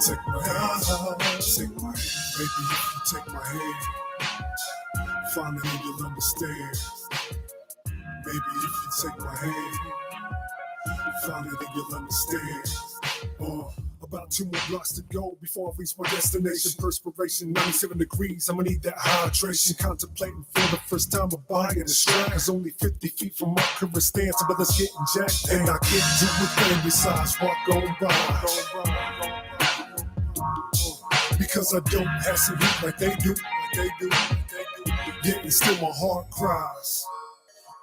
Take my hand, baby, if you take my hand, finally you'll understand. Baby, if you take my hand, finally you'll understand. About 2 more blocks to go before I reach my destination. Perspiration, 97 degrees, I'ma need that hydration. Contemplating for the first time of buying a strap. It's only 50 feet from my current stance, but let's get jacked. And I can't do a thing besides walk on by. Because I don't have some heat like they do. Yet and still my heart cries.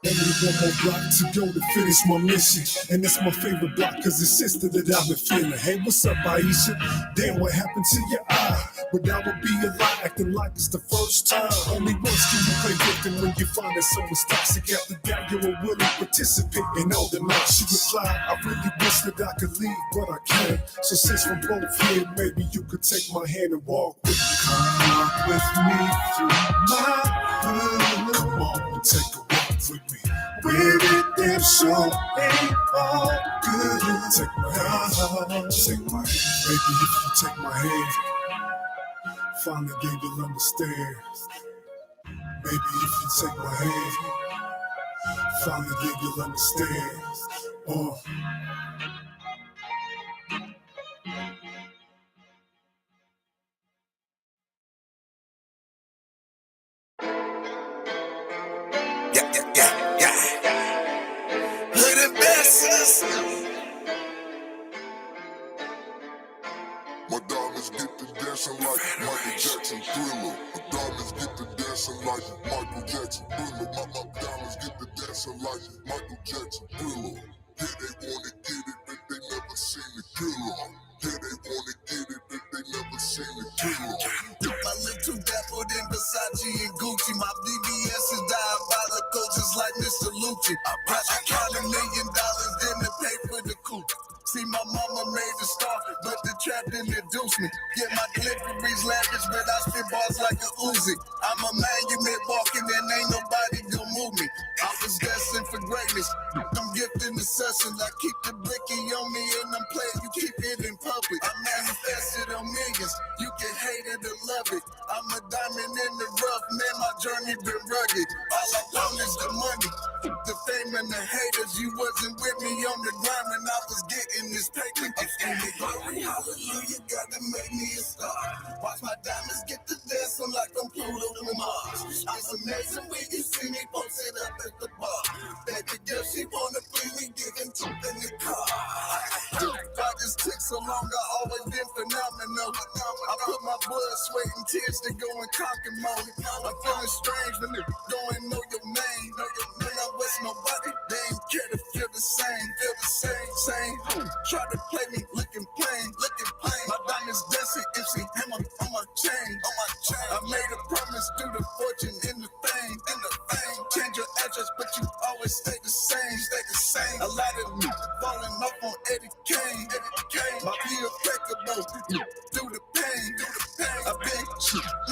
Only 1 more block to go to finish my mission. And that's my favorite block, cause it's sister that I've been feeling. Hey, what's up, Aisha? Damn, what happened to your eye? But that would be a lie, acting like it's the first time. Only once can you play victim when you find that someone's toxic. After that, you're a willing participant in all the night. She replied, I really wish that I could leave, but I can't. So since we're both here, maybe you could take my hand and walk with me. Come walk with me through my hood. Come on and take a walk with me. Where redemption ain't all good. Take my hand, baby, if you take my hand, finally then you'll understand. Baby, if you take my hand, finally then you'll understand. My diamonds get to dancing like Michael Jackson Thriller. My diamonds get to dancing like Michael Jackson Thriller. My diamonds get to dancing like Michael Jackson Thriller. Yeah, they wanna get it, but they never seen the killer. Yeah, they wanna get it, but they never seen the killer. My lip too dappled in Versace and Gucci. My BBS is diabolical, just like Mr. Lucci. I count $1 million, then to pay for the coupe. See, my mama made the star, but the trap didn't induce me. Yeah, my deliveries lavish, but I spit bars like a Uzi. I'm a monument walking and ain't nobody gonna move me. I was destined for greatness. I'm gifted in the session. I keep the blicky on me and I'm playing. You keep it in public. I manifested on millions. You can hate it or love it. I'm a diamond in the rough, man. My journey been rugged. All I want is the money, the fame and the haters. You wasn't with me on the grind when I was getting this paper. I'm screaming glory, hallelujah. Gotta make me a star. Watch my diamonds get to dancing like I'm Pluto and Mars. It's amazing when you see me posted up at the bar. Baby girl, she wanna bring me giving two in the car. Vargas took so long, I always been phenomenal. I put my blood, sweat, and tears to go and conquer mode. I'm feeling strange when you don't know your name. When I was nobody, they ain't care to feel the same. Try to play me looking plain. My diamonds dancing, if she hang on my chain. I made a promise through the fortune in the fame. Change your address, but you always stay the same. A lot of me falling up on Eddie Kane. My pure impeccable through the pain. I've been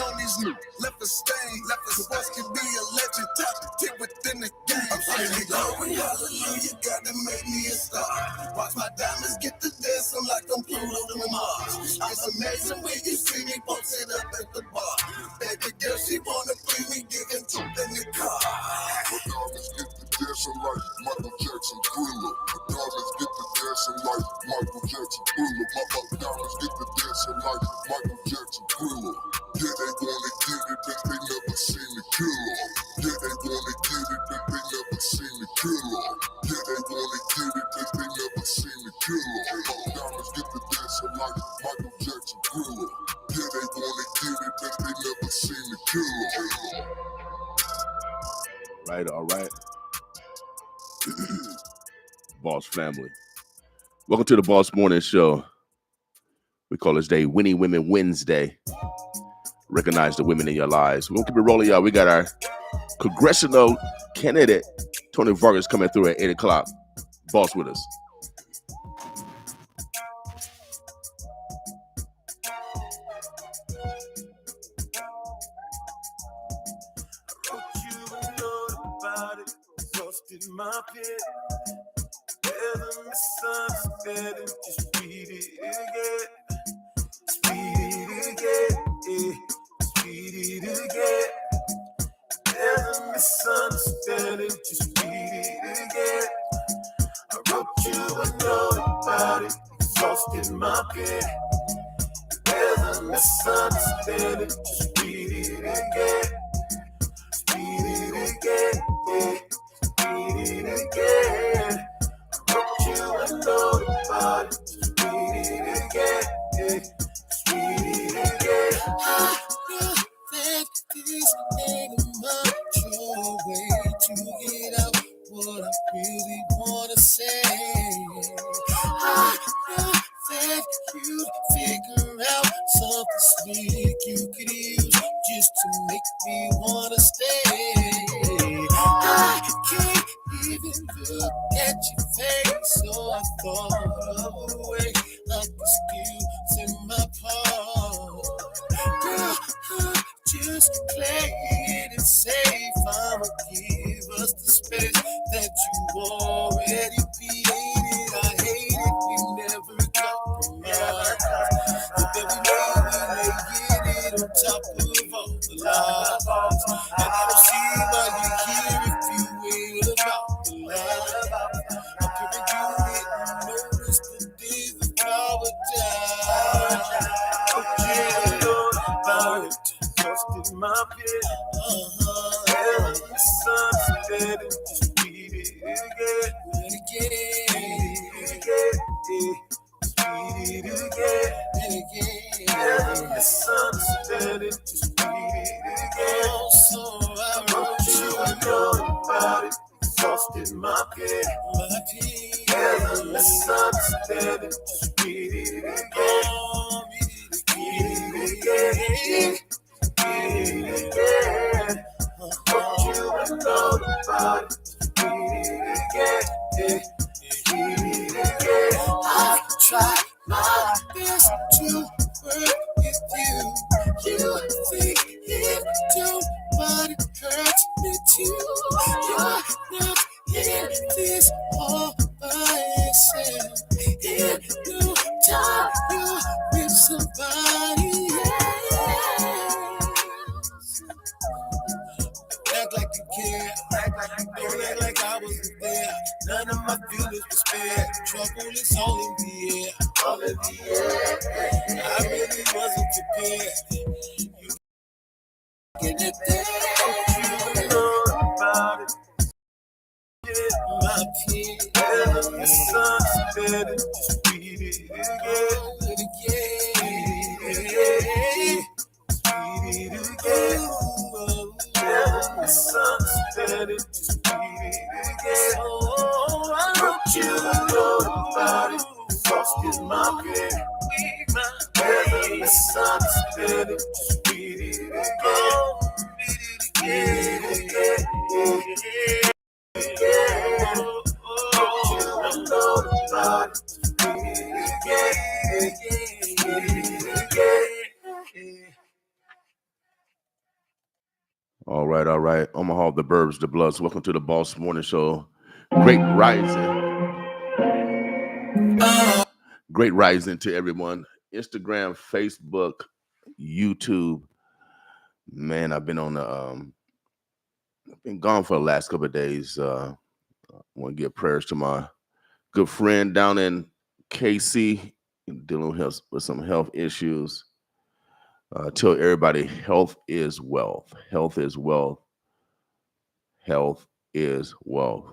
on these new left a stain. Once can be a legend, top tip within the game. I'm saying glory, hallelujah, gotta make me a star. Watch my diamonds get to dancing like I'm Pluto and Mars. It's amazing when you see me posted up at the bar. Baby girl, she wanna bring me giving two in the car. My diamonds get to dancing like Michael Jackson Thriller. My diamonds get to dancing like Michael Jackson Thriller. My diamonds get to dancing like Michael Jackson Thriller. Yeah, they wanna get it, but they never seen the killer. Yeah, they wanna get it, but they never seen the killer. Yeah, they wanna get it, but they never seen the killer. My diamonds get to dancing like Michael Jackson Thriller. Yeah, they wanna get it, but they never seen the killer. Right, all right. Boss family. Welcome to the Boss Morning Show. We call this day Winning Women Wednesday. Recognize the women in your lives. We're going to keep it rolling, y'all. We got our Congressional candidate, Tony Vargas, coming through at 8 o'clock. Boss with us. In my pit, never misunderstood, just read it again. There's a misunderstanding. Just read it again. Read it again. Read it again. Wrote you a note about it. Just read it again. Just read it again. I know that this ain't much your way to get out what I really wanna say. I know that you'd figure out something slick you could use just to make me wanna stay. I can't even look at your face, so I thought of a way I could still say my part. Girl, just play it and safe. I'ma give us the space that you already created. I hate it, we never compromise. But then we lay it on top of all the lies. And I don't see why you're here if you ain't about the life. I'm giving you didn't notice the day the flower died. About it, just in my pit. There's a misunderstanding. Just read it again. Read it again. There's a misunderstanding. Just read it again. So I wrote you a note about it. Lost in my pit. There's a misunderstanding. Just read it again. Read it again. Wrote you a note about it. Read it again. I tried my best to work with you. You think it don't, but it hurts me too. You're not in this all by yourself. In no time, you're with somebody else. Act like you care. Don't act like I wasn't there. None of my feelings were spared. Trouble is all in the air. All in the air. I really wasn't prepared. You get it there. You know about it. My tears. There's a misunderstanding. Just read it again. Read it again. Read it again. There's a misunderstanding. Just read it again. Oh, I wrote you a note about it. Lost in my pit. There's a misunderstanding. Just read it again. Read it again. Wrote you a note about it. Read it again. All right. Omaha, the Burbs, the Bloods. Welcome to the Boss Morning Show. Great rising to everyone. Instagram, Facebook, YouTube. Man, I've been on the been gone for the last couple of days. I want to give prayers to my good friend down in KC, dealing with some health issues. Tell everybody, health is wealth. Health is wealth. Health is wealth.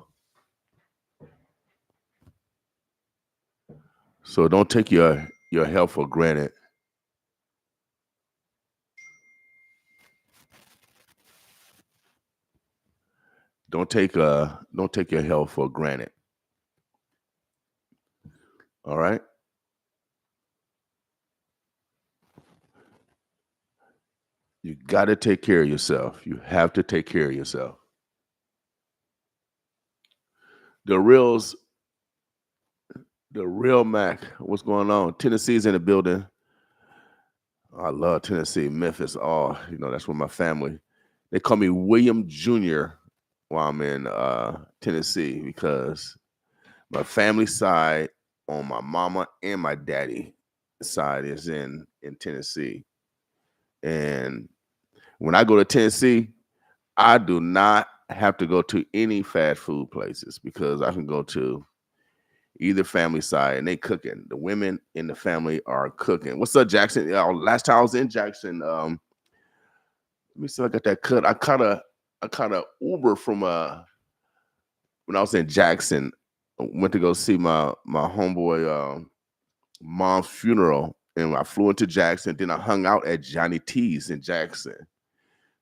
So don't take your health for granted. Don't take your health for granted. All right? You got to take care of yourself. You have to take care of yourself. The real Mac, what's going on? Tennessee's in the building. I love Tennessee, Memphis. Oh, that's where my family. They call me William Jr. while I'm in Tennessee because my family side on my mama and my daddy side is in Tennessee. And when I go to Tennessee, I do not have to go to any fast food places because I can go to either family side, and they cooking. The women in the family are cooking. What's up, Jackson? Last time I was in Jackson, let me see if I got that cut. I caught a Uber from when I was in Jackson. I went to go see my homeboy mom's funeral, and I flew into Jackson. Then I hung out at Johnny T's in Jackson.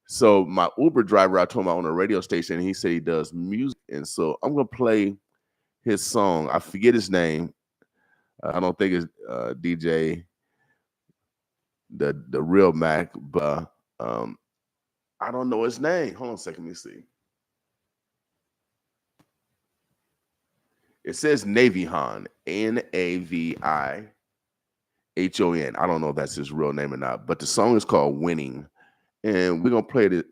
So my Uber driver, I told him I own a radio station, and he said he does music, and so I'm gonna play his song. I forget his name. I don't think it's DJ the real Mac, but I don't know his name. Hold on a second, let me see. It says Navihon, Navihon. I don't know if that's his real name or not, but the song is called Winning. And we're gonna play it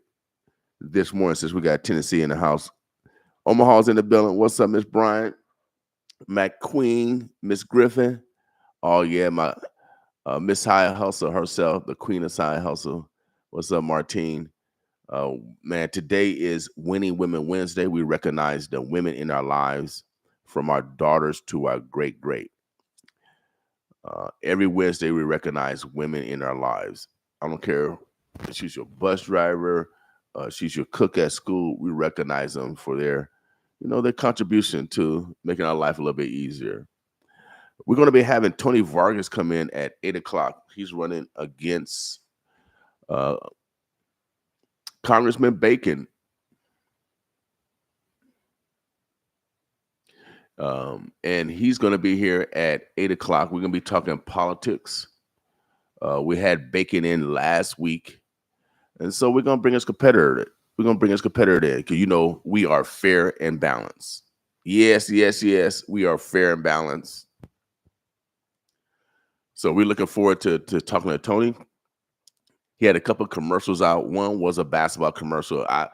this morning since we got Tennessee in the house. Omaha's in the building. What's up, Miss Bryant? McQueen, Miss Griffin. Oh yeah, my Miss High Hustle herself, the Queen of High Hustle. What's up, Martine? Man, today is Winning Women Wednesday. We recognize the women in our lives, from our daughters to our great. Every Wednesday, we recognize women in our lives. I don't care if she's your bus driver, she's your cook at school. We recognize them for their contribution to making our life a little bit easier. We're going to be having Tony Vargas come in at 8:00. He's running against Congressman Bacon. And he's going to be here at 8:00. We're going to be talking politics. We had Bacon in last week, and so we're going to bring his competitor. We're going to bring his competitor in because we are fair and balanced. Yes, we are fair and balanced. So we're looking forward to talking to Tony. He had a couple of commercials out. One was a basketball commercial. I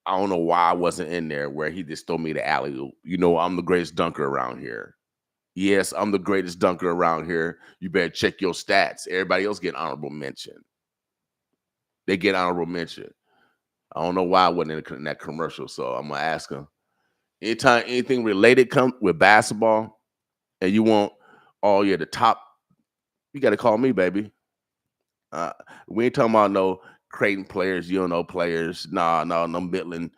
don't know why I wasn't in there, where he just threw me the alley-oop. I'm the greatest dunker around here. Yes, I'm the greatest dunker around here. You better check your stats. Everybody else get honorable mention. They get honorable mention. I don't know why I wasn't in that commercial, so I'm going to ask him. Anytime anything related comes with basketball and you want, the top, you got to call me, baby. We ain't talking about no Creighton players, players. No Midland.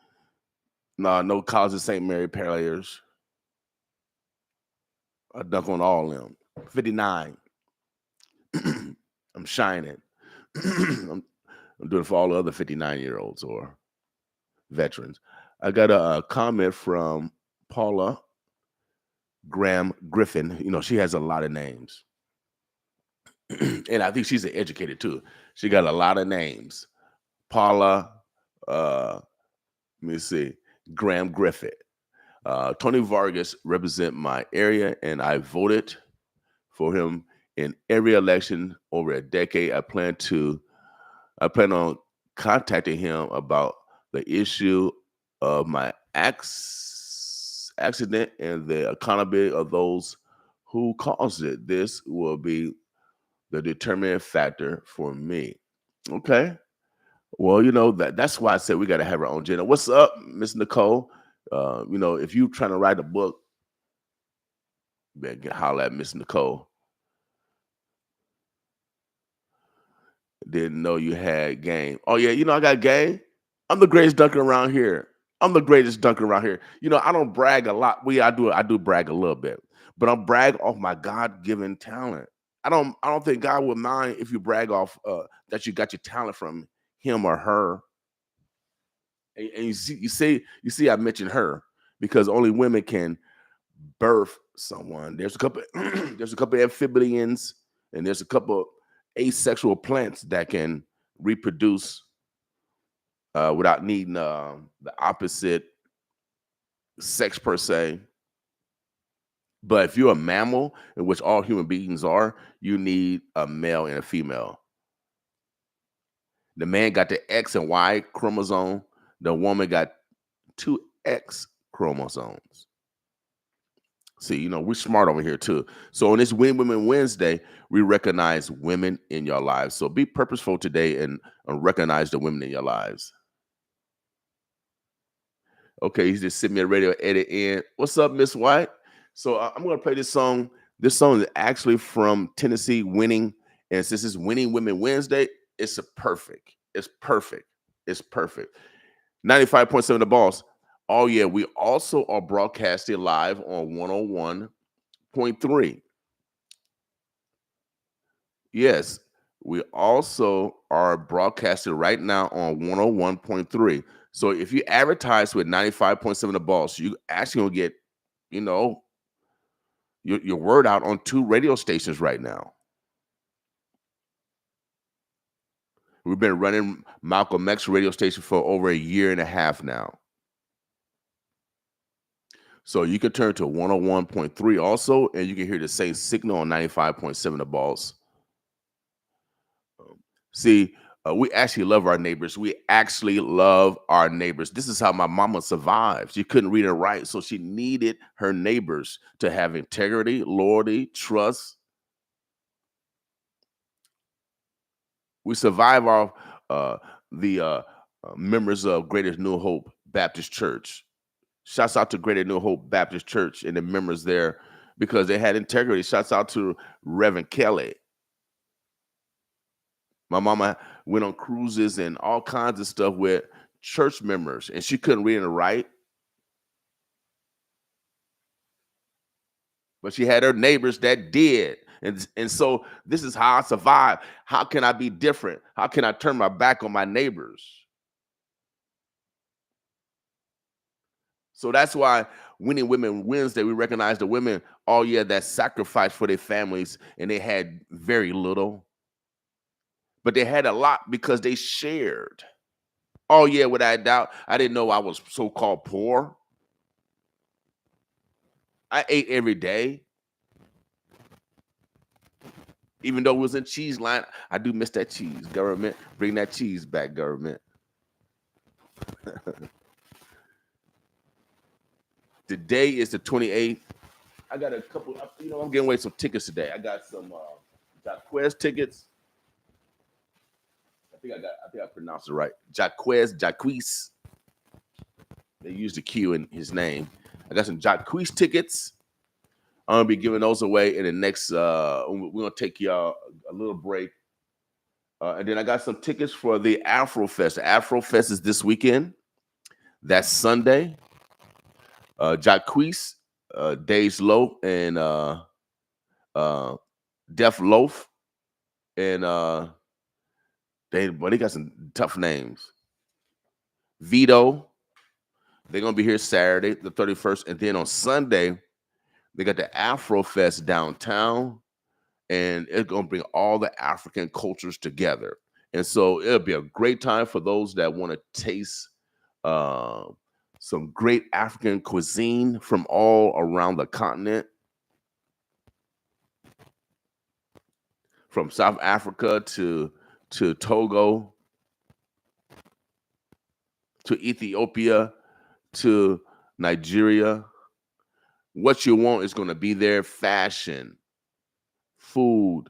No College of St. Mary players. I dunk on all of them. 59. I'm shining. I'm doing it for all the other 59-year-olds or veterans. I got a comment from Paula Graham Griffin. She has a lot of names. And I think she's an educated too. She got a lot of names. Paula, let me see, Graham Griffith. Tony Vargas represent my area, and I voted for him in every election over a decade. I plan on contacting him about the issue of my accident and the accountability of those who caused it. This will be the determining factor for me. Okay. Well, that's why I said we got to have our own agenda. What's up, Miss Nicole? If you're trying to write a book, you better holler at Miss Nicole. Didn't know you had game. Oh yeah, I got game. I'm the greatest dunker around here. I don't brag a lot. I do brag a little bit, but I'm brag off my God-given talent. I don't think God would mind if you brag off that you got your talent from him or her. And you see, I mentioned her because only women can birth someone. There's a couple amphibians, and there's a couple asexual plants that can reproduce without needing the opposite sex per se. But if you're a mammal, in which all human beings are, you need a male and a female. The man got the X and Y chromosome. The woman got 2 X chromosomes. See, we're smart over here too. So on this Win Women Wednesday, we recognize women in your lives. So be purposeful today and recognize the women in your lives. Okay, he's just sitting me a radio edit in. What's up, Miss White? So I'm going to play this song. This song is actually from Tennessee, Winning. And since it's Winning Women Wednesday, it's perfect. It's perfect. It's perfect. 95.7 The Boss. Oh, yeah. We also are broadcasting live on 101.3. Yes. We also are broadcasting right now on 101.3. So if you advertise with 95.7 The Boss, you actually will get, you know, your word out on 2 radio stations right now. We've been running Malcolm X radio station for over a year and a half now. So you can turn to 101.3 also, and you can hear the same signal on 95.7 The Boss. See, we actually love our neighbors. We actually love our neighbors. This is how my mama survived. She couldn't read and write, so she needed her neighbors to have integrity, loyalty, trust. We survive our the members of Greater New Hope Baptist Church. Shouts out to Greater New Hope Baptist Church and the members there because they had integrity. Shouts out to Reverend Kelly. My mama went on cruises and all kinds of stuff with church members, and she couldn't read and write. But she had her neighbors that did. And so this is how I survive. How can I be different? How can I turn my back on my neighbors? So that's why Winning Women Wednesday, we recognize the women, oh yeah, that sacrificed for their families, and they had very little. But they had a lot because they shared. Oh yeah, without a doubt. I didn't know I was so-called poor. I ate every day. Even though it was in cheese line, I do miss that cheese. Government, bring that cheese back, government. Today is the 28th. I got a couple, I'm giving away some tickets today. I got some Jaquez tickets. I think I pronounced it right. Jaquez. They used the Q in his name. I got some Jaquez tickets. I'm gonna be giving those away in the next. We're gonna take y'all a little break, and then I got some tickets for the Afro Fest. The Afro Fest is this weekend. That's Sunday. Jaquez, Days Loaf, and Def Loaf, and they got some tough names. Vito, they're gonna be here Saturday, the 31st, and then on Sunday, they got the Afro Fest downtown, and it's gonna bring all the African cultures together. And so it'll be a great time for those that want to taste some great African cuisine from all around the continent, from South Africa to Togo, to Ethiopia, to Nigeria. What you want is going to be there. Fashion, food,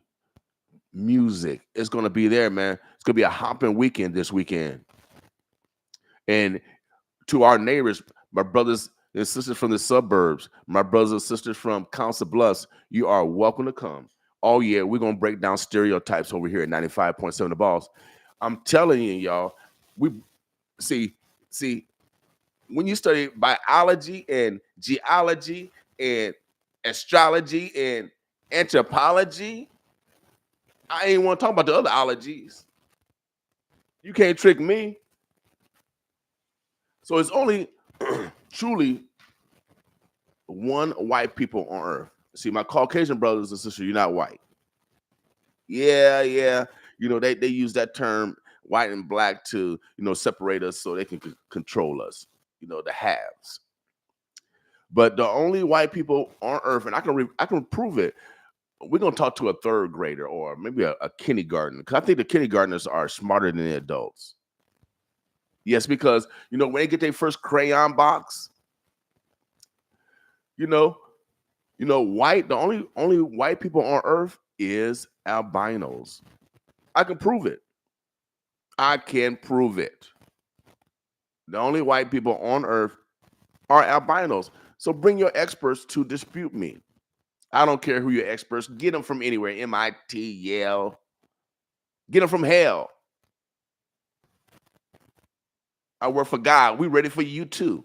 music. It's going to be there, man. It's going to be a hopping weekend this weekend. And to our neighbors, my brothers and sisters from the suburbs, my brothers and sisters from Council Bluffs, you are welcome to come. Oh, yeah, we're going to break down stereotypes over here at 95.7 The Boss. I'm telling you, y'all, we see, when you study biology and geology and astrology and anthropology, I ain't want to talk about the other ologies. You can't trick me. So it's only truly one white people on earth. See, my Caucasian brothers and sisters, you're not white. Yeah. They use that term white and black to, separate us so they can control us, the haves. But the only white people on earth, and I can prove it. We're gonna talk to a third grader or maybe a kindergarten, because I think the kindergartners are smarter than the adults. Yes, because when they get their first crayon box, white. The only white people on earth is albinos. I can prove it. The only white people on earth are albinos. So bring your experts to dispute me. I don't care who your experts. Get them from anywhere. MIT, Yale. Get them from hell. I work for God. We ready for you too.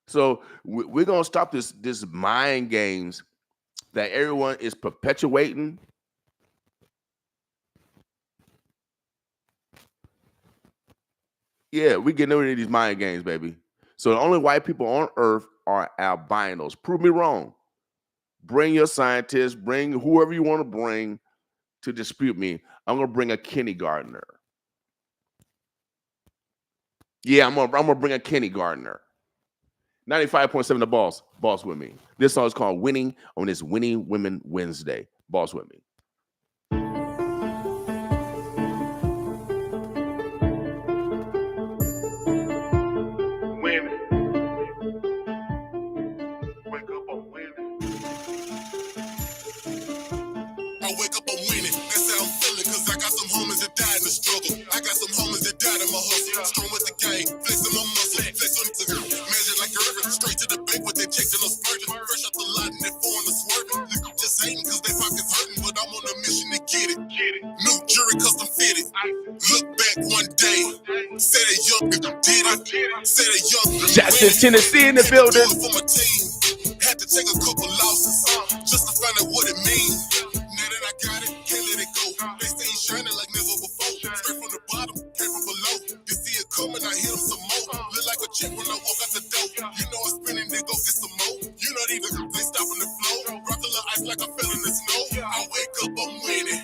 So we're gonna stop this mind games that everyone is perpetuating. Yeah, we getting rid of these mind games, baby. So the only white people on earth are albinos. Prove me wrong. Bring your scientists, bring whoever you want to bring to dispute me. I'm gonna bring a kindergartner. Yeah, I'm gonna bring a kindergartner. 95.7 The Boss with me. This song is called Winning on this Winning Women Wednesday. Boss with me. Women. Wake up on women. I wake up, I'm winning. That's how I'm feeling, cause I got some homies that died in the struggle. I got some homies that died in my hustle. Strong with the game, flexing my muscle. Flex on the measure like Irvin. Straight to the bank with that check to no spurgeon. Fresh out the lot and that foreign to swerving. Just hating cause they pockets hurting, but I'm on a mission to get it. New jury custom fitted. Look back one day. Said a young nigga did it. Said a young nigga Jackson, Tennessee in the building. for my team. Had to take a couple losses just to find out what it means. Now that I got it, can't let it go. They stay shining like never before. Straight from the bottom, came from below. You see it coming, I hit them some more. Look like a chick when I walk out the door. You know I'm spinning, then go get some more. You know they stopping the flow. Rock a little ice like I fell in the snow. I wake up, I'm winning.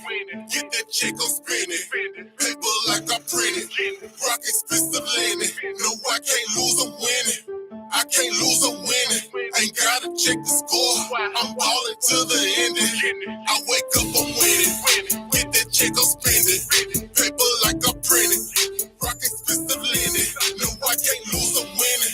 Get that check, I'm spinning. Paper like I printed. Rock expensive linen. No, I can't lose, I'm winning. I can't lose, I'm winning. Ain't gotta check the score. I'm ballin' to the ending. I wake up, I'm winning. Get that check, I'm spending. Paper like I printed. Rock expensive linen. No, I can't lose, I'm winning.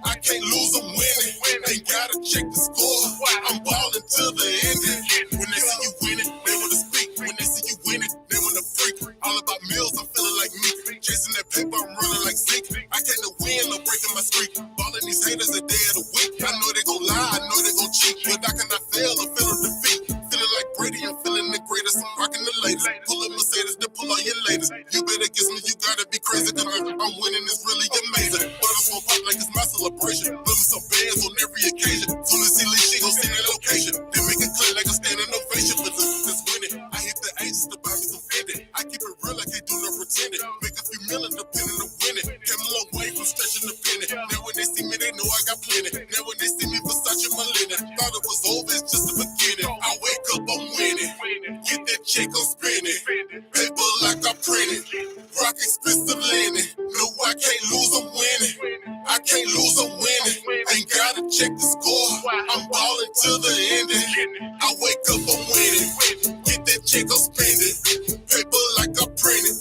I can't lose, I'm winning. Ain't gotta check the score. I'm ballin' to the ending. When they see you winning, they wanna speak. When they see you winning, they wanna freak. All about meals, I'm feeling like me. Chasing that paper, I'm running like Zeke. I came to win, I'm breaking my streak. Ballin' these haters a day of the week. I know they gon' lie, I know they gon' cheat. But I cannot fail, I'm feeling defeat. Feeling like Brady, I'm feeling the greatest. I'm rocking the latest. Pullin' Mercedes, then pull all your latest. You better guess me, you gotta be crazy. Cause I'm winning, it's really amazing. Butters gon' pop like it's my celebration. Put me some bands on every occasion. Soon as he leaves, she gon' see that location. Then make it clear like a standing ovation. But this winning. I hit the agents to buy me some Fendi. I keep it real like they do no pretending. Make a few million depending on winning. Came a long way from stretching the penny. Now when they see me, they know I got plenty. Now when they see me, Versace my linen. Thought it was over, it's just the beginning. I wake up, I'm winning. Get that check, I'm spinning. Paper like I printed. Rock expensive linen. No, I can't lose, I'm winning. I can't lose, I'm winning. Ain't gotta check the score. I'm ballin' to the ending. I wake up, I'm winning. Get that check, I'm spending. Paper like I printed.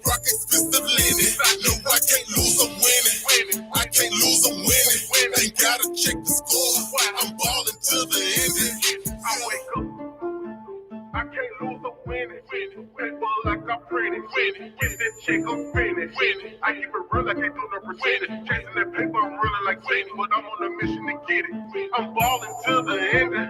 Rock expensive linen. No, I can't lose, I'm winning. I can't lose, I'm winning. Ain't gotta check the score. I'm ballin' to the ending. I wake up. I can't lose, I'm winning. Paper like I printed. Get that check, I'm spinning. I keep it real like they do no pretending. Chasing that paper, I'm running like Zeke. But I'm on a mission to get it. I'm ballin' to the ending.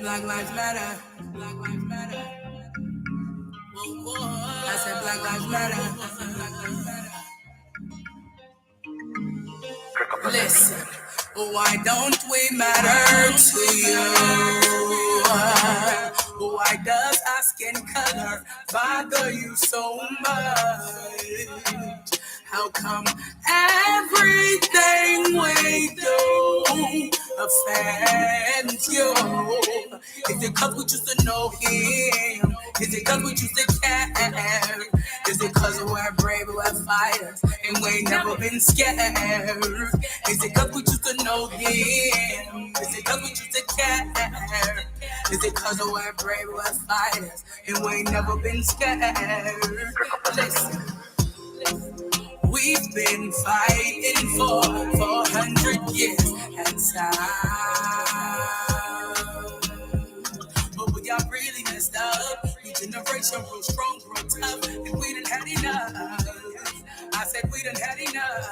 Black Lives Matter. Black Lives Matter. I said Black Lives Matter. Black Lives Matter. Listen, why don't we matter to you? Why does our skin color bother you so much? How come everything we do offends you? Is it cause we used to know him? Is it cause we used to care? Is it cause we're brave, we're fighters, and we ain't never been scared? Is it cause we used to know him? Is it cause we used to care? Is it cause we're brave, we're fighters, and we ain't never been scared? Listen. We've been fighting for 400 years and but we got really messed up. New generation real strong, real tough, and we done had enough. I said we done had enough.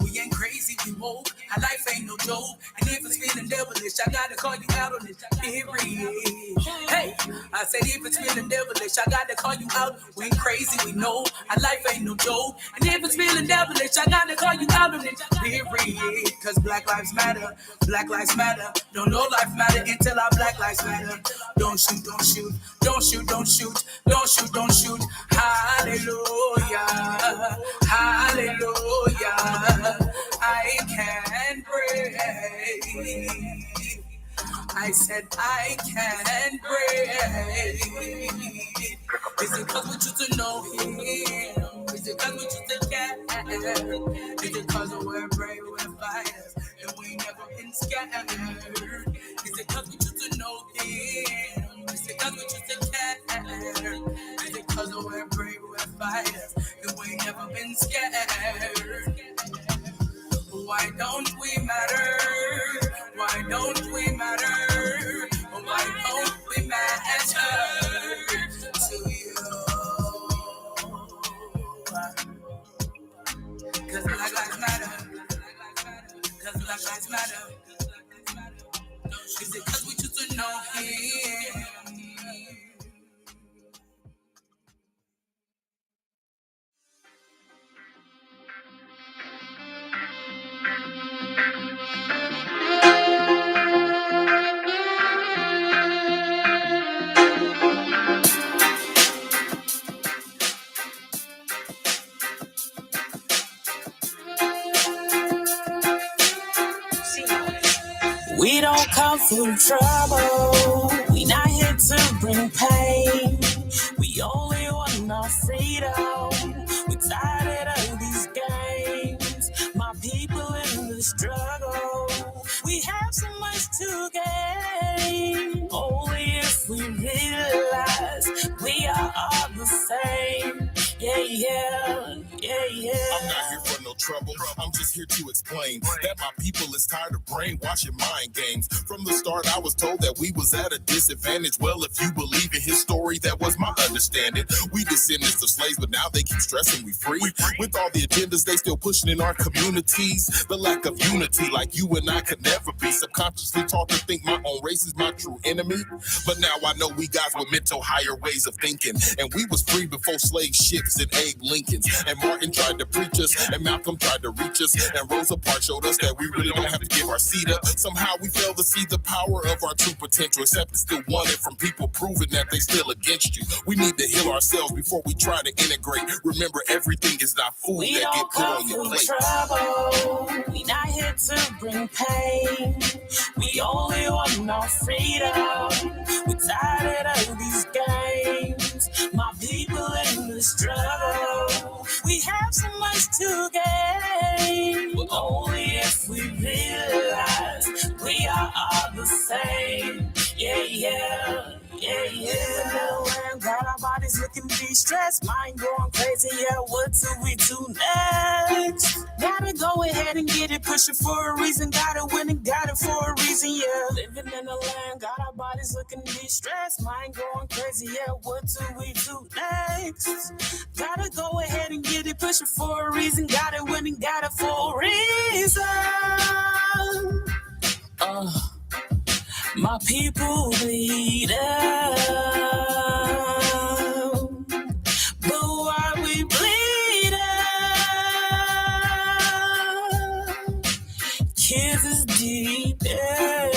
We ain't crazy, we woke. Our life ain't no joke. And if it's feeling devilish, I gotta call you out on it. Period. Hey, I said if it's feeling devilish, I gotta call you out. We ain't crazy, we know. Our life ain't no joke. And if it's feeling devilish, I gotta call you out on it. Period. Cause Black Lives Matter. Black Lives Matter. Don't know life matter until our Black Lives Matter. Don't shoot, don't shoot. Don't shoot, don't shoot. Don't shoot, don't shoot. Hallelujah. Hallelujah. I can breathe. I said I can breathe. Is it cause we choose to know him? Is it cause we choose to care? Is it cause we're brave, we're fighters, and we never been scared? Is it cause we choose to know him? Is it cause we choose to care? Is it cause we're brave, we're fighters, and we never been scared? Why don't we matter? Why don't we matter? Why don't we matter to you? Cause Black Lives Matter. Cause Black Lives Matter. Is it cause we choose to know him? We don't come for trouble. We not here to bring pain. We only want our freedom. We're tired of these games. My people in the struggle. We have so much to gain. Only if we realize we are all the same. Yeah, yeah, yeah, yeah. I'm not here for no trouble. I'm just here to explain that my people is tired of brainwashing mind games. From the start, I was told that we was at a disadvantage. Well, if you believe in his story, that was my understanding. We descendants of slaves, but now they keep stressing we free. With all the agendas they still pushing in our communities. The lack of unity like you and I could never be. Subconsciously taught to think my own race is my true enemy. But now I know we guys with mental higher ways of thinking. And we was free before slave ships and Abe Lincolns. And Martin tried to preach us, and Malcolm tried to reach us, and Rosa Parks showed us that we really don't have to give our seat up. Somehow we fail to see the power of our true potential, except it's still wanted from people proving that they still against you. We need to heal ourselves before we try to integrate. Remember, everything is not food We that don't get put come on your for plate. trouble. We not here to bring pain. We only want our freedom. We're tired of these games. My people in the struggle. We have so much to gain. But only if we realize we are all the same. Yeah, yeah. Yeah, yeah. Got our bodies looking de-stressed, mind going crazy. Yeah, what do we do next? Gotta go ahead and get it, push it for a reason. Gotta win and got it for a reason. Yeah, living in the land, got our bodies looking de-stressed, mind going crazy. Yeah, what do we do next? Gotta go ahead and get it, push it for a reason. Gotta win and got it for a reason. My people bleed out, but why we bleed out? Kids is deep down.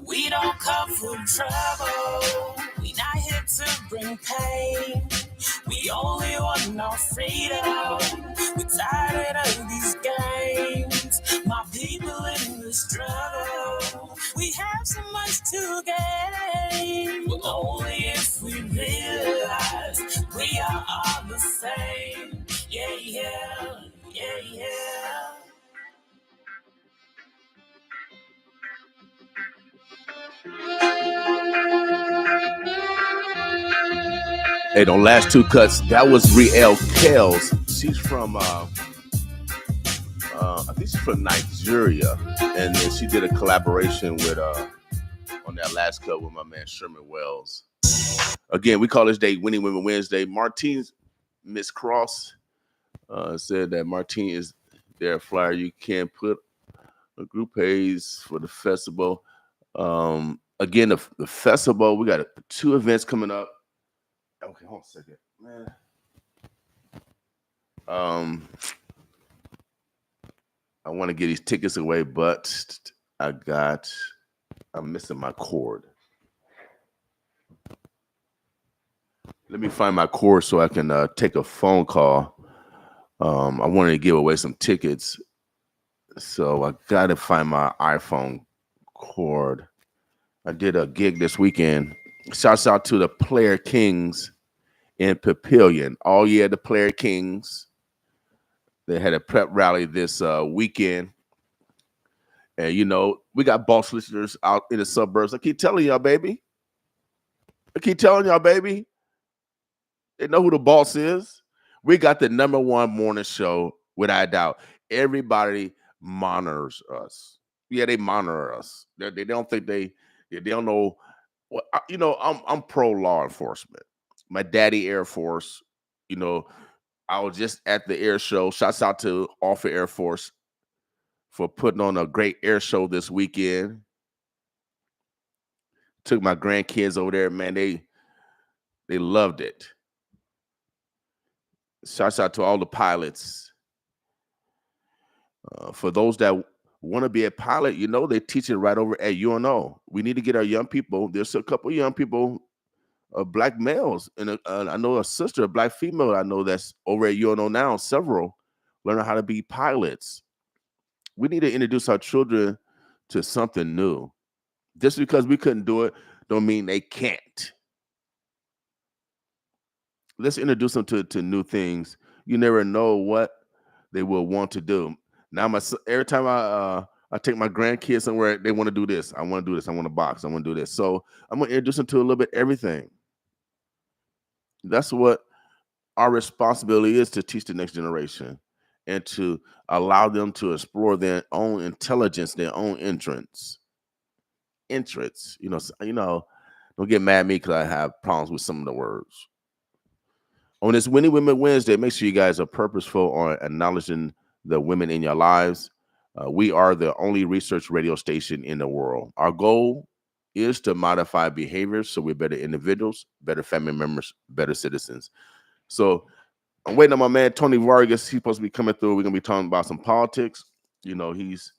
We don't come for trouble. We not here to bring pain. We only want our freedom. We're tired of these games. My people in the struggle. We have so much to gain. But only if we realize we are all the same. Yeah, yeah, yeah, yeah. Hey, those last two cuts, that was Riel Kells. She's from, I think she's from Nigeria. And then she did a collaboration with, on that last cut with my man Sherman Wells. Again, we call this day Winning Women Wednesday. Martine's Miss Cross said that Martine is their flyer. You can put a group page for the festival. Again, the festival, we got 2 events coming up. Okay, hold on a second, man. I want to get these tickets away, but I'm missing my cord. Let me find my cord so I can take a phone call. I wanted to give away some tickets, so I got to find my iPhone cord. I did a gig this weekend. Shouts out to the Player Kings in Papillion. Oh yeah, the Player Kings. They had a prep rally this weekend. And, you know, we got boss listeners out in the suburbs. I keep telling y'all, baby. They know who the boss is. We got the #1 morning show, without a doubt. Everybody monitors us. Yeah, they monitor us. They don't think they don't know. Well, you know, I'm pro law enforcement. My daddy Air Force, you know, I was just at the air show. Shouts out to Offer Air Force for putting on a great air show this weekend. Took my grandkids over there, man. They loved it. Shouts out to all the pilots. For those that want to be a pilot, you know, they teach it right over at UNO. We need to get our young people. There's a couple young people, black males, and I know a sister, a black female I know that's over at UNO now, several, learning how to be pilots. We need to introduce our children to something new. Just because we couldn't do it don't mean they can't. Let's introduce them to new things. You never know what they will want to do. Now, every time I take my grandkids somewhere, they want to do this. I want to do this. I want to box. I want to do this. So I'm going to introduce them to a little bit everything. That's what our responsibility is, to teach the next generation and to allow them to explore their own intelligence, their own interests. You know, don't get mad at me because I have problems with some of the words. On this Winning Women Wednesday, make sure you guys are purposeful on acknowledging the women in your lives. We are the only research radio station in the world. Our goal is to modify behaviors so we're better individuals, better family members, better citizens. So I'm waiting on my man, Tony Vargas. He's supposed to be coming through. We're going to be talking about some politics. You know, he's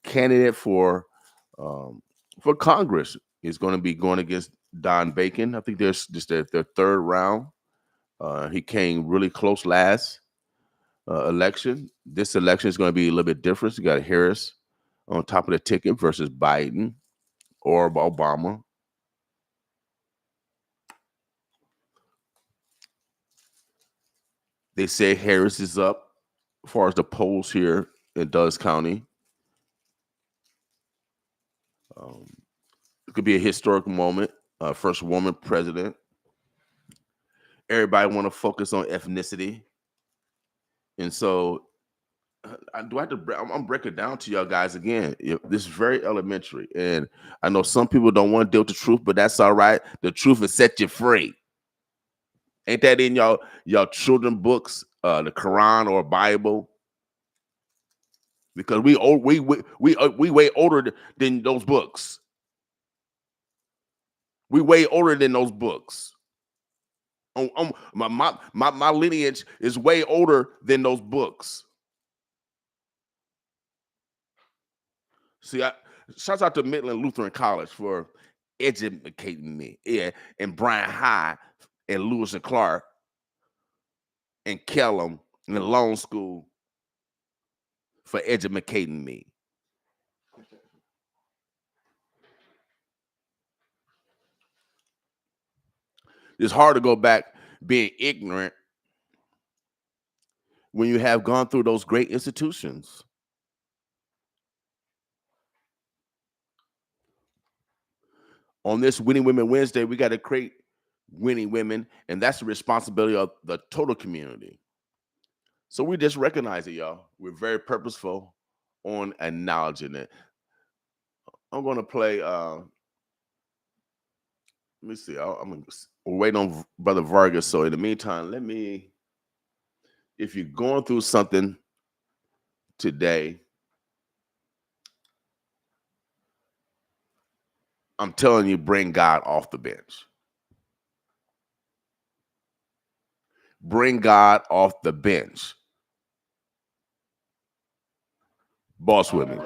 candidate for Congress. He's going to be going against Don Bacon. I think there's just their 3rd round. He came really close last election. This election is going to be a little bit different. You got Harris on top of the ticket versus Biden or Obama. They say Harris is up as far as the polls here in Dulles County. It could be a historic moment. First woman president. Everybody want to focus on ethnicity. And so I'm breaking it down to y'all guys again. This is very elementary. And I know some people don't want to deal with the truth, but that's all right. The truth will set you free. Ain't that in y'all children books, the Quran or Bible? Because we way older than those books. We way older than those books. My lineage is way older than those books. See, shouts out to Midland Lutheran College for educating me. Yeah, and Brian High and Lewis and Clark and Kellum and the Loan School for educating me. It's hard to go back being ignorant when you have gone through those great institutions. On this Winning Women Wednesday, we got to create winning women, and that's the responsibility of the total community. So we just recognize it, y'all. We're very purposeful on acknowledging it. I'm going to play. Let me see. We're waiting on Brother Vargas. So in the meantime, if you're going through something today, I'm telling you, bring God off the bench. Bring God off the bench. Boss with me.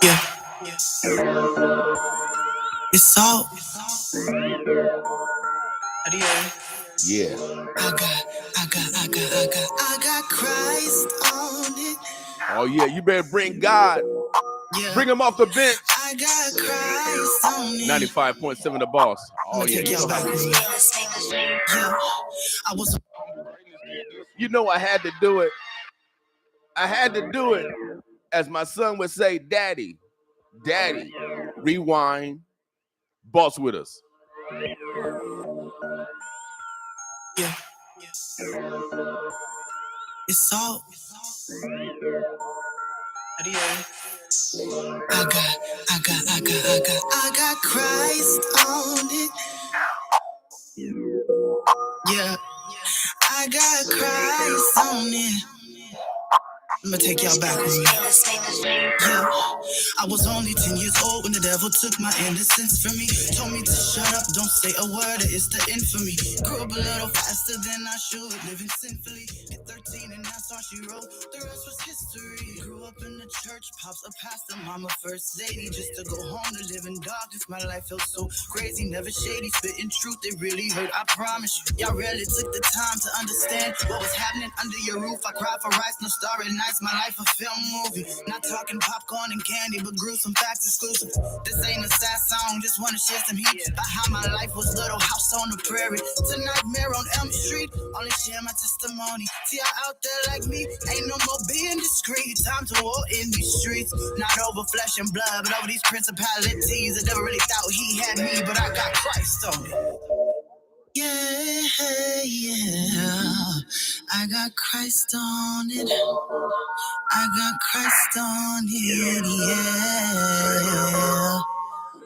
Yeah. It's all. Yeah. I got Christ on it. Oh yeah, you better bring God. Yeah. Bring him off the bench. I got Christ on it. 95.7 The Boss. Oh yeah, you know how we do it. Yeah. I was. You know I had to do it. I had to do it. As my son would say, Daddy, rewind, boss with us. Yeah. It's all. I got Christ on it. Yeah. I got Christ on it. I'm gonna take y'all back with me. Yeah. I was only 10 years old when the devil took my innocence from me. Told me to shut up, don't say a word, or it's the end for me. Grew up a little faster than I should, living sinfully. Hit 13 and that's all she wrote, the rest was history. Grew up in the church, pops a pastor, mama first lady. Just to go home to live in darkness, my life felt so crazy. Never shady, spitting truth, it really hurt, I promise you. Y'all rarely took the time to understand what was happening under your roof. I cried for rice, no starry nights, my life a film movie. Not talking popcorn and candy, but gruesome facts exclusive. This ain't a sad song, just wanna share some heat about how my life was little house on the prairie to nightmare on Elm Street. Only share my testimony. See y'all out there like me, ain't no more being discreet. Time to war in these streets, not over flesh and blood, but over these principalities. I never really thought he had me, but I got Christ on it. Yeah, I got Christ on it. I got Christ on it, yeah.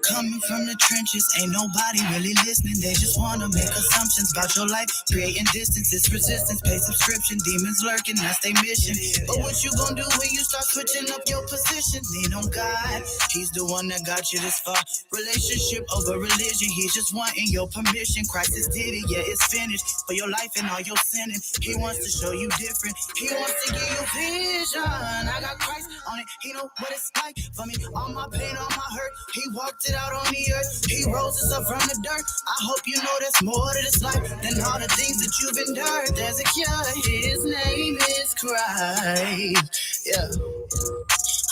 Coming from the trenches, ain't nobody really listening. They just wanna make assumptions about your life, creating distance. It's resistance, pay subscription, demons lurking, that's their mission. But what you gonna do when you start switching up your position? Lean on God, he's the one that got you this far. Relationship over religion, he's just wanting your permission. Christ has did it, yeah, it's finished. For your life and all your sinning, he wants to show you different. He wants to give you vision. I got Christ on it, he know what it's like for me. All my pain, all my hurt, he walked it out on the earth. He rose us up from the dirt. I hope you know there's more to this life than all the things that you've endured. There's a cure, his name is Christ. Yeah.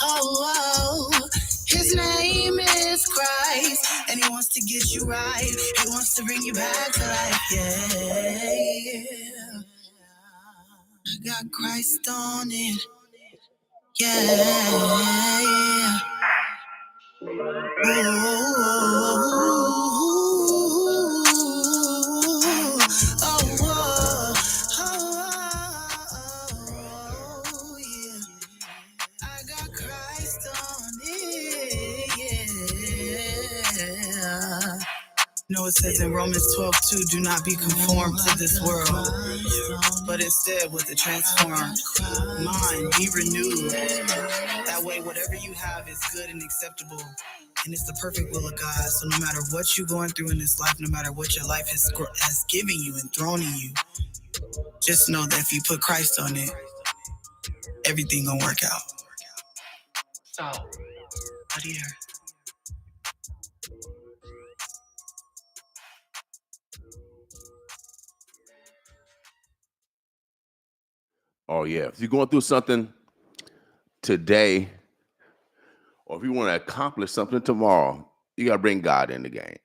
Oh, his name is Christ, and he wants to get you right. He wants to bring you back to life. Yeah. I got Christ on it. Yeah. I got Christ on it, yeah. No, it says in Romans 12:2, do not be conformed to this world, but instead with a transformed mind, be renewed. That way, whatever you have is good and acceptable, and it's the perfect will of God. So no matter what you're going through in this life, no matter what your life has given you and thrown in you, just know that if you put Christ on it, everything gonna work out. So, what do you hear? Oh yeah, if you're going through something today, or if you want to accomplish something tomorrow, you got to bring God in the game.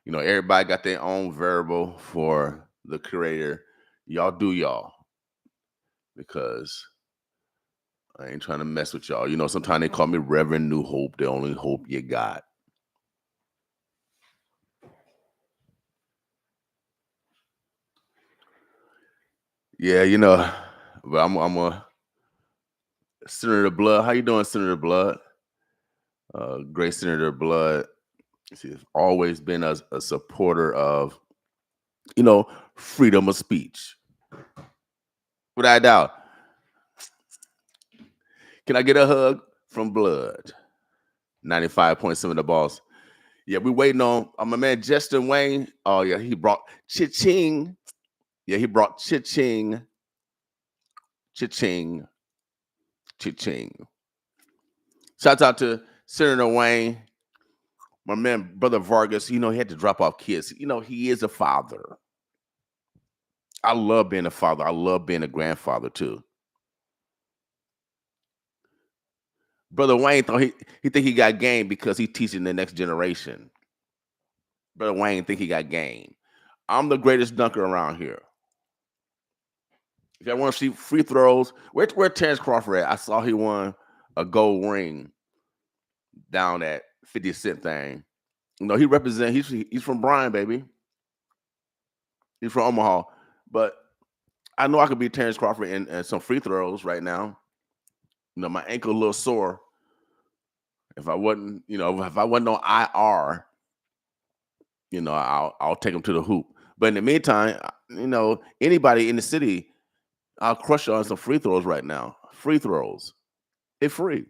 You know, everybody got their own variable for the curator. Y'all do y'all, because I ain't trying to mess with y'all. You know, sometimes they call me Reverend New Hope, the only hope you got. Yeah, you know, but I'm a Senator Blood. How you doing, Senator Blood? Great Senator Blood. She's always been a supporter of, you know, freedom of speech. Without a doubt. Can I get a hug from Blood? 95.7 the boss. Yeah, we waiting on my man Justin Wayne. Oh yeah, he brought cha-ching. Yeah, he brought cha-ching, cha-ching, cha-ching. Shout out to Senator Wayne, my man, brother Vargas. You know, he had to drop off kids. You know, he is a father. I love being a father. I love being a grandfather too. Brother Wayne thought he think he got game because he teaching the next generation. Brother Wayne think he got game. I'm the greatest dunker around here. If y'all want to see free throws, where Terrence Crawford at? I saw he won a gold ring down at 50 Cent thing. You know, he represent. He's from Bryan, baby. He's from Omaha. But I know I could beat Terrence Crawford in some free throws right now. You know, my ankle a little sore. If I wasn't, if I wasn't on IR, I'll take him to the hoop. But in the meantime, anybody in the city, I'll crush you on some free throws right now. Free throws. It's free.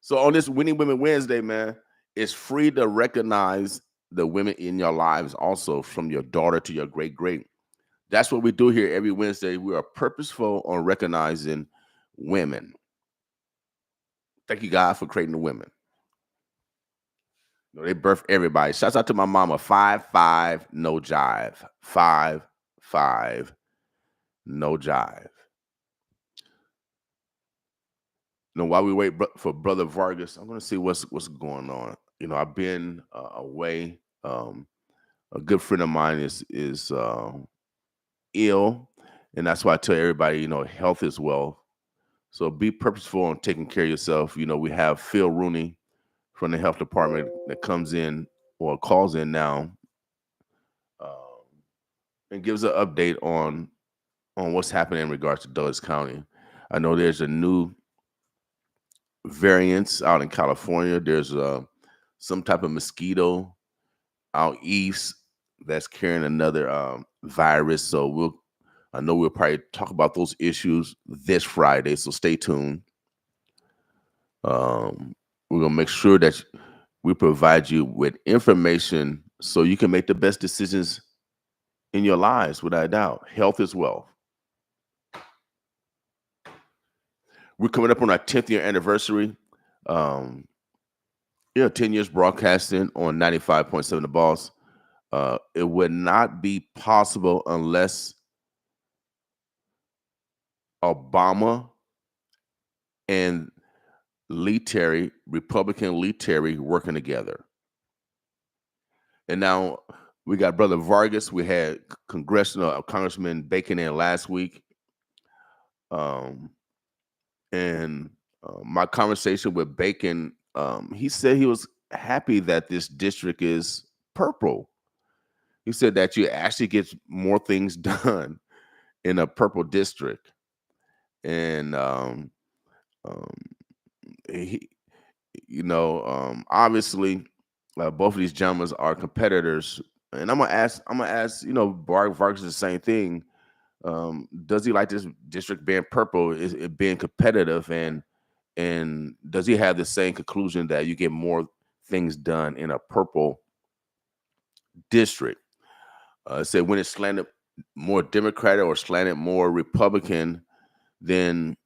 So on this Winning Women Wednesday, man, it's free to recognize the women in your lives also, from your daughter to your great-great. That's what we do here every Wednesday. We are purposeful on recognizing women. Thank you, God, for creating the women. They birth everybody. Shouts out to my mama. 5'5", no jive. 5'5", no jive. While we wait for Brother Vargas, I'm going to see what's going on. I've been away. A good friend of mine is ill, and that's why I tell everybody, health is wealth. So be purposeful on taking care of yourself. We have Phil Rooney from the health department that comes in or calls in now, and gives an update on what's happening in regards to Douglas County. I know there's a new variants out in California. There's some type of mosquito out east that's carrying another virus. So I know we'll probably talk about those issues this Friday. So stay tuned. We're gonna make sure that we provide you with information so you can make the best decisions in your lives, without a doubt. Health is wealth. We're coming up on our 10th year anniversary. 10 years broadcasting on 95.7 The Boss. It would not be possible unless Obama and Lee Terry, Republican Lee Terry, working together. And now we got Brother Vargas. We had Congressional Congressman Bacon in last week. My conversation with Bacon, he said he was happy that this district is purple. He said that you actually get more things done in a purple district. And obviously, both of these gentlemen are competitors. And I'm gonna ask, Vargas the same thing. Does he like this district being purple? Is it being competitive, and does he have the same conclusion that you get more things done in a purple district? Said when it's slanted more Democratic or slanted more Republican, then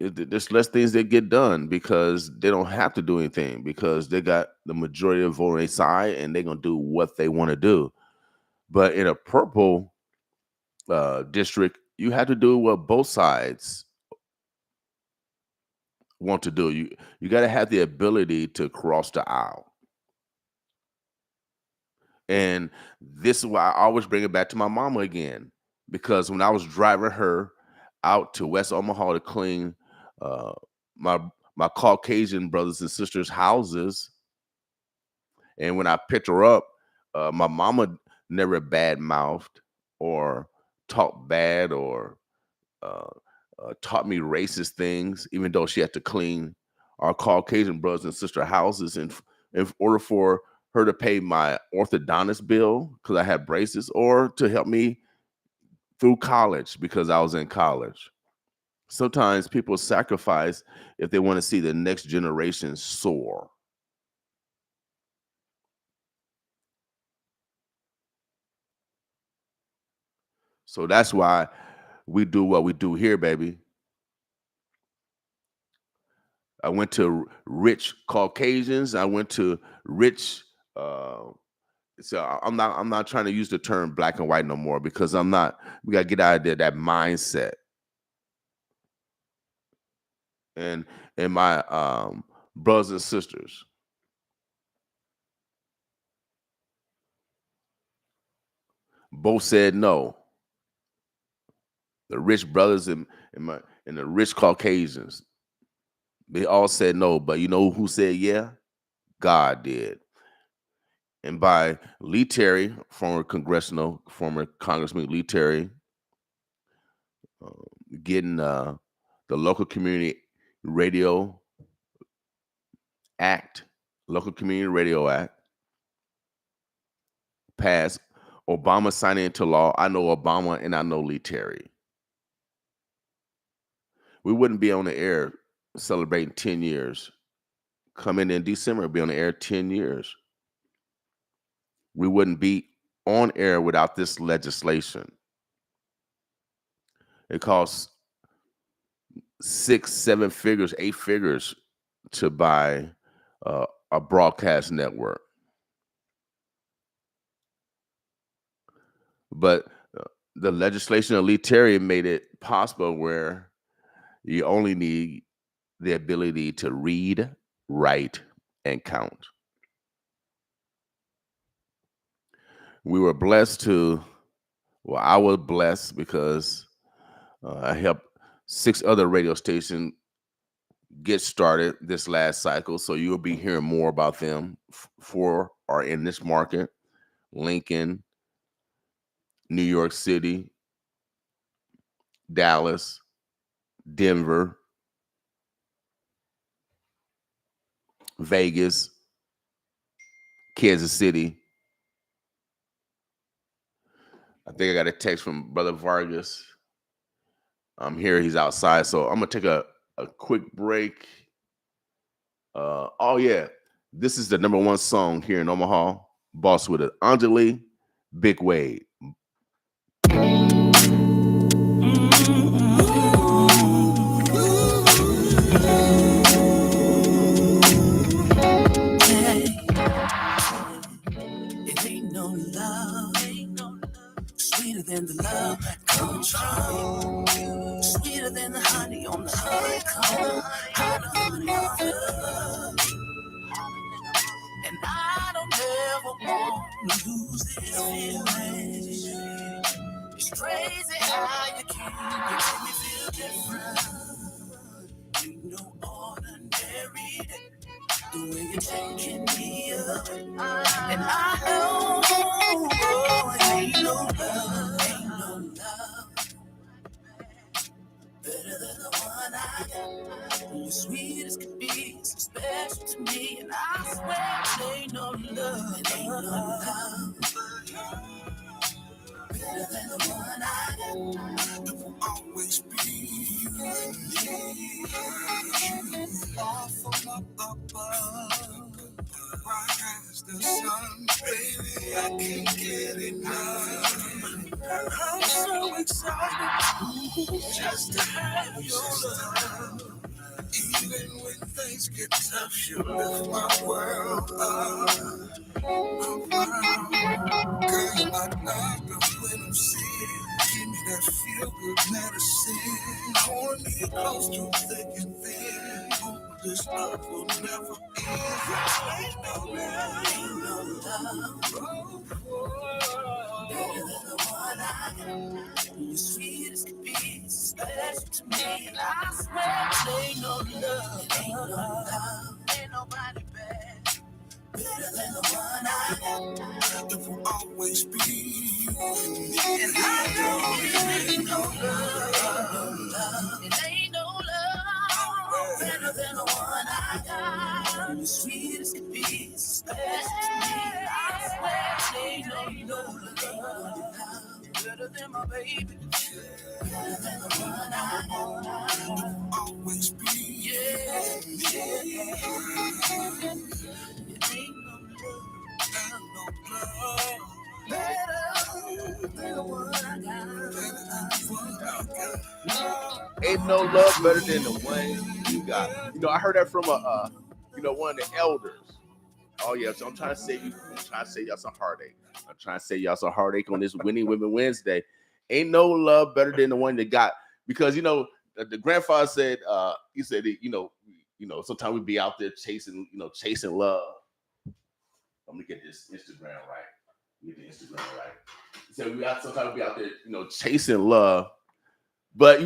there's less things that get done because they don't have to do anything because they got the majority of the vote on their side and they're gonna do what they want to do. But in a purple district, you have to do what both sides want to do. You got to have the ability to cross the aisle. And this is why I always bring it back to my mama again. Because when I was driving her out to West Omaha to clean uh, my my Caucasian brothers and sisters' houses, and when I picked her up, my mama never bad mouthed or talked bad or uh, taught me racist things, even though she had to clean our Caucasian brothers and sister houses in order for her to pay my orthodontist bill because I had braces, or to help me through college because I was in college. Sometimes people sacrifice if they want to see the next generation soar. So that's why we do what we do here, baby. I went to rich Caucasians. I went to rich. I'm not trying to use the term black and white no more because I'm not. We gotta get out of there that mindset. And my brothers and sisters both said no. The rich brothers and the rich Caucasians, they all said no. But you know who said yeah? God did. And by Lee Terry, former Congressman Lee Terry, uh, getting the local community radio act, local community radio act passed, Obama signed it into law. I know Obama and I know Lee Terry. We wouldn't be on the air celebrating 10 years. Coming in December, be on the air 10 years. We wouldn't be on air without this legislation. It costs 6, 7 figures, 8 figures to buy a broadcast network. But the legislation of Lee Terry made it possible where you only need the ability to read, write, and count. We were blessed I was blessed because I helped 6 other radio stations get started this last cycle. So you'll be hearing more about them. 4 are in this market: Lincoln, New York City, Dallas, Denver, Vegas, Kansas City. I think I got a text from Brother Vargas. I'm here. He's outside. So I'm going to take a quick break. Oh, yeah. This is the #1 song here in Omaha. Boss with it. Anjali, Big Wave. It ain't no love, sweeter than the love that comes from you. Sweeter than the honey on the honeycomb. And I don't ever want to lose this feeling. It's crazy how you make me feel different. Ain't no ordinary day. The way you're taking me up, and I know it ain't no love better than the one I got. You're sweet as can be, so special to me, and I swear it ain't no love, better than the one I got. It will always be you and me. You are from up above. Bright as the sun, baby, I can't get enough. I'm so excited just to have your love. Even when things get tough, you lift my world up. Girl, you're my doctor when I'm sick. Give me that feel-good medicine. Hold me close to thick and thin. Hope this love will never end. Ain't no love, special to me. I swear it ain't no love. Ain't no love. Ain't nobody better than the one I got. It will always be you and me. And I know it ain't no love. It ain't no love better than the one I got. And as sweet as can be, it's special to me. I swear it ain't no love better than my baby. Better than the one I got. It will always be yeah. Ain't no love better than the one you got. You know, I heard that from one of the elders. Oh yeah, so I'm trying to save y'all some heartache. I'm trying to save y'all some heartache on this Winning Women Wednesday. Ain't no love better than the one that got, because the grandfather said he said that, sometimes we be out there chasing love. Let me get this Instagram right. Get the Instagram right. He said sometimes we be out there, chasing love. But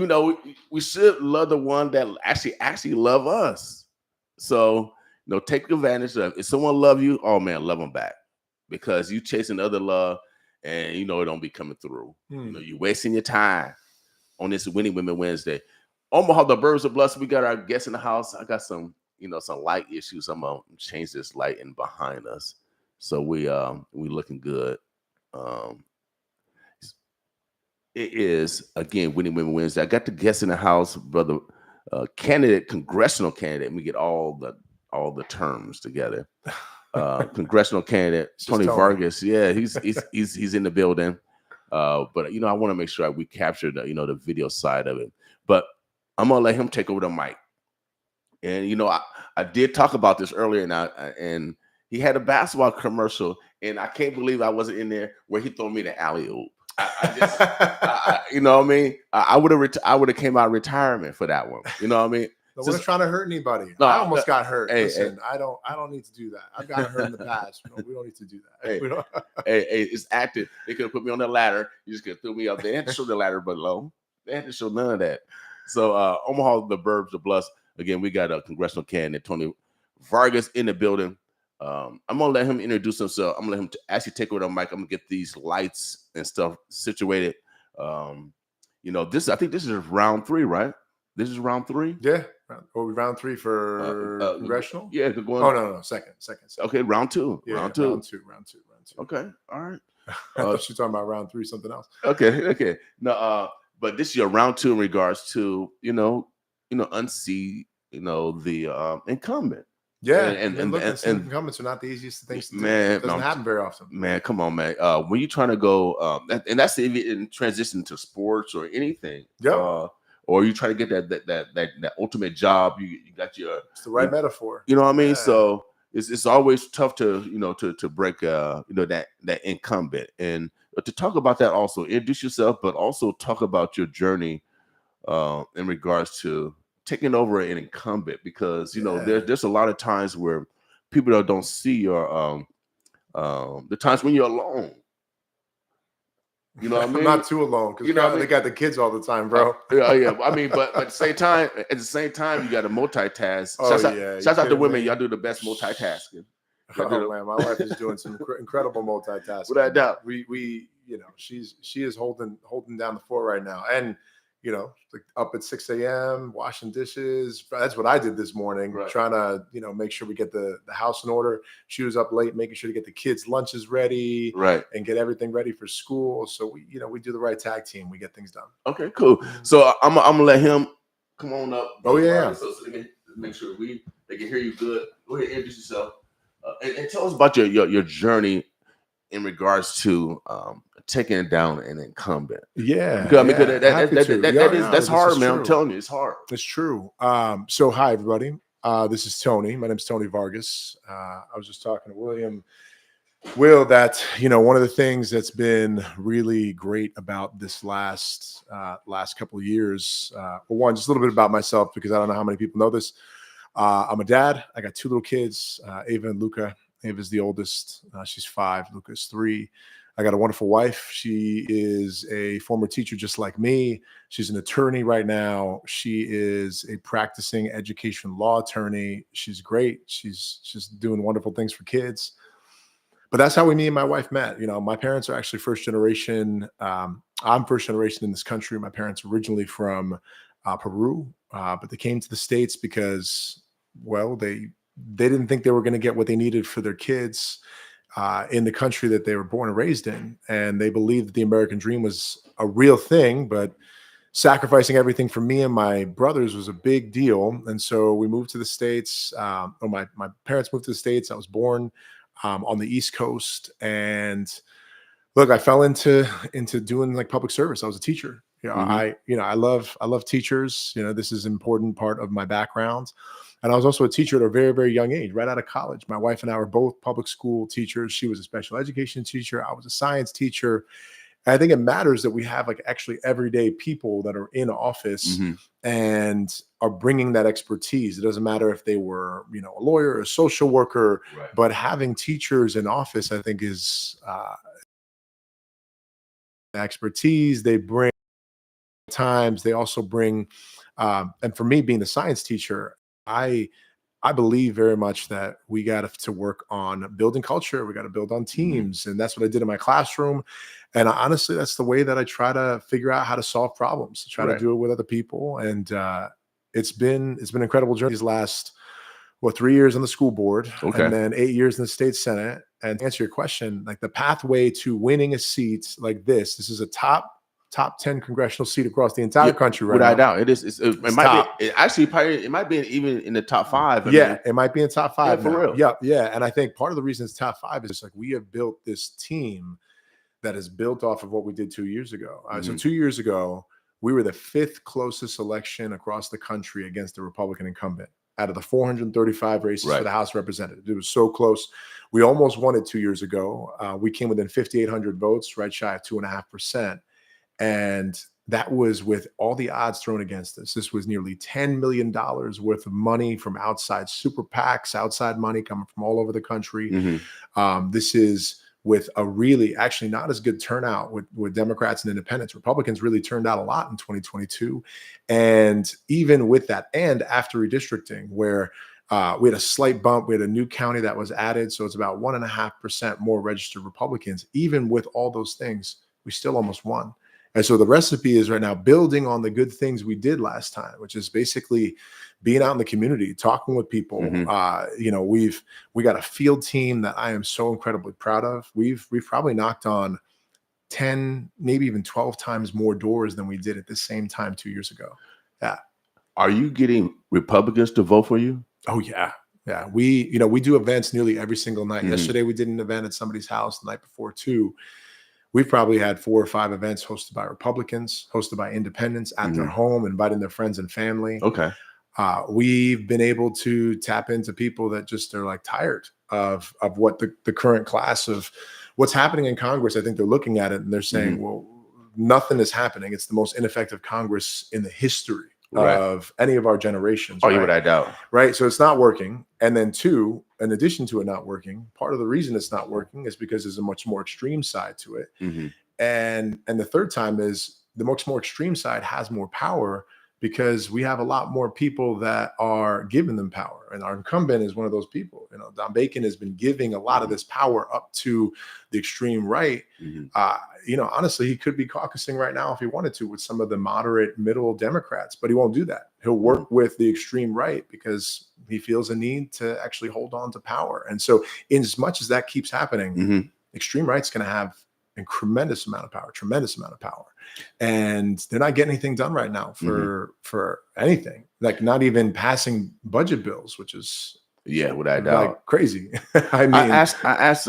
we should love the one that actually love us. So take advantage of it. If someone love you, oh man, love them back, because you chasing other love and it don't be coming through. You wasting your time on this Winning Women Wednesday. Omaha, the birds are blessed. We got our guests in the house. I got some light issues. I'm gonna change this lighting behind us, so we looking good. It is again Winning Women Wednesday. I got the guests in the house, brother, congressional candidate. We get all the terms together. Congressional candidate Tony Vargas. Yeah, he's in the building. But I want to make sure we capture the video side of it. But I'm gonna let him take over the mic. And I did talk about this earlier, and he had a basketball commercial, and I can't believe I wasn't in there where he threw me the alley-oop. You know what I mean? I would have came out of retirement for that one. You know what I mean? We're not trying to hurt anybody. I almost got hurt. Listen, I don't need to do that. I've gotten hurt in the past. We don't need to do that. It's active. They could have put me on the ladder. You just could have threw me up. They had to show the ladder below. They had to show none of that. So Omaha, the burbs are blessed. Again, we got a congressional candidate, Tony Vargas, in the building. I'm gonna let him introduce himself. I'm gonna let him actually take over the mic. I'm gonna get these lights and stuff situated. I think this is round 3, right? This is round 3. Yeah. Round 3 for congressional. Yeah. No. Second. Okay, round 2. Yeah, round two. Round two. Okay. All right. I thought you were talking about round 3, something else. Okay. No. But this is your round 2 in regards to unseat the incumbent. Yeah, and incumbents are not the easiest things to do. It doesn't happen very often. Man, come on, man. When you're trying to go, and that's in transition to sports or anything. Yeah. Or you try to get that ultimate job. You got your. It's the right metaphor. You know what I mean? Yeah. So it's always tough to break that incumbent, and to talk about that, also introduce yourself, but also talk about your journey in regards to taking over an incumbent, because there's a lot of times where people don't see your the times when you're alone. You know what I mean? I'm not too alone, because they got the kids all the time, bro. Yeah. I mean, but at the same time, you got to multitask. Shouts out to women. Y'all do the best multitasking. Man, my wife is doing some incredible multitasking. Without doubt. We she is holding down the fort right now, and up at 6 a.m. washing dishes. That's what I did this morning, right. Trying to make sure we get the house in order. She was up late making sure to get the kids' lunches ready, right, and get everything ready for school. So we do the right tag team. We get things done. Okay, cool. So I'm gonna let him come on up. Oh yeah. So they can make sure they can hear you good. Go ahead, introduce yourself, and tell us about your journey in regards to taking down an incumbent. Yeah. That's hard, man. I'm telling you, it's hard. It's true. So hi, everybody. This is Tony. My name's Tony Vargas. I was just talking to Will, that, one of the things that's been really great about this last couple of years, one, just a little bit about myself, because I don't know how many people know this. I'm a dad. I got 2 little kids, Ava and Luca. Ava's the oldest. She's 5. Luca's 3. I got a wonderful wife. She is a former teacher just like me. She's an attorney right now. She is a practicing education law attorney. She's great. She's just doing wonderful things for kids. But that's how me and my wife met. My parents are actually first generation. I'm first generation in this country. My parents originally from Peru, but they came to the States because, well, they didn't think they were going to get what they needed for their kids in the country that they were born and raised in, and they believed that the American dream was a real thing, but sacrificing everything for me and my brothers was a big deal. And so we moved to the States. My parents moved to the States. I was born on the East Coast, and look, I fell into doing like public service. I was a teacher. I love teachers. This is an important part of my background. And I was also a teacher at a very, very young age, right out of college. My wife and I were both public school teachers. She was a special education teacher. I was a science teacher. And I think it matters that we have like actually everyday people that are in office and are bringing that expertise. It doesn't matter if they were, a lawyer or a social worker, right, but having teachers in office, I think, is expertise. They bring times. They also bring, and for me, being the science teacher, I believe very much that we got to work on building culture. We got to build on teams. And that's what I did in my classroom. And honestly, that's the way that I try to figure out how to solve problems, to try to do it with other people. And it's been an incredible journey these last, 3 years on the school board, and then 8 years in the state Senate. And to answer your question, like the pathway to winning a seat like this is a top 10 congressional seat across the entire country right now. Without a doubt. It might be even in the top 5. It might be in top 5 for now. real. Yeah. And I think part of the reason it's top 5 is like we have built this team that is built off of what we did 2 years ago. So 2 years ago, we were the 5th closest election across the country against the Republican incumbent out of the 435 races for the House of Representatives. It was so close. We almost won it 2 years ago. We came within 5,800 votes, right shy of 2.5%. And that was with all the odds thrown against us. This was nearly $10 million worth of money from outside super PACs, outside money coming from all over the country. This is with a really actually not as good turnout with Democrats and independents. Republicans really turned out a lot in 2022. And even with that, and after redistricting, where we had a slight bump, we had a new county that was added. So it's about 1.5% more registered Republicans. Even with all those things, we still almost won. And so the recipe is right now building on the good things we did last time, which is basically being out in the community, talking with people. We got a field team that I am so incredibly proud of. We've probably knocked on 10, maybe even 12 times more doors than we did at the same time 2 years ago. Yeah. Are you getting Republicans to vote for you? Oh yeah. Yeah. We do events nearly every single night. Yesterday we did an event at somebody's house, the night before too. We've probably had 4 or 5 events hosted by Republicans, hosted by independents at their home, inviting their friends and family. We've been able to tap into people that just are like tired of what the current class of what's happening in Congress. I think they're looking at it and they're saying, well, nothing is happening. It's the most ineffective Congress in the history of any of our generations. Oh, without a doubt. Right. So it's not working. And then 2, in addition to it not working, part of the reason it's not working is because there's a much more extreme side to it. And the third time is the much more extreme side has more power because we have a lot more people that are giving them power. And our incumbent is one of those people. Don Bacon has been giving a lot of this power up to the extreme right. Honestly, he could be caucusing right now if he wanted to with some of the moderate middle Democrats, but he won't do that. He'll work with the extreme right because he feels a need to actually hold on to power. And so in as much as that keeps happening, extreme right's going to have a tremendous amount of power. And they're not getting anything done right now for anything, like not even passing budget bills, which is without a doubt crazy. I asked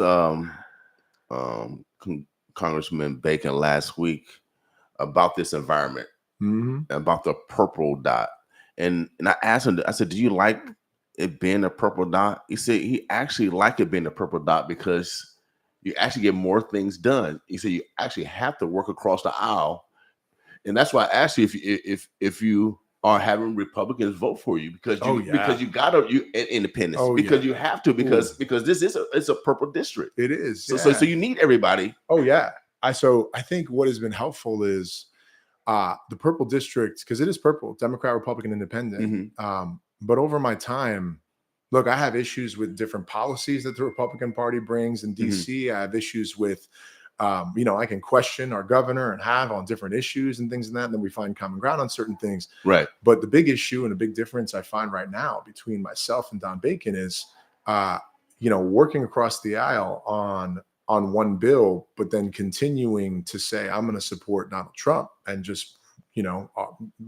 Congressman Bacon last week about this environment, about the purple dot, and I asked him. I said, "Do you like it being a purple dot?" He said he actually liked it being a purple dot because you actually get more things done. He said you actually have to work across the aisle, and that's why I asked you if you are having Republicans vote for you because you gotta independents because you have to because this is it's a purple district. It is. So you need everybody. Oh yeah. I think what has been helpful is the purple district, because it is purple, Democrat, Republican, Independent. But over my time, look, I have issues with different policies that the Republican Party brings in DC. I have issues with I can question our governor and have on different issues and things like that. And then we find common ground on certain things. Right. But the big issue and the big difference I find right now between myself and Don Bacon is, working across the aisle on one bill, but then continuing to say, I'm going to support Donald Trump and just,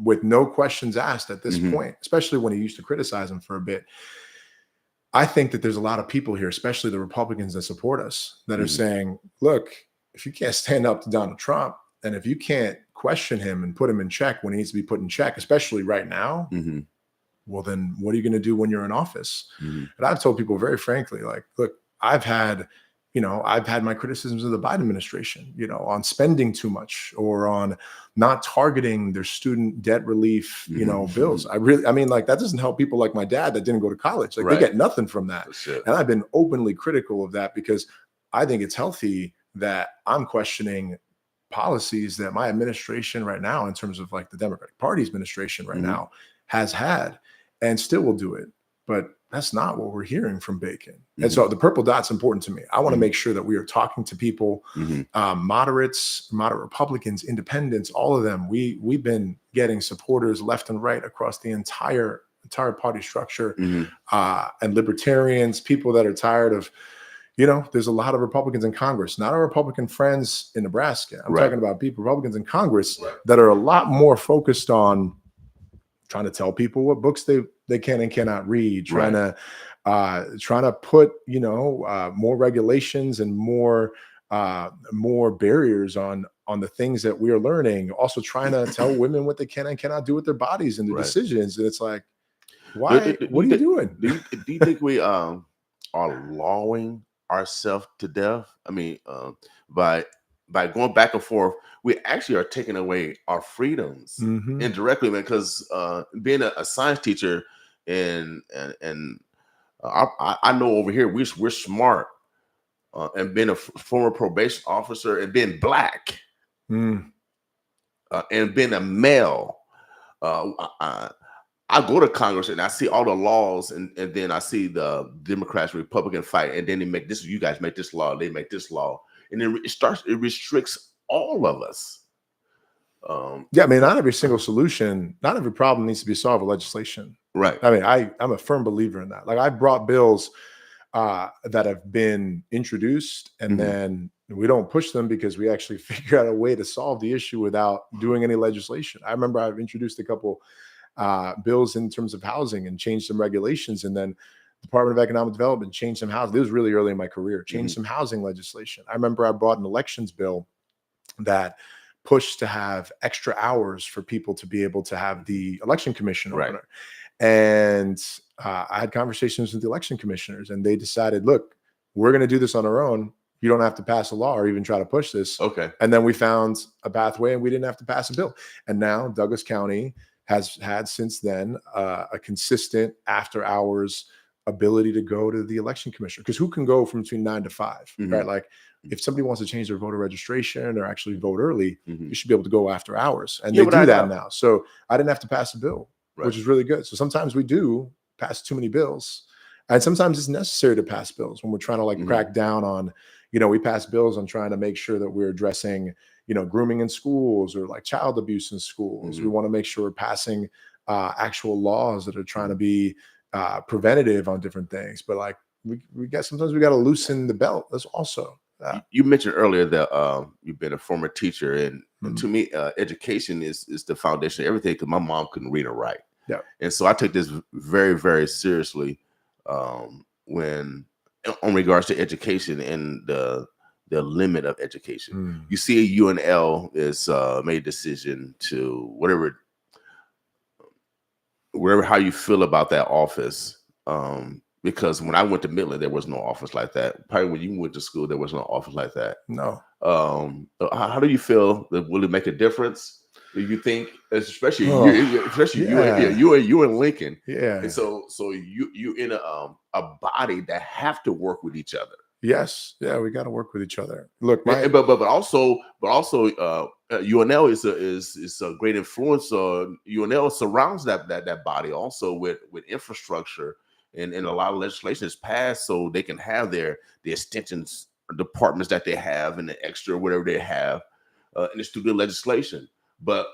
with no questions asked at this point, especially when he used to criticize him for a bit. I think that there's a lot of people here, especially the Republicans that support us, that are saying, look, if you can't stand up to Donald Trump, and if you can't question him and put him in check when he needs to be put in check, especially right now, well, then what are you going to do when you're in office? And I've told people very frankly, like, look, I've had my criticisms of the Biden administration, on spending too much or on not targeting their student debt relief, bills. That doesn't help people like my dad that didn't go to college. Like they get nothing from that. And I've been openly critical of that because I think it's healthy that I'm questioning policies that my administration right now, in terms of like the Democratic Party's administration right now, has had and still will do it. But that's not what we're hearing from Bacon. And so the purple dot's important to me. I want to make sure that we are talking to people, moderates, moderate Republicans, independents, all of them. We've been getting supporters left and right across the entire party structure, and libertarians, people that are tired of, there's a lot of Republicans in Congress, not our Republican friends in Nebraska. I'm talking about Republicans in Congress that are a lot more focused on trying to tell people what books they can and cannot read, trying to put more regulations and more barriers on the things that we are learning. Also trying to tell women what they can and cannot do with their bodies and their decisions. And it's like, why? What are you doing? Do you think we are lawing ourselves to death? I mean, by going back and forth, we actually are taking away our freedoms indirectly, man. Because being a science teacher and I know over here we're smart, and being a former probation officer and being black, and being a male, I go to Congress and I see all the laws, and then I see the Democrats, Republican fight, and then they make this. You guys make this law, they make this law, and then it restricts all of us. Not every single solution, not every problem needs to be solved with legislation. Right. I mean, I'm a firm believer in that. Like I brought bills that have been introduced, and then we don't push them because we actually figure out a way to solve the issue without doing any legislation. I remember I've introduced a couple bills in terms of housing and changed some regulations, and then Department of Economic Development changed some housing. This was really early in my career, changed some housing legislation. I remember I brought an elections bill that pushed to have extra hours for people to be able to have the election commission opener. And I had conversations with the election commissioners, and they decided, look, we're going to do this on our own. You don't have to pass a law or even try to push this. Okay. And then we found a pathway, and we didn't have to pass a bill. And now Douglas County has had since then a consistent after hours ability to go to the election commissioner, because who can go from between 9 to 5, right? Like if somebody wants to change their voter registration or actually vote early, you should be able to go after hours, and they do that now. So I didn't have to pass a bill, which is really good. So sometimes we do pass too many bills, and sometimes it's necessary to pass bills when we're trying to like crack down on, we pass bills on trying to make sure that we're addressing, grooming in schools or like child abuse in schools. We want to make sure we're passing actual laws that are trying to be preventative on different things. But like sometimes we got to loosen the belt. That's also you mentioned earlier that you've been a former teacher, and to me, education is the foundation of everything, because my mom couldn't read or write. And so I took this very, very seriously when on regards to education and the limit of education. You see, UNL is made a decision to whatever how you feel about that office. Because when I went to Midland, there was no office like that. Probably when you went to school, there was no office like that. No. How do you feel? Will it make a difference? You think, especially Oh, you in Lincoln, yeah. and so you in a body that have to work with each other. Yes. Yeah, we got to work with each other. Look, But also, UNL is a great influence. UNL surrounds that body also with infrastructure, and a lot of legislation is passed so they can have the extensions departments that they have and the extra whatever they have, and it's through the legislation. But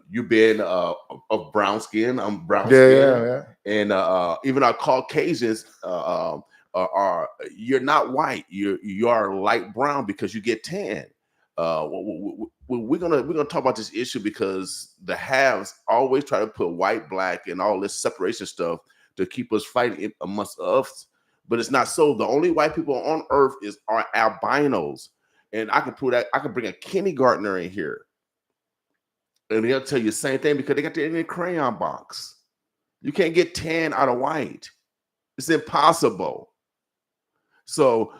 you being of brown skin, I'm brown skin, yeah. and even our Caucasians are you're not white, you are light brown because you get tan. We're gonna talk about this issue because the haves always try to put white, black, and all this separation stuff to keep us fighting amongst us, but it's not so. The only white people on earth are albinos, and I can prove that. I can bring a kindergartner in here, and they'll tell you the same thing because they got the Indian crayon box. You can't get tan out of white. It's impossible. So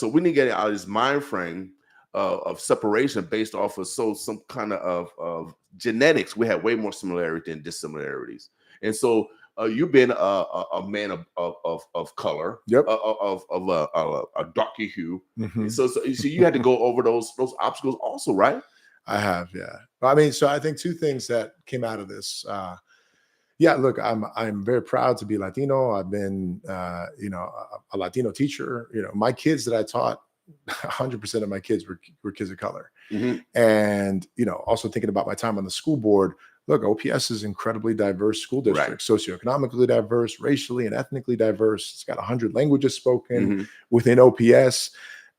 we need to get out of this mind frame of separation based off of some kind of genetics. We have way more similarity than dissimilarities, and so you've been a man of color, Yep. of a darker hue. Mhm. So you had to go over those obstacles also, right? I have, yeah. I mean, so I think two things that came out of this. Yeah, look, I'm very proud to be Latino. I've been, a Latino teacher. My kids that I taught, 100% of my kids were kids of color. Mhm. And also thinking about my time on the school board. Look, OPS is incredibly diverse school district, socioeconomically diverse, racially and ethnically diverse. It's got 100 languages spoken Mhm. within OPS.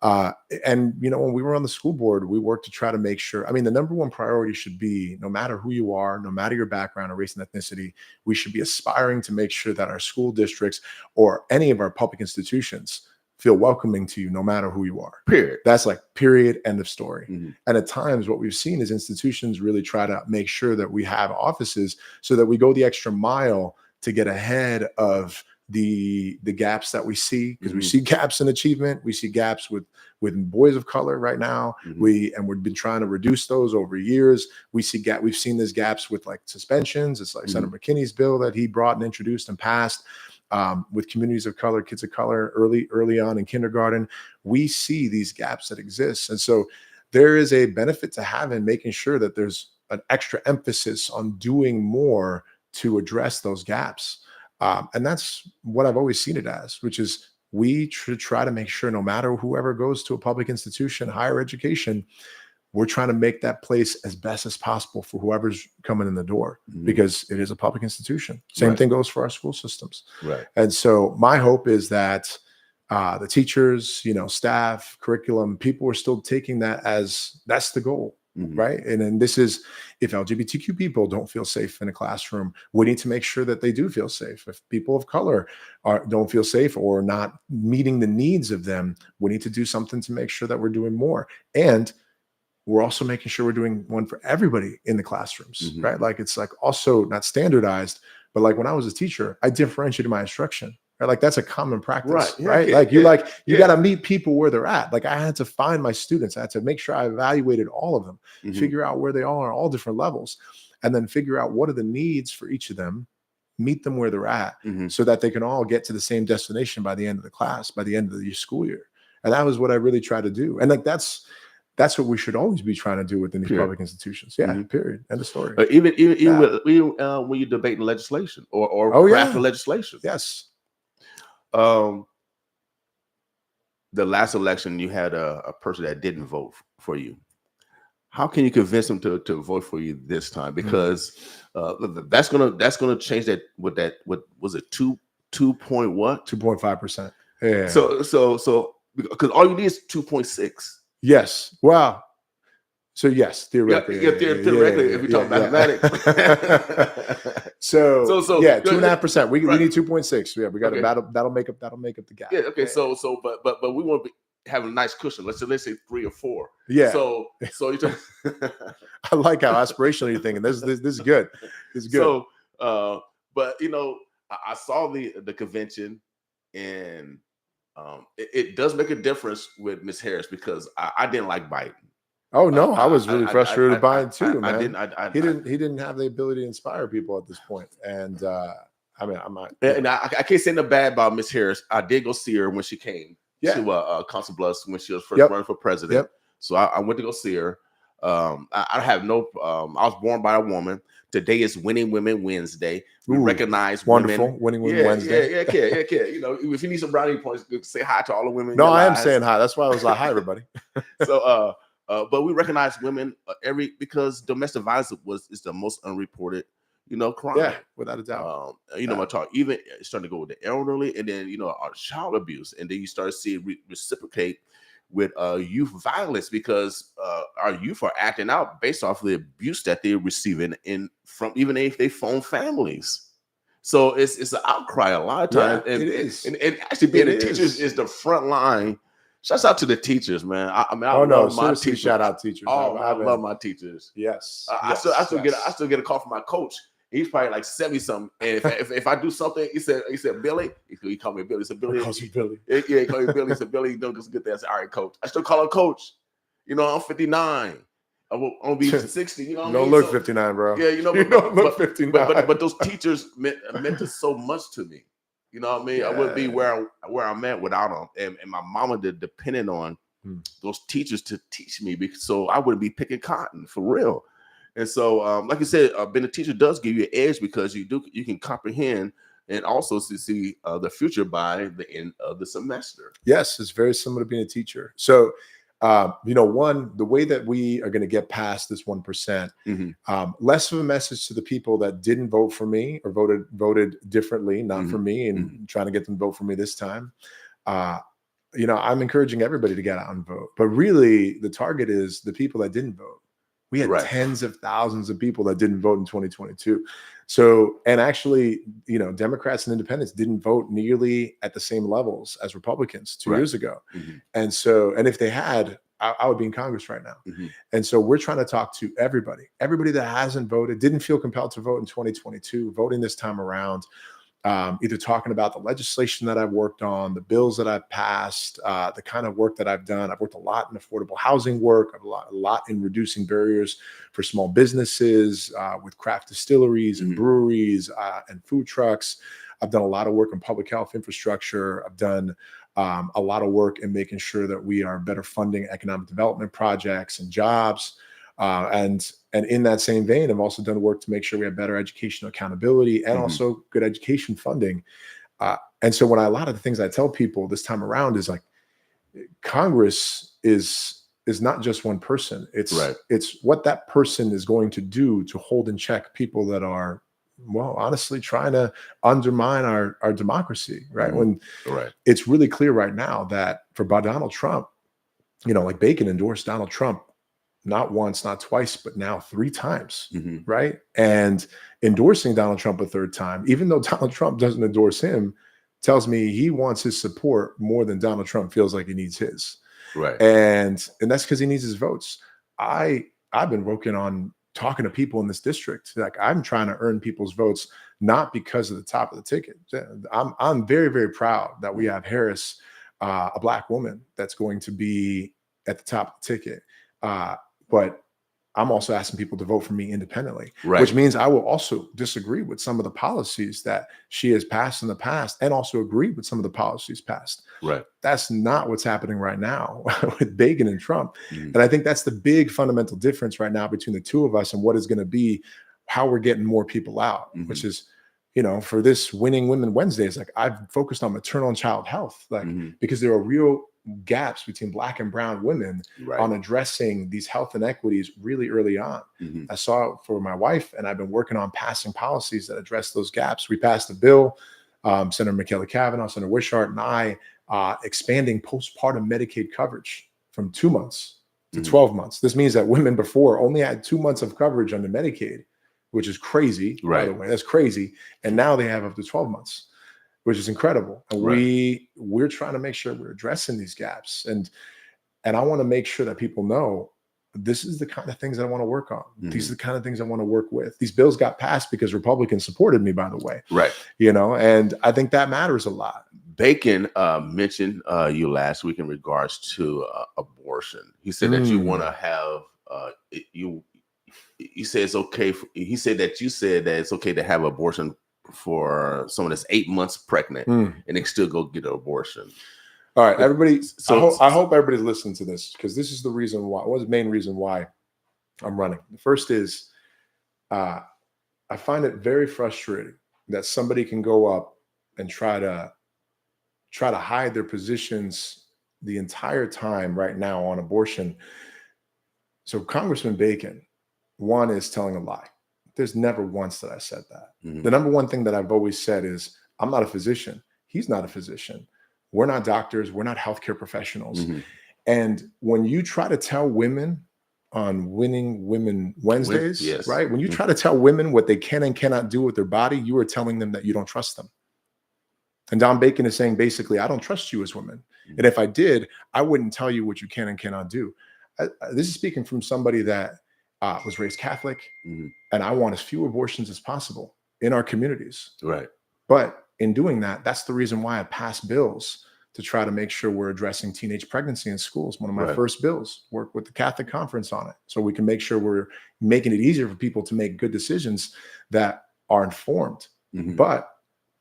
And when we were on the school board, we worked to try to make sure. I mean, the number one priority should be, no matter who you are, no matter your background or race and ethnicity, we should be aspiring to make sure that our school districts or any of our public institutions feel welcoming to you, no matter who you are. Period. That's like period, end of story. Mhm. And at times, what we've seen is institutions really try to make sure that we have offices so that we go the extra mile to get ahead of the gaps that we see, because we Mhm. see gaps in achievement, we see gaps with boys of color right now. Mhm. We've been trying to reduce those over years. We've seen these gaps with like suspensions. It's like Mhm. Senator McKinney's bill that he brought and introduced and passed. With communities of color, kids of color, early on in kindergarten, we see these gaps that exist, and so there is a benefit to having making sure that there's an extra emphasis on doing more to address those gaps. And that's what I've always seen it as, which is we should try to make sure no matter whoever goes to a public institution, higher education, we're trying to make that place as best as possible for whoever's coming in the door, Mhm. because it is a public institution. Same Right. thing goes for our school systems. Right. And so my hope is that the teachers, staff, curriculum, people are still taking that as that's the goal. Mhm. Right. And then this is, if LGBTQ people don't feel safe in a classroom, we need to make sure that they do feel safe. If people of color don't feel safe or not meeting the needs of them, we need to do something to make sure that we're doing more. And we're also making sure we're doing one for everybody in the classrooms, Mhm. right? Like it's like also not standardized, but like when I was a teacher, I differentiated my instruction. Right? Like that's a common practice, Right. Yeah, right? yeah, Like you yeah. got to meet people where they're at. Like I had to find my students. I had to make sure I evaluated all of them, Mhm. figure out where they all are, all different levels, and then figure out what are the needs for each of them, meet them where they're at, Mhm. so that they can all get to the same destination by the end of the class, by the end of the school year. And that was what I really tried to do. And like that's what we should always be trying to do within these Period. public institutions. Yeah, Mhm. period. End of story. Even Yeah. when you're debating legislation or Oh, crafting yeah. legislation. Yes. The last election, you had a person that didn't vote for you. How can you convince them to vote for you this time? Because that's gonna change that. What was it? 2 point what? 2.5%. Yeah. So because all you need is 2.6. Yes. Wow. So yes, theoretically. Theoretically, if we talk mathematics. So yeah, 2.5%. We Right. need 2.6. Yeah, we got Okay. that'll make up the gap. Yeah. Okay. But we want to have a nice cushion. Let's say 3 or 4. Yeah. So you talk. I like how aspirational you're thinking. This is good. This is good. So, but I saw the convention, and it does make a difference with Miss Harris because I didn't like Biden. Oh no, I was really frustrated by it too, I man. didn't. He didn't have the ability to inspire people at this point, and I mean, I'm not. And I can't say no bad about Miss Harris. I did go see her when she came to Council Bluffs when she was first running for president. So I went to go see her. I have no. I was born by a woman. Today is Winning Women Wednesday. We recognize women. Winning Women Wednesday. Yeah. You know, if you need some brownie points, say hi to all the women. No, I am saying hi. That's why I was like, hi, everybody. So, but we recognize women because domestic violence is the most unreported, crime. Yeah, without a doubt. I talk even starting to go with the elderly, and then our child abuse, and then you start seeing reciprocate with youth violence because our youth are acting out based off of the abuse that they're receiving from even if they phone families. So it's an outcry a lot of times. Yeah, it is. And actually being a teacher is the front line. Shouts out to the teachers, man. I love my teachers. Shout out teachers. Oh, I love my teachers. Yes. I still get a call from my coach. He's probably like 70 something. And if I do something, he said Billy. He called me Billy. He said Billy. He calls you Billy. Yeah, he called me Billy. He said Billy, you don't just get that. I said, all right, coach. I still call him coach. I'm 59. I'm gonna be 60. You know what I mean? Don't look 59, bro. Yeah, you don't look 59. But those teachers meant so much to me. You know what I mean? I wouldn't be where I'm at without them. And my mama depended on those teachers to teach me so I wouldn't be picking cotton for real. And so, like you said, being a teacher does give you an edge because you can comprehend and also see the future by the end of the semester. Yes, it's very similar to being a teacher. So, the way that we are going to get past this 1%, less of a message to the people that didn't vote for me or voted differently, not for me, and trying to get them to vote for me this time. I'm encouraging everybody to get out and vote, but really the target is the people that didn't vote. We had tens of thousands of people that didn't vote in 2022. So, and actually, Democrats and independents didn't vote nearly at the same levels as Republicans 2 years ago. And so, and if they had, I would be in Congress right now. And so we're trying to talk to everybody that hasn't voted, didn't feel compelled to vote in 2022, voting this time around. Either talking about the legislation that I've worked on, the bills that I've passed, the kind of work that I've done. I've worked a lot in affordable housing work, a lot in reducing barriers for small businesses with craft distilleries and breweries and food trucks. I've done a lot of work in public health infrastructure. I've done a lot of work in making sure that we are better funding economic development projects and jobs. And in that same vein, I've also done work to make sure we have better educational accountability and also good education funding. And so a lot of the things I tell people this time around is like, Congress is not just one person. It's what that person is going to do to hold in check people that are, honestly trying to undermine our democracy, right? When it's really clear right now that for Donald Trump, like Bacon endorsed Donald Trump not once, not twice, but now 3 times, right? And endorsing Donald Trump a 3rd time, even though Donald Trump doesn't endorse him, tells me he wants his support more than Donald Trump feels like he needs his. Right. And that's because he needs his votes. I've been working on talking to people in this district. Like, I'm trying to earn people's votes, not because of the top of the ticket. I'm very, very proud that we have Harris, a Black woman, that's going to be at the top of the ticket. But I'm also asking people to vote for me independently, which means I will also disagree with some of the policies that she has passed in the past and also agree with some of the policies passed. Right. That's not what's happening right now with Bacon and Trump. And I think that's the big fundamental difference right now between the two of us and what is going to be how we're getting more people out, which is, for this Winning Women Wednesdays, like, I've focused on maternal and child health, because there are real gaps between Black and brown women on addressing these health inequities really early on. I saw it for my wife, and I've been working on passing policies that address those gaps. We passed a bill, Senator Michaela Cavanaugh, Senator Wishart, and I, expanding postpartum Medicaid coverage from 2 months to 12 months. This means that women before only had 2 months of coverage under Medicaid, which is crazy, by the way. That's crazy. And now they have up to 12 months. Which is incredible. And we're trying to make sure we're addressing these gaps. And I want to make sure that people know this is the kind of things that I want to work on. These are the kind of things I want to work with. These bills got passed because Republicans supported me, by the way. And I think that matters a lot. Bacon mentioned you last week in regards to abortion. He said that you want to have you. He said it's okay. He said that you said that it's okay to have abortion for someone that's 8 months pregnant and they still go get an abortion. All right, everybody. So I hope everybody's listening to this, because this is the reason why. What's the main reason why I'm running? The first is I find it very frustrating that somebody can go up and try to hide their positions the entire time right now on abortion. So Congressman Bacon, one, is telling a lie. There's never once that I said that. The number one thing that I've always said is I'm not a physician. He's not a physician. We're not doctors. We're not healthcare professionals. And when you try to tell women on Winning Women Wednesdays, right? When you try to tell women what they can and cannot do with their body, you are telling them that you don't trust them. And Don Bacon is saying, basically, I don't trust you as women. And if I did, I wouldn't tell you what you can and cannot do. This is speaking from somebody that was raised Catholic, and I want as few abortions as possible in our communities. Right. But in doing that, that's the reason why I passed bills to try to make sure we're addressing teenage pregnancy in schools. One of my first bills, worked with the Catholic Conference on it, so we can make sure we're making it easier for people to make good decisions that are informed. But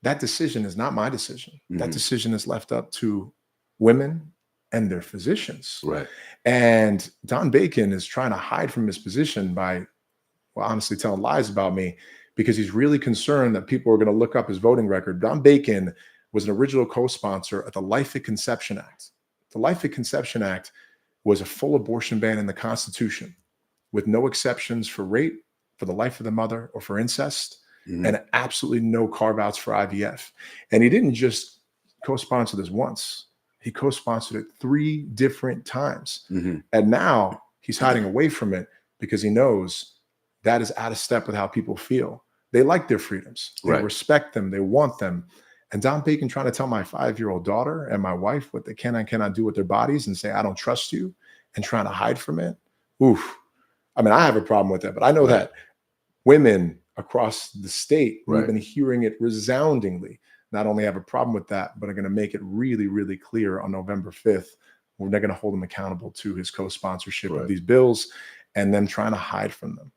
that decision is not my decision. That decision is left up to women and their physicians. Right. And Don Bacon is trying to hide from his position by, well, honestly telling lies about me, because he's really concerned that people are going to look up his voting record. Don Bacon was an original co-sponsor of the Life at Conception Act. The Life at Conception Act was a full abortion ban in the Constitution with no exceptions for rape, for the life of the mother, or for incest, and absolutely no carve-outs for IVF. And he didn't just co-sponsor this once. He co-sponsored it 3 different times. And now he's hiding away from it because he knows that is out of step with how people feel. They like their freedoms. They respect them. They want them. And Don Bacon trying to tell my 5-year-old daughter and my wife what they can and cannot do with their bodies and say, I don't trust you, and trying to hide from it. Oof. I mean, I have a problem with that, but I know that women across the state, we've been hearing it resoundingly, not only have a problem with that, but are going to make it really, really clear on November 5th. We're not going to hold him accountable to his co-sponsorship of these bills and then trying to hide from them.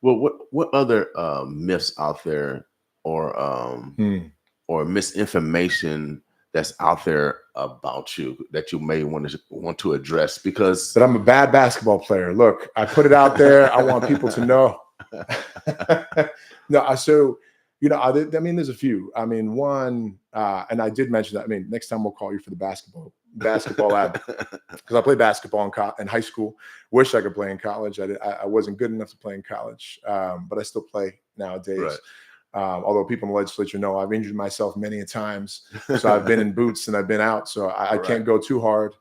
Well, what other myths out there or misinformation that's out there about you that you may want to address? Because that I'm a bad basketball player. Look, I put it out there. I want people to know. No, so I mean, there's a few. I mean, one, and I did mention that. I mean, next time we'll call you for the basketball ad, because I played basketball in high school. Wish I could play in college. I wasn't good enough to play in college, but I still play nowadays. Although people in the legislature know I've injured myself many a times, so I've been in boots and I've been out, so I can't go too hard.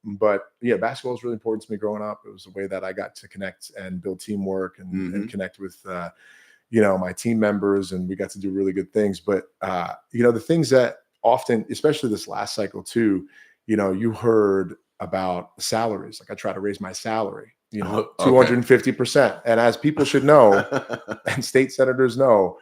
But yeah, basketball was really important to me growing up. It was the way that I got to connect and build teamwork and connect with my team members, and we got to do really good things. But the things that often, especially this last cycle too, you heard about salaries. Like I try to raise my salary, 250%. And as people should know, and state senators know,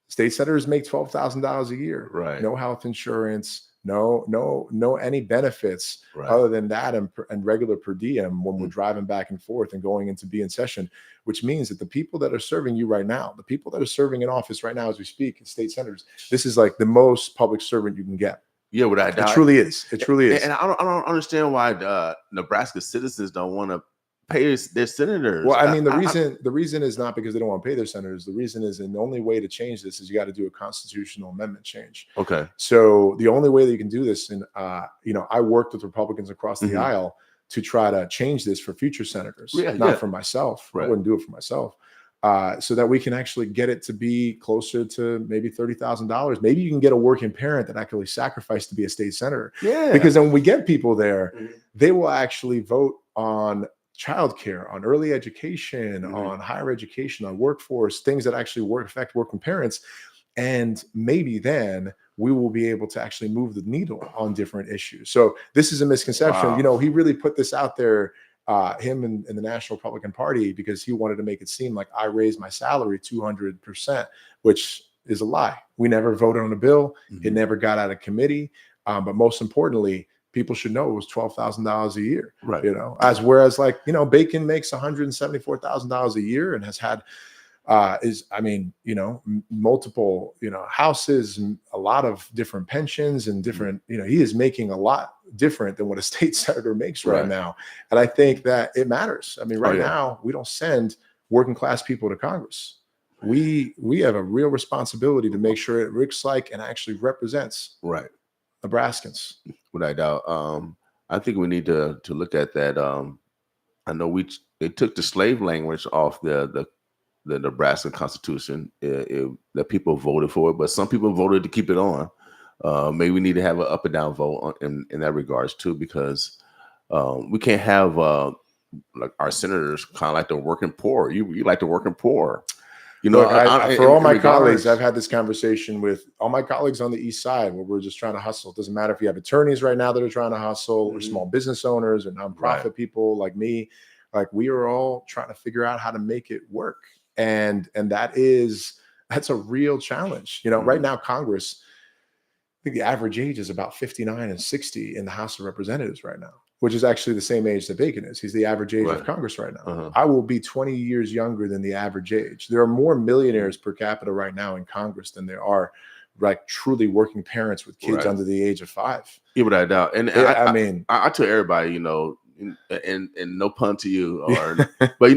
state senators make $12,000 a year. Right. No health insurance, no any benefits other than that and regular per diem when we're driving back and forth and going into be in session, which means that the people that are serving you right now, the people that are serving in office right now as we speak, as state senators, this is like the most public servant you can get. Yeah, without doubt. It truly is. It truly is. And I don't understand why Nebraska citizens don't want to pay their senators. Well, I mean, the reason is not because they don't want to pay their senators. The reason is, and the only way to change this is you got to do a constitutional amendment change. Okay. So the only way that you can do this, and I worked with Republicans across the aisle to try to change this for future senators, not for myself. I wouldn't do it for myself. So that we can actually get it to be closer to maybe $30,000. Maybe you can get a working parent that actually sacrificed to be a state senator. Yeah. Because then when we get people there, they will actually vote on childcare, on early education, on higher education, on workforce, things that actually affect working parents. And maybe then we will be able to actually move the needle on different issues. So this is a misconception. Wow. He really put this out there, him and the National Republican Party, because he wanted to make it seem like I raised my salary 200%, which is a lie. We never voted on a bill. Mm-hmm. It never got out of committee. But most importantly, people should know it was $12,000 a year. Right. Whereas like, Bacon makes $174,000 a year and has had multiple, houses and a lot of different pensions and different, he is making a lot different than what a state senator makes right now. And I think that it matters. I mean, now we don't send working class people to Congress. We have a real responsibility to make sure it looks like and actually represents Nebraskans. Without doubt. I think we need to look at that. I know they took the slave language off the Nebraska Constitution. That people voted for it, but some people voted to keep it on. Maybe we need to have an up and down vote in that regards too, because we can't have like our senators kind of like the working poor. You like the working poor. Look, for all my colleagues, I've had this conversation with all my colleagues on the East Side where we're just trying to hustle. It doesn't matter if you have attorneys right now that are trying to hustle, or small business owners, or nonprofit people like me. Like, we are all trying to figure out how to make it work. And that's a real challenge. Right now, Congress, I think the average age is about 59 and 60 in the House of Representatives right now, which is actually the same age that Bacon is. He's the average age of Congress right now. I will be 20 years younger than the average age. There are more millionaires per capita right now in Congress than there are like truly working parents with kids under the age of 5. Yeah, without a doubt. And I tell everybody, and no pun to you, but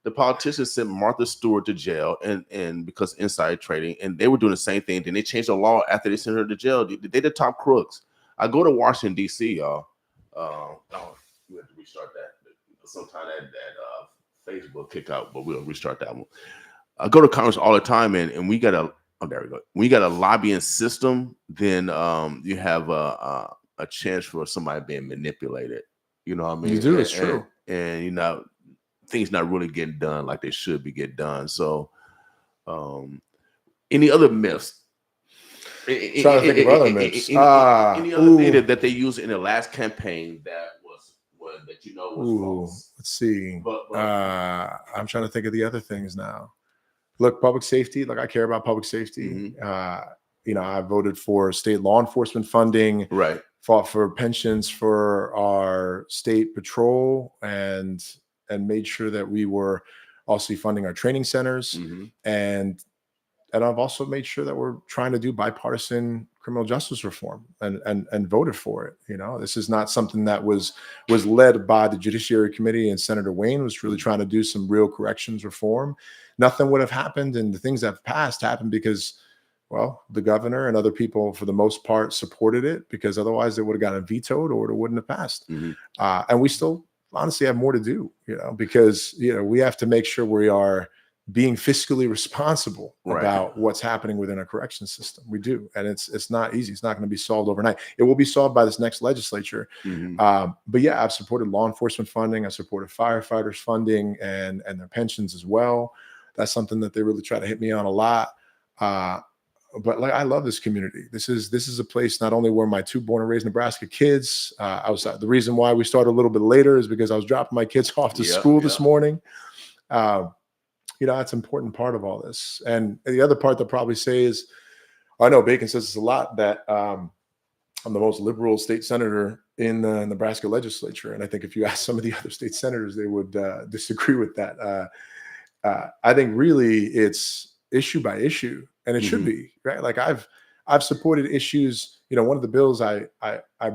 the politicians sent Martha Stewart to jail and because inside trading, and they were doing the same thing. Then they changed the law after they sent her to jail. They the top crooks. I go to Washington D.C., y'all. We have to restart that. Sometime that Facebook kick out, but we'll restart that one. I go to Congress all the time, and we got there we go. When you got a lobbying system, then you have a chance for somebody being manipulated. You know what I mean? You do. It's true. And things not really getting done like they should be getting done. So, any other myths? Trying to think of other myths. Any other thing that they used in the last campaign that was false? Let's see. I'm trying to think of the other things now. Look, public safety. Like, I care about public safety. I voted for state law enforcement funding. Right. Fought for pensions for our state patrol and made sure that we were also funding our training centers. And I've also made sure that we're trying to do bipartisan criminal justice reform and voted for it. This is not something that was led by the Judiciary Committee, and Senator Wayne was really trying to do some real corrections reform. Nothing would have happened, and the things that have passed happened because, well, the governor and other people, for the most part, supported it, because otherwise it would have gotten vetoed or it wouldn't have passed. And we still honestly have more to do, because, we have to make sure we are being fiscally responsible about what's happening within our correction system. We do. And it's not easy. It's not going to be solved overnight. It will be solved by this next legislature. But yeah, I've supported law enforcement funding. I supported firefighters funding and their pensions as well. That's something that they really try to hit me on a lot. But I love this community. This is a place not only where my 2 born and raised Nebraska kids, the reason why we started a little bit later is because I was dropping my kids off to school this morning. That's an important part of all this. And the other part they'll probably say is, I know Bacon says this a lot, that I'm the most liberal state senator in the Nebraska legislature. And I think if you ask some of the other state senators, they would disagree with that. I think really it's issue by issue, and it should be, right? Like, I've supported issues. One of the bills I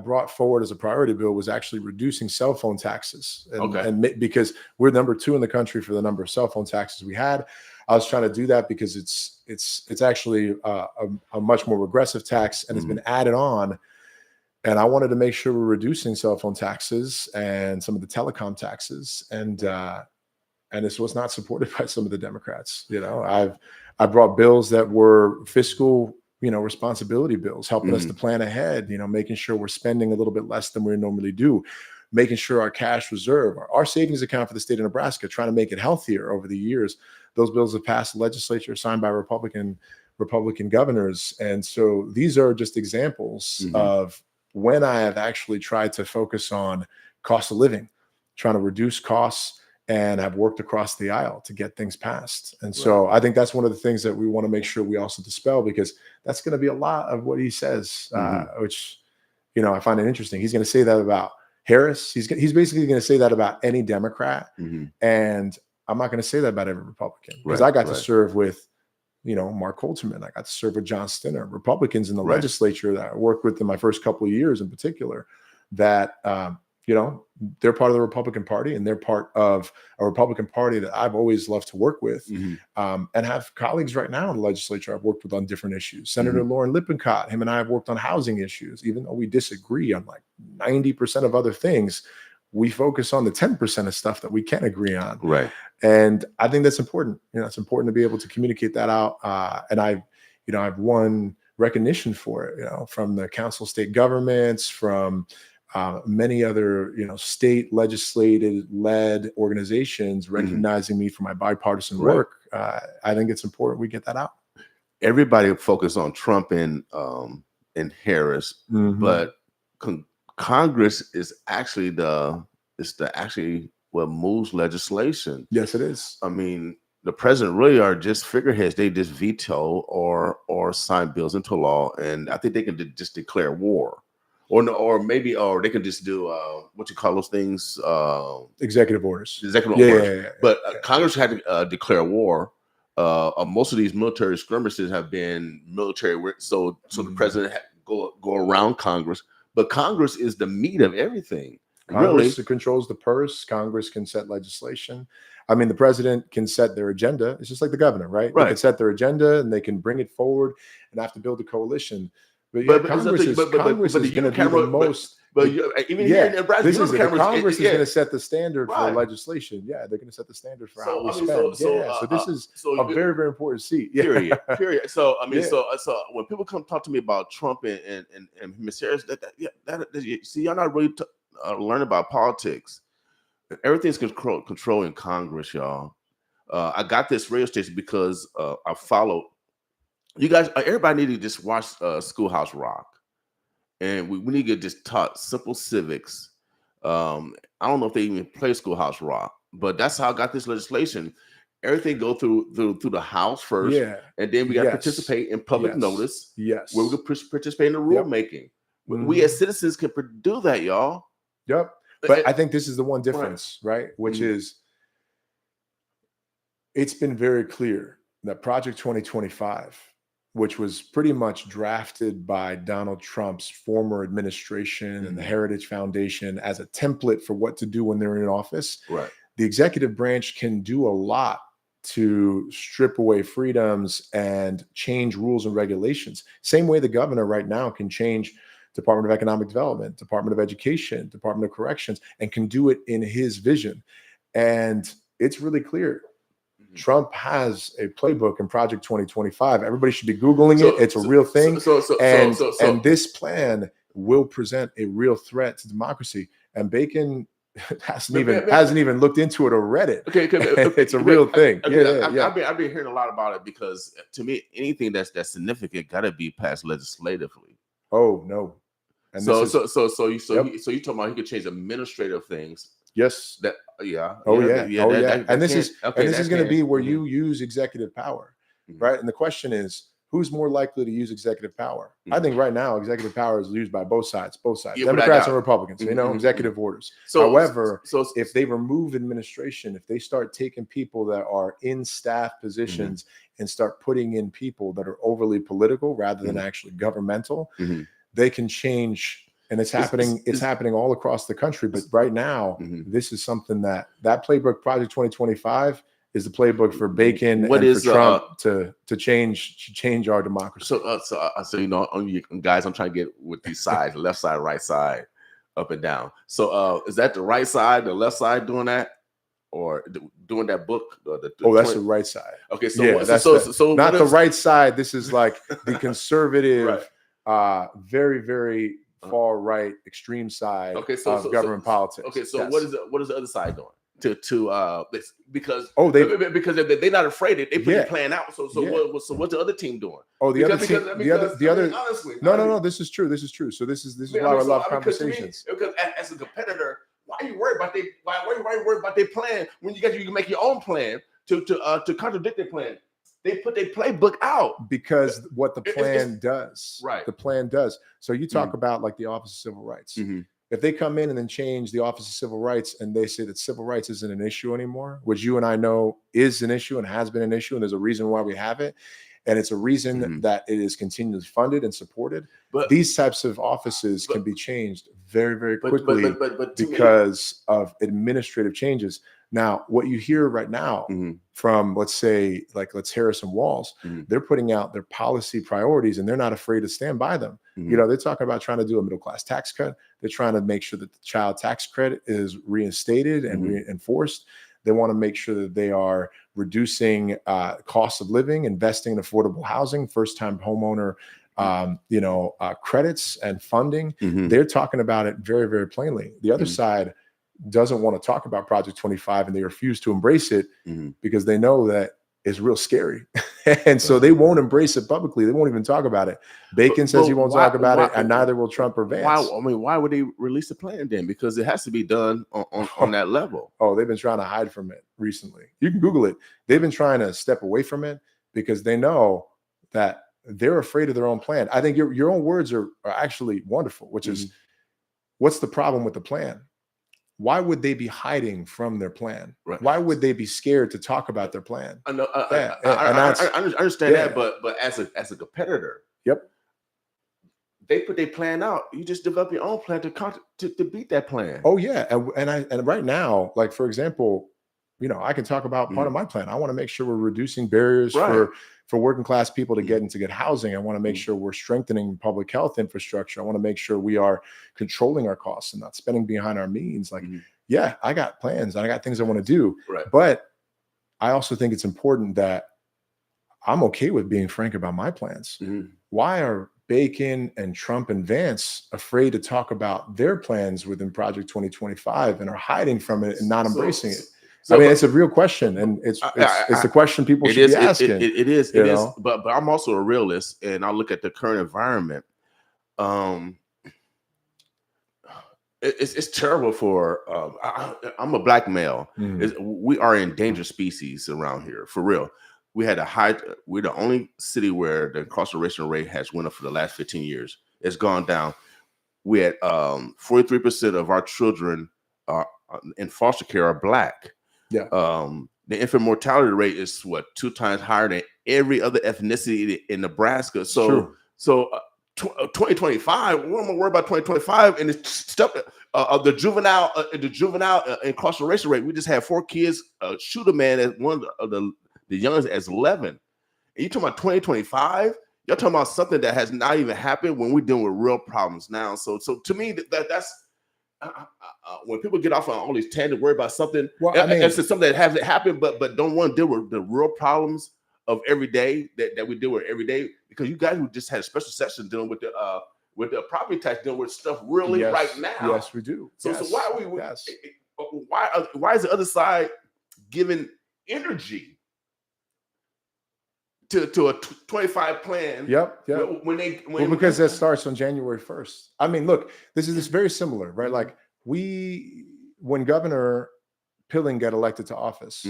brought forward as a priority bill was actually reducing cell phone taxes, and because we're number 2 in the country for the number of cell phone taxes we had. I was trying to do that because it's actually a much more regressive tax, and it's been added on. And I wanted to make sure we're reducing cell phone taxes and some of the telecom taxes, and this was not supported by some of the Democrats. I brought bills that were fiscal, responsibility bills, helping us to plan ahead, making sure we're spending a little bit less than we normally do, making sure our cash reserve, our savings account for the state of Nebraska, trying to make it healthier over the years. Those bills have passed the legislature, signed by Republican governors. And so these are just examples of when I have actually tried to focus on cost of living, trying to reduce costs and have worked across the aisle to get things passed. And so I think that's one of the things that we want to make sure we also dispel, because that's going to be a lot of what he says, which, you know, I find it interesting. He's going to say that about Harris. He's basically going to say that about any Democrat. And I'm not going to say that about every Republican, because I got to serve with, you know, Mark Holterman. I got to serve with John Stinner, Republicans in the legislature that I worked with in my first couple of years in particular, that, you know, they're part of the Republican Party, and they're part of a Republican Party that I've always loved to work with, and have colleagues right now in the legislature I've worked with on different issues. Senator Lauren Lippincott, him and I have worked on housing issues, even though we disagree on like 90% of other things. We focus on the 10% of stuff that we can agree on. Right. And I think that's important. You know, it's important to be able to communicate that out. And I've won recognition for it, you know, from the Council of State Governments, from many other, you know, state legislative-led organizations recognizing me for my bipartisan work. I think it's important we get that out. Everybody focus on Trump and Harris, but Congress is actually what moves legislation. Yes, it is. I mean, the president really are just figureheads. They just veto or sign bills into law, and I think they can just declare war. Or they can just do what you call those things? Executive orders. Executive orders. But Congress had to declare war. Most of these military skirmishes have been military work, so the president had to go around Congress. But Congress is the meat of everything. Congress controls the purse. Congress can set legislation. I mean, the president can set their agenda. It's just like the governor, right? They can set their agenda and they can bring it forward and have to build a coalition. But Congress is going to be the most. Even here in Nebraska, Congress is going to set the standard for legislation. Yeah, they're going to set the standard for how we spend. So this is a very, very important seat. Period. So I mean, so when people come talk to me about Trump and Ms. Harris, see, y'all not really learning about politics. Everything's controlled in Congress, y'all. I got this radio station because I followed. You guys, everybody need to just watch Schoolhouse Rock. And we need to get just taught simple civics. I don't know if they even play Schoolhouse Rock, but that's how I got this legislation. Everything go through the House first, and then we got to participate in public notice. Yes, where we can participate in the rulemaking. We as citizens can do that, y'all. Yep. But I think this is the one difference, right? Which is, it's been very clear that Project 2025, which was pretty much drafted by Donald Trump's former administration and the Heritage Foundation as a template for what to do when they're in office. Right. The executive branch can do a lot to strip away freedoms and change rules and regulations. Same way the governor right now can change Department of Economic Development, Department of Education, Department of Corrections, and can do it in his vision. And it's really clear. Trump has a playbook in Project 2025. Everybody should be Googling it. It's a real thing. And this plan will present a real threat to democracy. And Bacon hasn't even looked into it or read it. Okay. It's a real thing. I've been hearing a lot about it, because to me, anything that's significant got to be passed legislatively. Oh no. And so you talking about he could change administrative things. Yes. That. And this is going to be where you use executive power, right? And the question is, who's more likely to use executive power? I think right now executive power is used by both sides, Democrats and Republicans. You know, executive orders. However, if they remove administration, if they start taking people that are in staff positions and start putting in people that are overly political rather than actually governmental, they can change. And it's happening all across the country. But right now, this is something that playbook, Project 2025, is the playbook for Bacon and for Trump to change our democracy. So you know, guys, I'm trying to get with these sides, left side, right side, up and down. So is that the right side, the left side doing that, or doing that book? That's the right side. Okay, so not the right side. This is like the conservative, very, very far right extreme side of government politics. Okay, so what is the other side doing to because they're not afraid, they put the plan out. So what's the other team doing? No, this is true. So this is why I love conversations. Because as a competitor, why are you worried about why are you worried about their plan when you can make your own plan to contradict their plan? They put their playbook out because what the plan does. Right. The plan does. So you talk about like the Office of Civil Rights. If they come in and then change the Office of Civil Rights and they say that civil rights isn't an issue anymore, which you and I know is an issue and has been an issue, and there's a reason why we have it, and it's a reason that it is continually funded and supported. But these types of offices can be changed very, very quickly because of administrative changes. Now, what you hear right now from, let's say, let's Harris and Walls, they're putting out their policy priorities and they're not afraid to stand by them. You know, they're talking about trying to do a middle class tax cut. They're trying to make sure that the child tax credit is reinstated and reinforced. They want to make sure that they are reducing costs of living, investing in affordable housing, first-time homeowner credits and funding. They're talking about it very, very plainly. The other side doesn't want to talk about Project 25 and they refuse to embrace it because they know that it's real scary. And so they won't embrace it publicly. They won't even talk about it. Bacon says he won't talk about it, and neither will Trump or Vance. Why would they release the plan then? Because it has to be done on that level. Oh, they've been trying to hide from it recently. You can Google it. They've been trying to step away from it because they know that they're afraid of their own plan. I think your own words are actually wonderful, which is, what's the problem with the plan? Why would they be hiding from their plan? Right. Why would they be scared to talk about their plan? I know. I understand that, but as a competitor, they put their plan out. You just develop your own plan to beat that plan. Oh yeah, and right now, like for example, you know, I can talk about part of my plan. I want to make sure we're reducing barriers for working class people to get housing. I want to make sure we're strengthening public health infrastructure. I want to make sure we are controlling our costs and not spending behind our means. Like, yeah, I got plans and I got things I want to do. Right. But I also think it's important that I'm okay with being frank about my plans. Why are Bacon and Trump and Vance afraid to talk about their plans within Project 2025 and are hiding from it and not embracing it? So, I mean, it's a real question, and it's the question people should be asking. It is. But I'm also a realist, and I look at the current environment. It's terrible for. I'm a black male. We are an endangered species around here, for real. We're the only city where the incarceration rate has went up for the last 15 years. It's gone down. We had 43% of our children in foster care are black. Yeah. The infant mortality rate is 2 times higher than every other ethnicity in Nebraska. So 2025, we're gonna worry about 2025 and the stuff of the juvenile incarceration rate. We just had 4 kids shoot a man as one of the youngest as 11. And you talking about 2025? You're talking about something that has not even happened when we're dealing with real problems now. So to me, that's when people get off on all these tangents, worry about something. Well, I mean, it's something that hasn't happened, but don't want to deal with the real problems of every day that we deal with every day. Because you guys who just had a special session dealing with the property tax, dealing with stuff really right now. Yes, we do. So why are we? Yes. Why is the other side giving energy to a 25 plan? Yep. Because that starts on January 1st. I mean, look, this is very similar, right? Like when Governor Pilling got elected to office,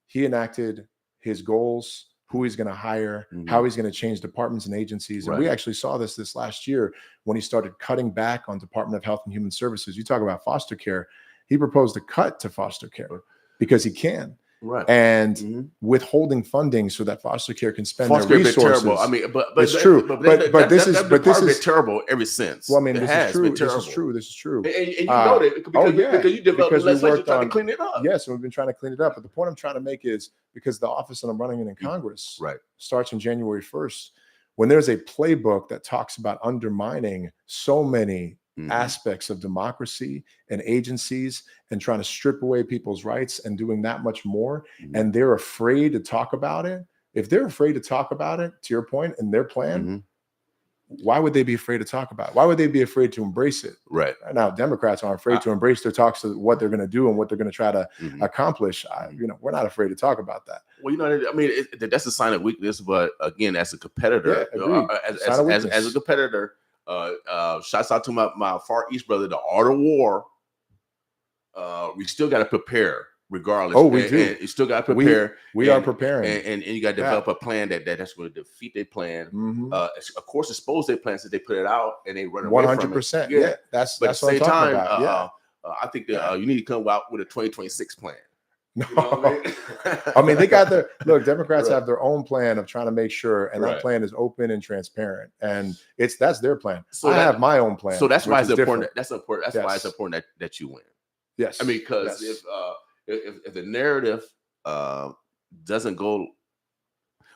he enacted his goals, who he's going to hire, how he's going to change departments and agencies. And we actually saw this last year when he started cutting back on Department of Health and Human Services. You talk about foster care. He proposed a cut to foster care because he can. Right. And withholding funding so that foster care can spend their resources. Terrible. I mean, but it's true. But this is been terrible ever since. Well, I mean, this is true. And you know that because you developed legislation trying to clean it up. Yes, and we've been trying to clean it up. But the point I'm trying to make is because the office that I'm running in Congress starts on January 1st, when there's a playbook that talks about undermining so many aspects of democracy and agencies and trying to strip away people's rights and doing that much more. And they're afraid to talk about it. If they're afraid to talk about it, to your point, in their plan, why would they be afraid to talk about it? Why would they be afraid to embrace it? Right now, Democrats aren't afraid to embrace their talks of what they're going to do and what they're going to try to accomplish. We're not afraid to talk about that. Well, I mean, that's a sign of weakness. But again, as a competitor, as a competitor, shouts out to my far east brother, the art of war. we still got to prepare regardless. Oh, we do. And you still got to prepare. We are preparing. And you got to develop a plan that's going to defeat their plan. Mm-hmm. Of course, expose their plans that they put it out and they run away 100%. from it. Yeah, that's what I'm talking about. Yeah. I think that you need to come out with a 2026 plan. No. You know what I mean, they got their Democrats have their own plan of trying to make sure, and that Right. plan is open and transparent, and that's their plan. So I have my own plan. So that's why which it's is important. different. That's important. That's why it's important that you win. Yes. I mean, because if the narrative doesn't go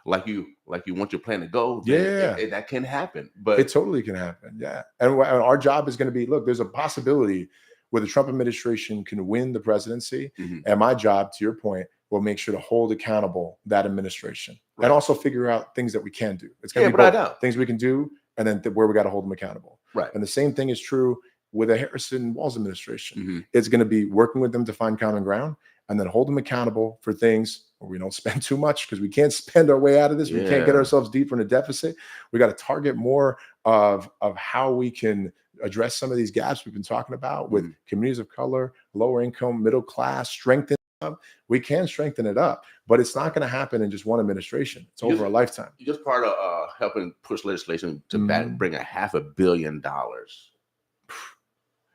like you want your plan to go, then that can happen. But it totally can happen. Yeah, and our job is going to be, look, there's a possibility where the Trump administration can win the presidency, and my job, to your point, will make sure to hold accountable that administration and also figure out things that we can do. It's going to be both things we can do, and then where we got to hold them accountable. Right. And the same thing is true with the Harrison-Walz administration. It's going to be working with them to find common ground, and then hold them accountable for things where we don't spend too much, because we can't spend our way out of this. We can't get ourselves deeper in a deficit. We got to target more of how we can address some of these gaps we've been talking about with communities of color, lower income, middle class, strengthen up. We can strengthen it up, but it's not going to happen in just one administration. It's over a lifetime. You're just part of helping push legislation to bring $500 million.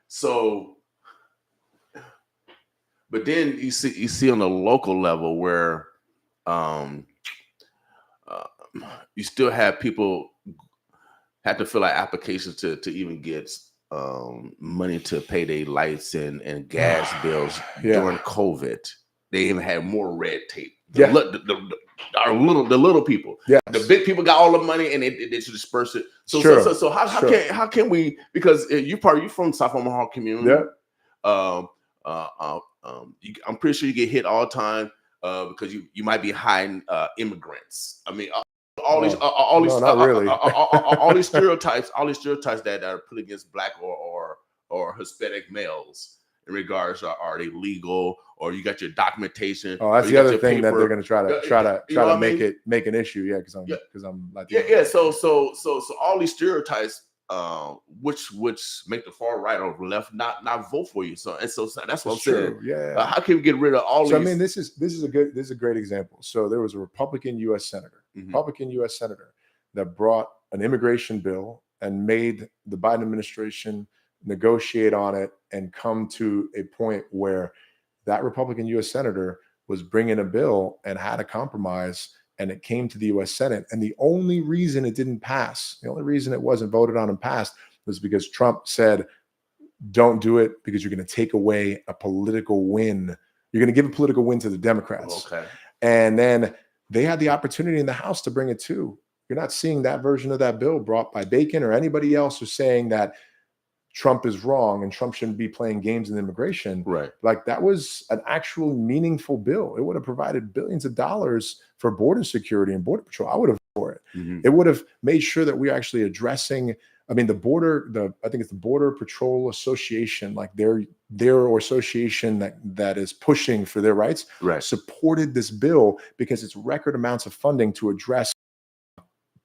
So, but then you see on the local level where you still have people have to fill out applications to even get money to pay their lights and gas bills during COVID. They even had more red tape. The little people. Yeah. The big people got all the money and they should disperse it. So how can we, because you're from South Omaha community. Yeah. I'm pretty sure you get hit all the time because you might be hiding immigrants. I mean, all these stereotypes that are put against Black or Hispanic males in regards to, are they legal, or you got your documentation. Oh, that's the other thing that they're going to try to make an issue. Yeah, because I'm Latino. Yeah. So all these stereotypes, which make the far right or left not vote for you. So that's what I'm saying. Yeah. How can we get rid of all these? I mean, this is a great example. So there was a Republican U.S. senator that brought an immigration bill and made the Biden administration negotiate on it and come to a point where that Republican U.S. senator was bringing a bill and had a compromise, and it came to the U.S. Senate. And the only reason it didn't pass, the only reason it wasn't voted on and passed, was because Trump said, don't do it because you're going to take away a political win. You're going to give a political win to the Democrats. Okay. And then they had the opportunity in the House to bring it too. You're not seeing that version of that bill brought by Bacon or anybody else who's saying that Trump is wrong and Trump shouldn't be playing games in immigration. Right. Like, that was an actual meaningful bill. It would have provided billions of dollars for border security and border patrol. I would have voted for it. It would have made sure that we're actually addressing, I mean, I think it's the Border Patrol Association, like their association that is pushing for their rights, supported this bill because it's record amounts of funding to address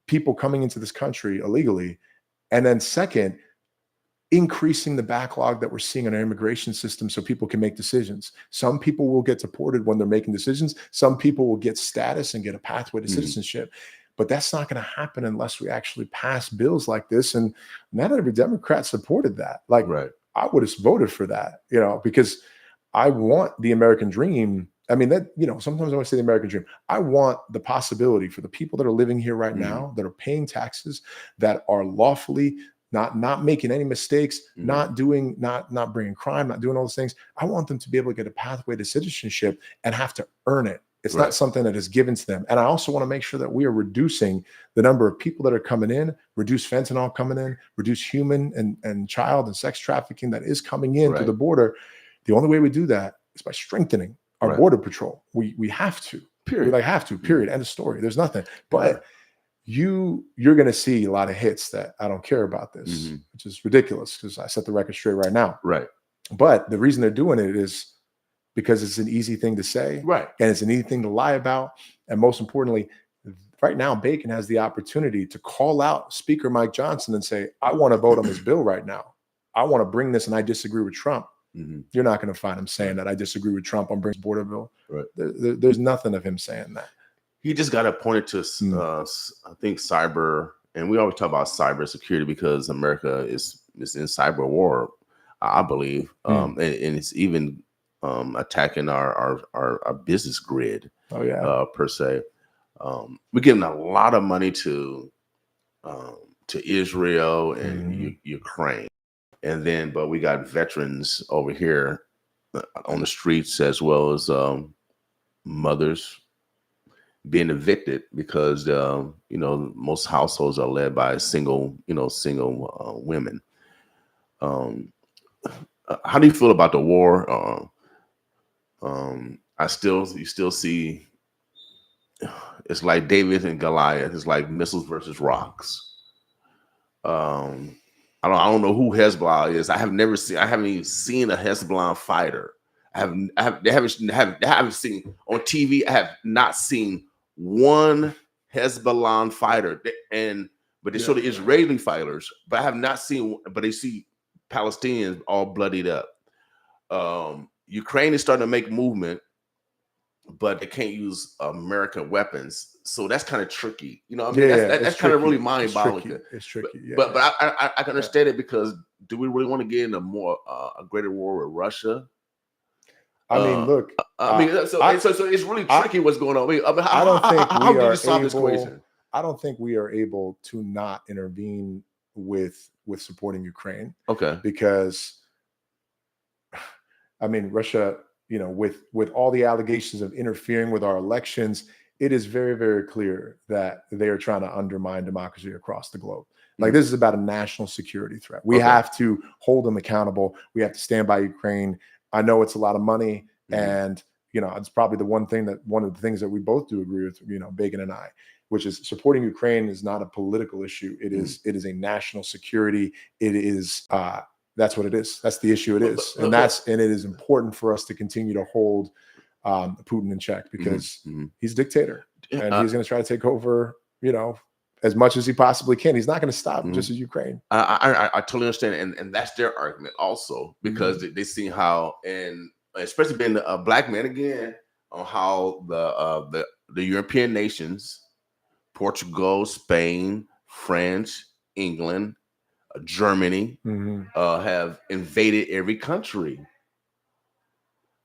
people coming into this country illegally. And then second, increasing the backlog that we're seeing in our immigration system so people can make decisions. Some people will get deported when they're making decisions. Some people will get status and get a pathway to citizenship. But that's not going to happen unless we actually pass bills like this. And not every Democrat supported that. Like, I would have voted for that, because I want the American dream. I mean, sometimes I want to say the American dream. I want the possibility for the people that are living here right now, that are paying taxes, that are lawfully not making any mistakes, not bringing crime, not doing all those things. I want them to be able to get a pathway to citizenship and have to earn it. It's not something that is given to them. And I also want to make sure that we are reducing the number of people that are coming in, reduce fentanyl coming in, reduce human and child and sex trafficking that is coming in to the border. The only way we do that is by strengthening our border patrol. We have to. Period. We have to. Period. End of story. There's nothing. But you're going to see a lot of hits that I don't care about this, which is ridiculous because I set the record straight right now. Right. But the reason they're doing it is because it's an easy thing to say. Right. And it's an easy thing to lie about. And most importantly, right now, Bacon has the opportunity to call out Speaker Mike Johnson and say, I want to vote on this bill right now. I want to bring this and I disagree with Trump. You're not going to find him saying that I disagree with Trump on bringing border bill. Right. There's nothing of him saying that. He just got appointed to, I think, cyber, and we always talk about cyber security because America is in cyber war, I believe, and it's even attacking our business grid. Oh yeah, per se. We're giving a lot of money to Israel and Ukraine, and then but we got veterans over here on the streets as well as mothers being evicted because most households are led by single women. How do you feel about the war? You still see it's like David and Goliath. It's like missiles versus rocks. I don't know who Hezbollah is. I haven't even seen a Hezbollah fighter. I haven't seen on TV. I have not seen one Hezbollah fighter, but they show the Israeli fighters, but I have not seen. But they see Palestinians all bloodied up. Ukraine is starting to make movement, but they can't use American weapons, so that's kind of tricky. You know, what I mean, that's kind of really mind-boggling. It's tricky. Yeah. But I can understand it because do we really want to get in a greater war with Russia? I mean, look. So it's really tricky what's going on. How do you solve this equation? I don't think we are able to not intervene with supporting Ukraine. Okay, because I mean, Russia, with all the allegations of interfering with our elections, it is very, very clear that they are trying to undermine democracy across the globe. Like this is about a national security threat. We have to hold them accountable. We have to stand by Ukraine. I know it's a lot of money, and it's probably one of the things that we both do agree with, Bacon and I, which is supporting Ukraine is not a political issue. It is a national security. It is that's what it is. That's the issue it is. And it is important for us to continue to hold Putin in check because he's a dictator and he's going to try to take over, as much as he possibly can. He's not going to stop just as Ukraine. I totally understand. And that's their argument also, because they see how, and especially being a black man again, on how the European nations, Portugal, Spain, France, England, Germany, have invaded every country.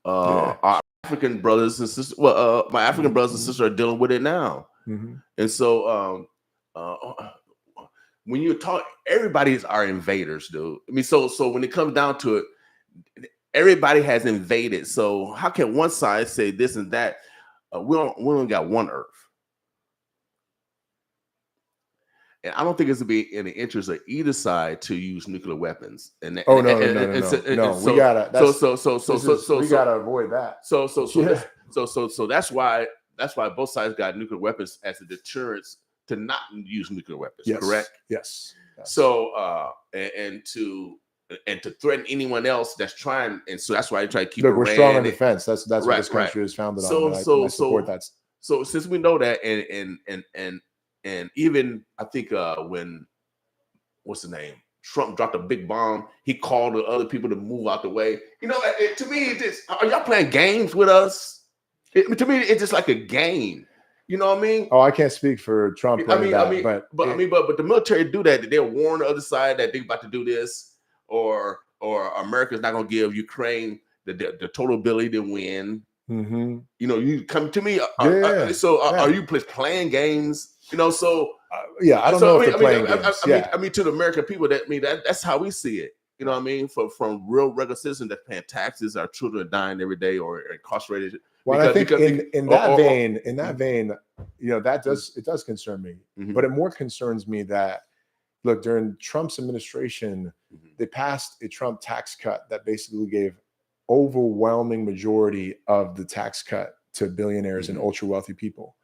Our African brothers and sisters, my African brothers and sisters are dealing with it now. And so when you talk, everybody's our invaders, dude. I mean, so when it comes down to it, everybody has invaded. So how can one side say this and that? We only got one Earth. And I don't think it's going to be in the interest of either side to use nuclear weapons. We gotta avoid that. So that's why both sides got nuclear weapons as a deterrence to not use nuclear weapons. Yes. Correct? Yes. So and to threaten anyone else that's trying, and so that's why I try to keep. Look, we're strong in defense. That's what this country is founded on. I support that. So since we know that, and even I think when what's the name? Trump dropped a big bomb. He called the other people to move out the way. To me, it's just, are y'all playing games with us? To me, it's just like a game. You know what I mean? Oh, I can't speak for Trump. But the military do that. They'll warn the other side that they're about to do this, or America's not going to give Ukraine the total ability to win. You come to me. Are you playing games? I don't know if they're playing games. I mean, to the American people, that's how we see it. You know what I mean? From real regular citizens that paying taxes, our children are dying every day or incarcerated. Well, I think in that vein, it does concern me. But it more concerns me that, look, during Trump's administration, they passed a Trump tax cut that basically gave overwhelming majority of the tax cut to billionaires and ultra wealthy people.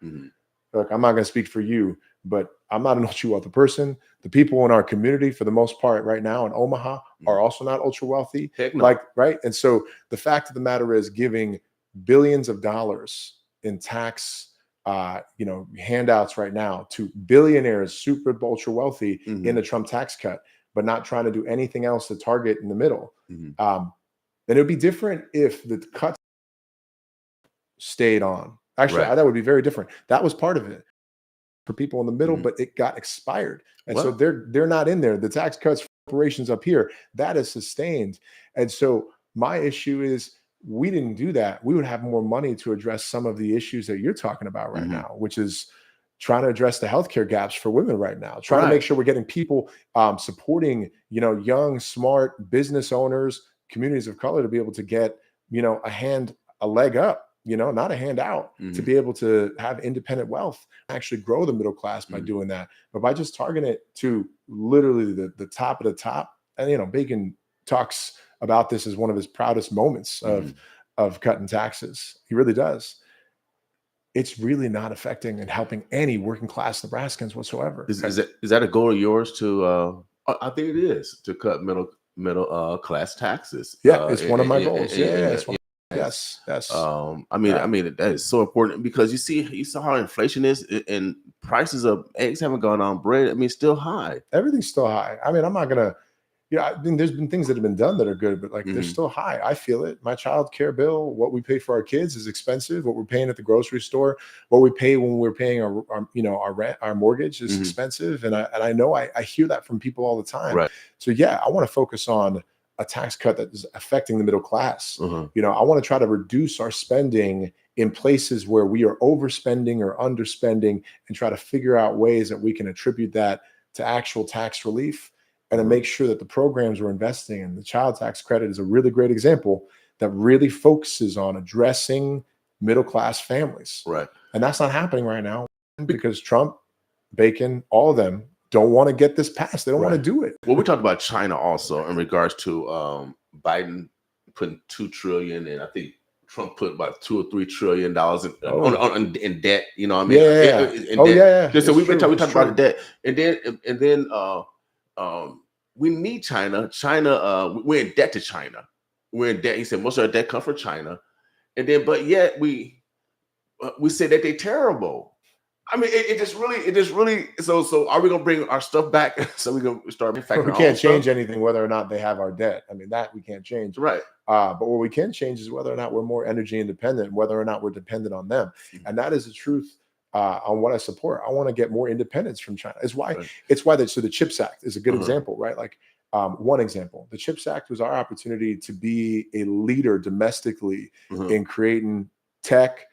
Look, I'm not going to speak for you, but I'm not an ultra wealthy person. The people in our community, for the most part, right now in Omaha, are also not ultra wealthy. Heck no. Right. And so the fact of the matter is, giving billions of dollars in tax, handouts right now to billionaires, super ultra wealthy in the Trump tax cut, but not trying to do anything else to target in the middle. And it would be different if the cuts stayed on. Actually, Right. that would be very different. That was part of it for people in the middle, Mhm. but it got expired. And so Well, they're not in there. The tax cuts for corporations up here, that is sustained. And so my issue is we didn't do that. We would have more money to address some of the issues that you're talking about right Mhm. now, which is trying to address the healthcare gaps for women right now, trying to Right. make sure we're getting people supporting, young, smart business owners, communities of color to be able to get, a leg up, not a handout, to Mhm. be able to have independent wealth, actually grow the middle class by Mhm. doing that. But by just targeting it to literally the top of the top, and Bacon talks about this as one of his proudest moments Mhm. of cutting taxes. He really does. It's really not affecting and helping any working class Nebraskans whatsoever. Is that a goal of yours to? I think it is to cut middle class taxes. Yeah, it's one of my goals. Yeah, it's one. Yes. Yes. I mean that is so important because you saw how inflation is and prices of eggs haven't gone on, bread. I mean, still high. Everything's still high. I mean, I'm not gonna. I mean, there's been things that have been done that are good, but they're Mhm. still high. I feel it. My child care bill, what we pay for our kids is expensive. What we're paying at the grocery store, what we pay when we're paying our rent, our mortgage is Mhm. expensive. And I know I hear that from people all the time. Right. So yeah, I want to focus on a tax cut that is affecting the middle class. Uh-huh. I want to try to reduce our spending in places where we are overspending or underspending and try to figure out ways that we can attribute that to actual tax relief and to make sure that the programs we're investing in, the child tax credit is a really great example that really focuses on addressing middle class families. Right. And that's not happening right now because Trump, Bacon, all of them don't want to get this passed. They don't want to do it. Well, we talked about China also in regards to Biden putting $2 trillion, and I think Trump put about $2 or $3 trillion in debt. You know, what I mean, Yeah. in Oh, debt. yeah. So we talked It's about true. debt, and then we need China. China, we're in debt to China. We're in debt. He said most of our debt comes from China, and then but yet we say that they're terrible. I mean, it just really. So are we gonna bring our stuff back so we can start manufacturing? We our can't own change stuff? anything whether or not they have our debt. I mean, that we can't change. Right. But what we can change is whether or not we're more energy independent, whether or not we're dependent on them. And that is the truth on what I support. I want to get more independence from China. Right. It's why so the CHIPS Act is a good Uh-huh. example, right? Like one example, the CHIPS Act was our opportunity to be a leader domestically in creating tech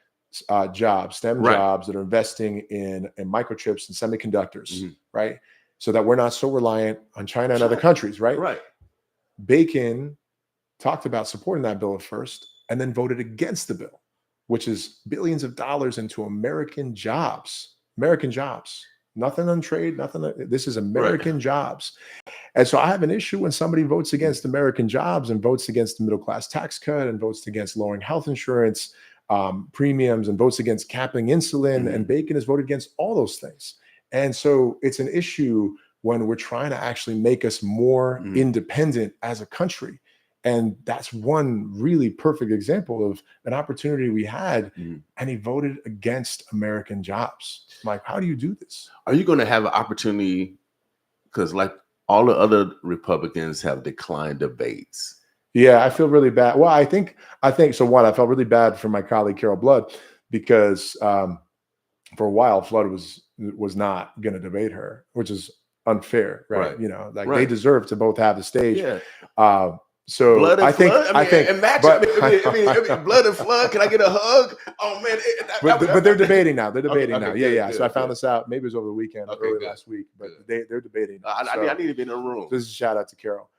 jobs, STEM Right. jobs that are investing in microchips and semiconductors, right? So that we're not so reliant on China and other countries, right? Right. Bacon talked about supporting that bill at first and then voted against the bill, which is billions of dollars into American jobs. Nothing on trade, nothing. This is American jobs. And so I have an issue when somebody votes against American jobs and votes against the middle class tax cut and votes against lowering health insurance premiums and votes against capping insulin. And Bacon has voted against all those things. And so it's an issue when we're trying to actually make us more independent as a country. And that's one really perfect example of an opportunity we had, and he voted against American jobs. I'm like, how do you do this? Are you going to have an opportunity? Because like all the other Republicans have declined debates. Yeah, I feel really bad. Well, I think so. One, I felt really bad for my colleague Carol Blood because for a while Flood was not going to debate her, which is unfair, right? They deserve to both have the stage. Yeah. So Blood and I think Flood? I think and match. but, I mean, Blood and Flood. Can I get a hug? Oh man! But they're debating now. They're debating now. Okay, Yeah. good, So I found good. this out. Maybe it was over the weekend, or early last week. But they're debating. I need to be in a room. This is a shout out to Carol.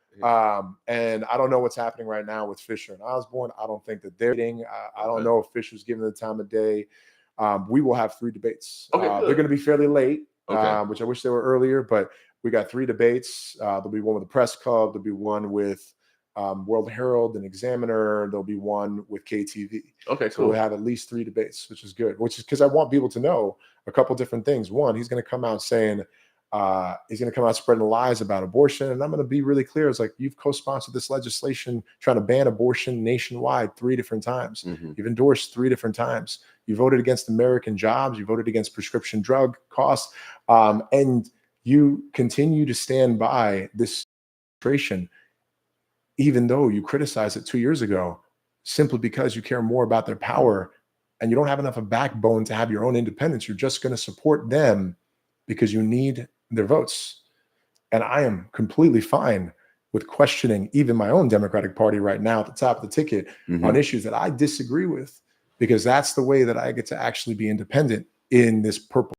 And I don't know what's happening right now with Fisher and Osborne. I don't think that they're dating. I don't know if Fisher's given the time of day. We will have 3 debates. Okay, they're going to be fairly late, Okay. which I wish they were earlier. But we got 3 debates. There'll be one with the Press Club. There'll be one with World Herald and Examiner. There'll be one with KTV. Okay, So cool. we'll have at least 3 debates, which is good. Which is because I want people to know a couple different things. One, he's going to come out saying he's going to come out spreading lies about abortion, and I'm going to be really clear. It's like, you've co-sponsored this legislation trying to ban abortion nationwide 3 different times. You've endorsed 3 different times. You voted against American jobs. You voted against prescription drug costs, and you continue to stand by this administration. even though you criticized it 2 years ago, simply because you care more about their power and you don't have enough of backbone to have your own independence. You're just going to support them because you need their votes. And I am completely fine with questioning even my own Democratic Party right now at the top of the ticket on issues that I disagree with, because that's the way that I get to actually be independent in this purple.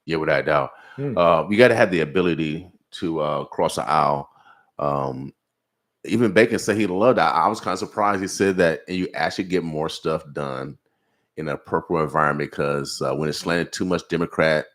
Yeah, without a doubt. You got to have the ability to cross the aisle. Even Bacon said he loved that. I was kind of surprised he said that, and you actually get more stuff done in a purple environment, because when it's slanted too much Democrat,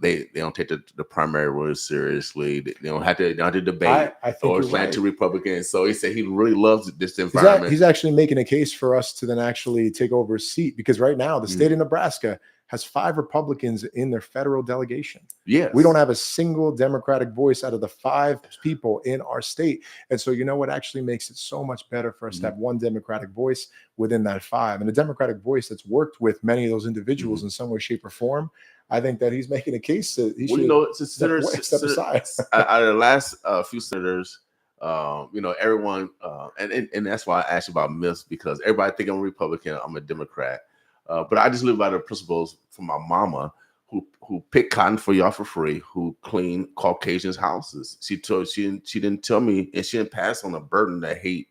they don't take the primary rules seriously. They don't have to debate I think or you're slant right. to Republicans. So he said he really loves this environment. He's actually making a case for us to then actually take over a seat, because right now the state of Nebraska has 5 Republicans in their federal delegation. Yes. We don't have a single Democratic voice out of the 5 people in our state. And so, you know what actually makes it so much better for us to have one Democratic voice within that 5, and a Democratic voice that's worked with many of those individuals in some way, shape, or form. I think that he's making a case that he should step aside. Out of the last few senators, everyone, and that's why I asked you about myths, because everybody think I'm a Republican, I'm a Democrat. But I just live by the principles from my mama, who picked cotton for y'all for free, who cleaned Caucasians' houses. She didn't tell me, and she didn't pass on a burden to hate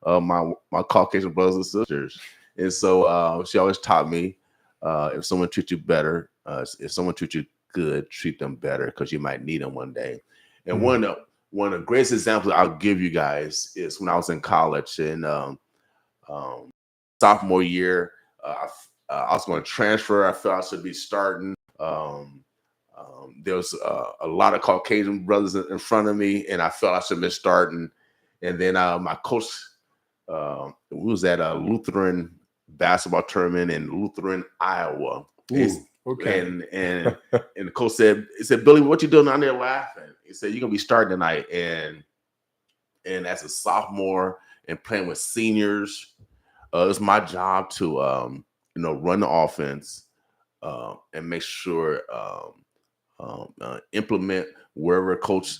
my Caucasian brothers and sisters. And so she always taught me, if someone treats you better, if someone treats you good, treat them better, because you might need them one day. And one of the greatest examples I'll give you guys is when I was in college, and sophomore year, I was going to transfer. I felt I should be starting. There was a lot of Caucasian brothers in front of me, and I felt I should have been starting. And then my coach, we was at a Lutheran basketball tournament in Lutheran, Iowa. Okay. And the coach said, Billy, what you doing down there laughing? He said, you're going to be starting tonight. And as a sophomore and playing with seniors, it's my job to run the offense and make sure implement wherever coach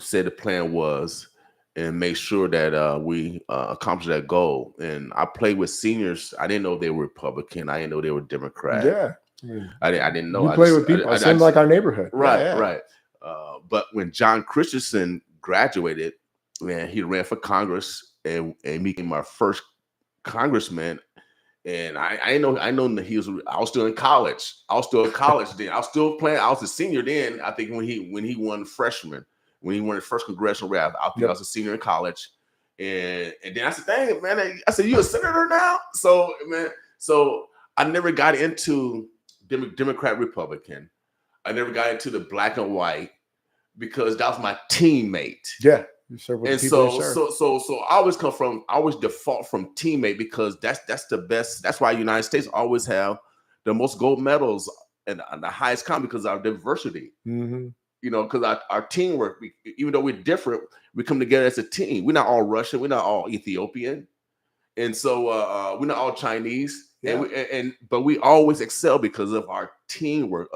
said the plan was, and make sure that we accomplish that goal. And I played with seniors. I didn't know they were Republican. I didn't know they were Democrat. Yeah. I didn't know. You play with people. It seemed like our neighborhood. Right, right. But when John Christensen graduated, man, he ran for Congress and became my first congressman. And I know that I was still in college. I was still in college then. I was still playing. I was a senior then. I think when he won freshman, when he won his first congressional rep, I think I was a senior in college. And then I said, dang, man, I said, you a senator now? So, man, I never got into Democrat, Republican. I never got into the black and white, because that was my teammate. Yeah. And so I always default from teammate, because that's the best. That's why the United States always have the most gold medals and the highest count, because of our diversity. Because our teamwork, even though we're different, we come together as a team. We're not all Russian. We're not all Ethiopian. And so we're not all Chinese. Yeah. But we always excel because of our teamwork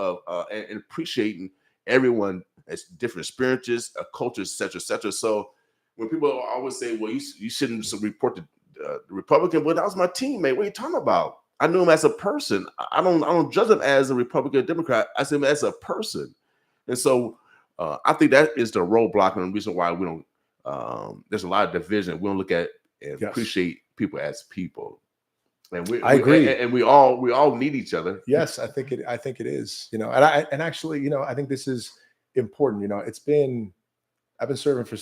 and appreciating everyone as different experiences, cultures, et cetera, et cetera. So when people always say, well, you shouldn't report the Republican, well, that was my teammate. What are you talking about? I knew him as a person. I don't judge him as a Republican or Democrat. I see him as a person. And so I think that is the roadblock, and the reason why we don't, there's a lot of division. We don't look at and appreciate people as people. And I agree. And we all need each other. Yes, I think it is, and actually, I think this is important. I've been serving for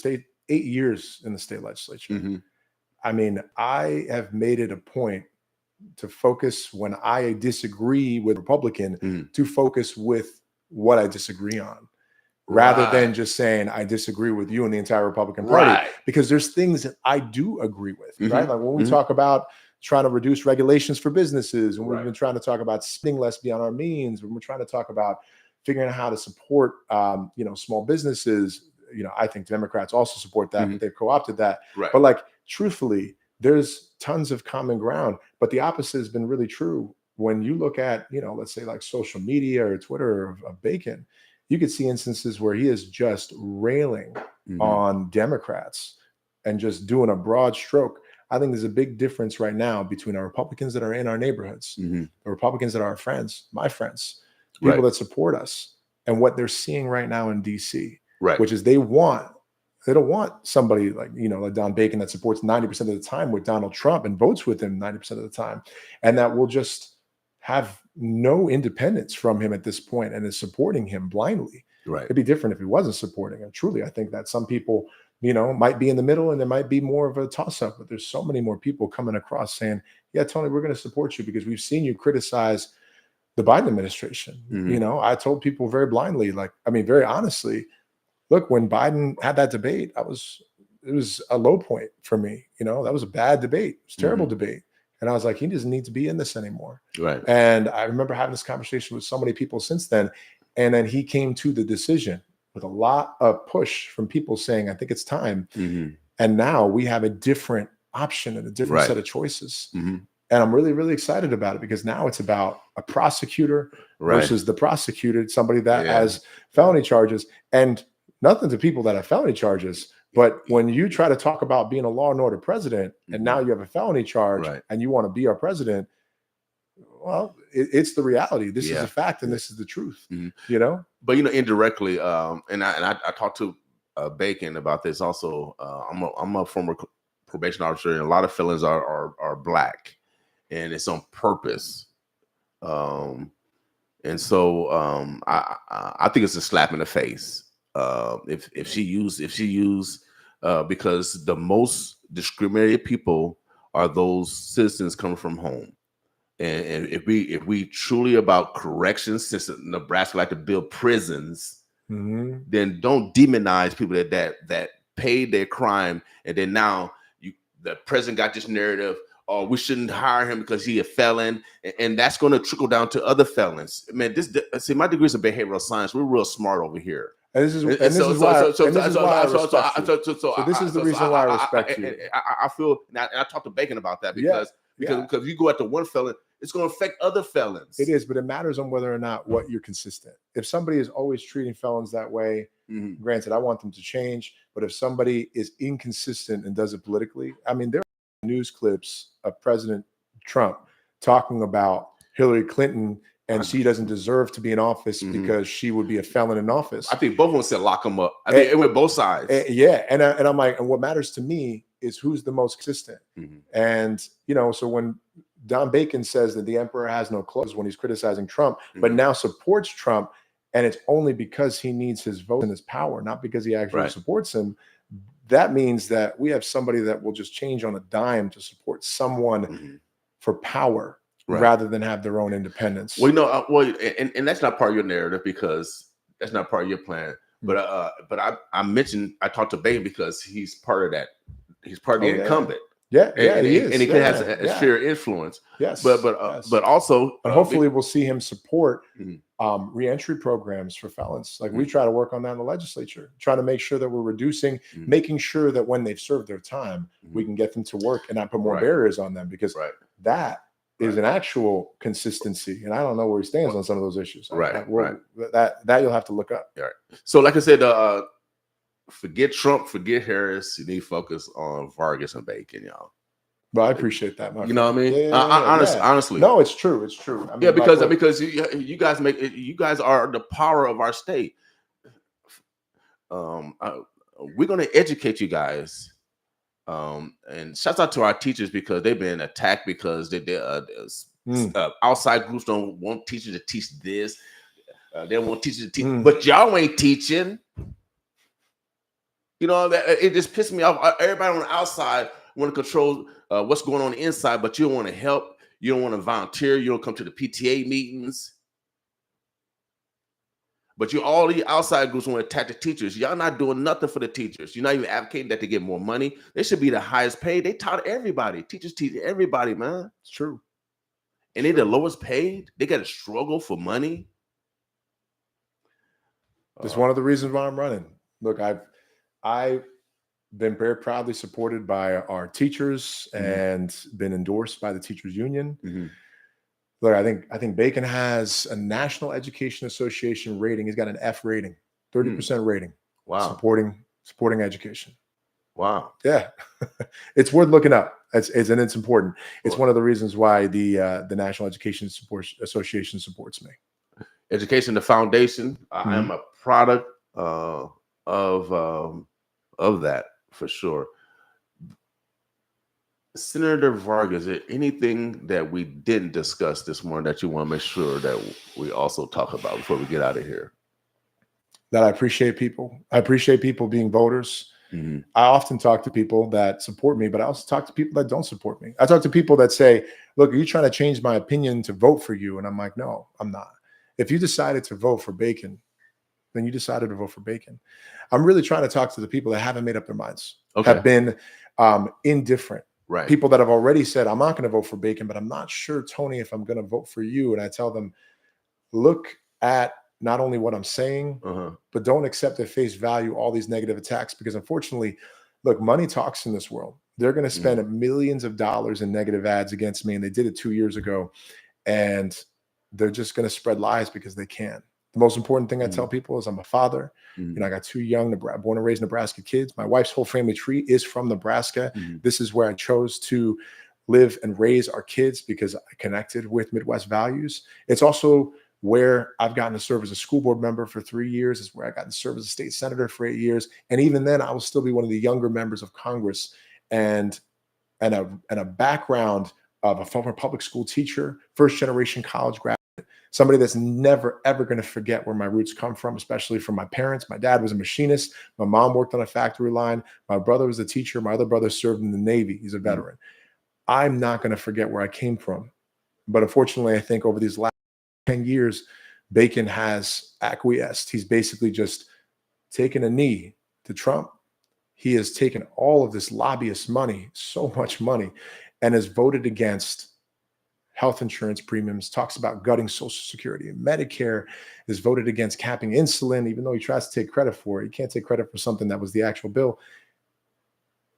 8 years in the state legislature. I mean, I have made it a point to focus when I disagree with Republican to focus with what I disagree on, rather than just saying I disagree with you and the entire Republican Party, because there's things that I do agree with, right? Like when we talk about trying to reduce regulations for businesses, and we've been trying to talk about spending less beyond our means, when we're trying to talk about figuring out how to support, small businesses. I think Democrats also support that, but they've co-opted that. Right. But like, truthfully, there's tons of common ground, but the opposite has been really true. When you look at, let's say like social media or Twitter of Bacon, you could see instances where he is just railing on Democrats and just doing a broad stroke. I think there's a big difference right now between our Republicans that are in our neighborhoods, the Republicans that are our friends, my friends, people that support us, and what they're seeing right now in DC, which is they don't want somebody like, like Don Bacon that supports 90% of the time with Donald Trump and votes with him 90% of the time, and that will just have no independence from him at this point and is supporting him blindly. It'd be different if he wasn't supporting him. Truly, I think that some people, might be in the middle and there might be more of a toss-up, but there's so many more people coming across saying, yeah, Tony, we're going to support you because we've seen you criticize the Biden administration. I told people very blindly, very honestly, look, when Biden had that debate, it was a low point for me. That was a bad debate. It was a terrible debate. And I was like, he doesn't need to be in this anymore. And I remember having this conversation with so many people since then. And then he came to the decision with a lot of push from people saying, I think it's time. And now we have a different option and a different set of choices. And I'm really, really excited about it because now it's about a prosecutor versus the prosecuted, somebody that has felony charges. And nothing to people that have felony charges. But when you try to talk about being a law and order president, and now you have a felony charge and you want to be our president, well, it's the reality. This is a fact, and this is the truth. But indirectly, and I talked to Bacon about this also. I'm a former probation officer, and a lot of felons are black, and it's on purpose. And so I think it's a slap in the face. If she used because the most discriminated people are those citizens coming from home. And if we truly about corrections, since Nebraska like to build prisons, then don't demonize people that paid their crime, and then now the president got this narrative, oh, we shouldn't hire him because he's a felon, and that's going to trickle down to other felons. Man, my degree is in behavioral science. We're real smart over here. And this is why I respect you. So this is the reason why I respect you. I feel, and I talked to Bacon about that because you go after one felon, it's going to affect other felons. It is, but it matters on whether or not what you're consistent. If somebody is always treating felons that way, granted, I want them to change. But if somebody is inconsistent and does it politically, there are news clips of President Trump talking about Hillary Clinton and she doesn't deserve to be in office because she would be a felon in office. I think both of them said lock them up. I think it went both sides. And I'm like, and what matters to me is who's the most consistent. And so when Don Bacon says that the emperor has no clothes when he's criticizing Trump, but now supports Trump, and it's only because he needs his vote and his power, not because he actually supports him. That means that we have somebody that will just change on a dime to support someone for power. Rather than have their own independence. Well, and that's not part of your narrative because that's not part of your plan. But I talked to Bacon because he's part of that. He's part of the incumbent. He is. And he has a sphere of influence. Yes. But also, hopefully we'll see him support reentry programs for felons. Like we try to work on that in the legislature, try to make sure that we're reducing, making sure that when they've served their time, we can get them to work and not put more barriers on them because that is an actual consistency, and I don't know where he stands on some of those issues. That you'll have to look up. So, like I said, forget Trump, forget Harris. You need to focus on Vargas and Bacon, y'all. But I appreciate that. You know what I mean? Honestly, no, it's true. It's true. Because you guys are the power of our state. We're going to educate you guys. And shouts out to our teachers because they've been attacked because outside groups don't want teachers to teach this. They don't want teachers to teach, but y'all ain't teaching. It just pissed me off. Everybody on the outside want to control what's going on the inside, but you don't want to help. You don't want to volunteer. You don't come to the PTA meetings. But all the outside groups want to attack the teachers. Y'all not doing nothing for the teachers. You're not even advocating that they get more money. They should be the highest paid. They taught everybody. Teachers teach everybody, man. It's true. And they're the lowest paid. They got to struggle for money. It's one of the reasons why I'm running. Look, I've been very proudly supported by our teachers and been endorsed by the teachers union. Look, I think Bacon has a National Education Association rating. He's got an F rating, 30% rating. Wow. Supporting education. Wow. Yeah. It's worth looking up. It's important. It's one of the reasons why the National Education Association supports me. Education, the foundation. I am a product of that for sure. Senator Vargas, is there anything that we didn't discuss this morning that you want to make sure that we also talk about before we get out of here? That I appreciate people. I appreciate people being voters. I often talk to people that support me, but I also talk to people that don't support me. I talk to people that say, look, are you trying to change my opinion to vote for you? And I'm like, no, I'm not. If you decided to vote for Bacon, then you decided to vote for Bacon. I'm really trying to talk to the people that haven't made up their minds, have been indifferent. Right. People that have already said, I'm not going to vote for Bacon, but I'm not sure, Tony, if I'm going to vote for you. And I tell them, look at not only what I'm saying, but don't accept at face value all these negative attacks, because unfortunately, look, money talks in this world. They're going to spend millions of dollars in negative ads against me. And they did it 2 years ago. And they're just going to spread lies because they can. The most important thing I tell people is I'm a father. You know, I got 2 young, born and raised Nebraska kids. My wife's whole family tree is from Nebraska. This is where I chose to live and raise our kids because I connected with Midwest values. It's also where I've gotten to serve as a school board member for 3 years. It's where I got to serve as a state senator for 8 years. And even then, I will still be one of the younger members of Congress and a background of a former public school teacher, first generation college graduate. Somebody that's never, ever going to forget where my roots come from, especially from my parents. My dad was a machinist. My mom worked on a factory line. My brother was a teacher. My other brother served in the Navy. He's a veteran. I'm not going to forget where I came from. But unfortunately, I think over these last 10 years, Bacon has acquiesced. He's basically just taken a knee to Trump. He has taken all of this lobbyist money, so much money, and has voted against health insurance premiums, talks about gutting Social Security and Medicare, has voted against capping insulin, even though he tries to take credit for it. He can't take credit for something that was the actual bill.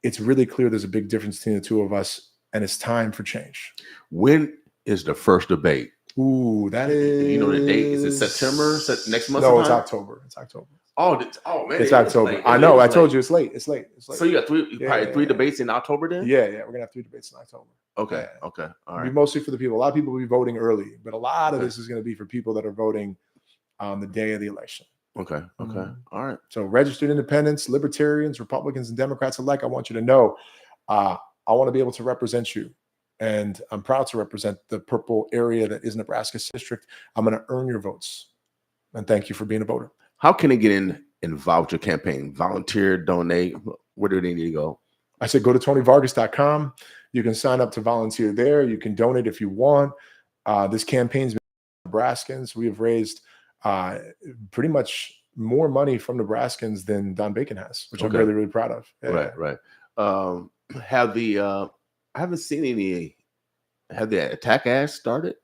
It's really clear there's a big difference between the two of us, and it's time for change. When is the first debate? Ooh, that is... You know the date? Is it September? Next month? No, it's October. It's October. Oh, man. It's October. I know. I told you it's late. It's late. So you got three debates in October then? Yeah. We're going to have 3 debates in October. Okay. All right. It'll be mostly for the people. A lot of people will be voting early, but a lot of this is going to be for people that are voting on the day of the election. Okay. All right. So registered independents, libertarians, Republicans, and Democrats alike, I want you to know, I want to be able to represent you. And I'm proud to represent the purple area that is Nebraska's district. I'm going to earn your votes. And thank you for being a voter. How can they get involved with your campaign? Volunteer, donate? Where do they need to go? I said go to TonyVargas.com. You can sign up to volunteer there. You can donate if you want. This campaign's been Nebraskans. We have raised pretty much more money from Nebraskans than Don Bacon has, which I'm really, really proud of. Yeah. Right. I haven't seen any. Have the attack ads started?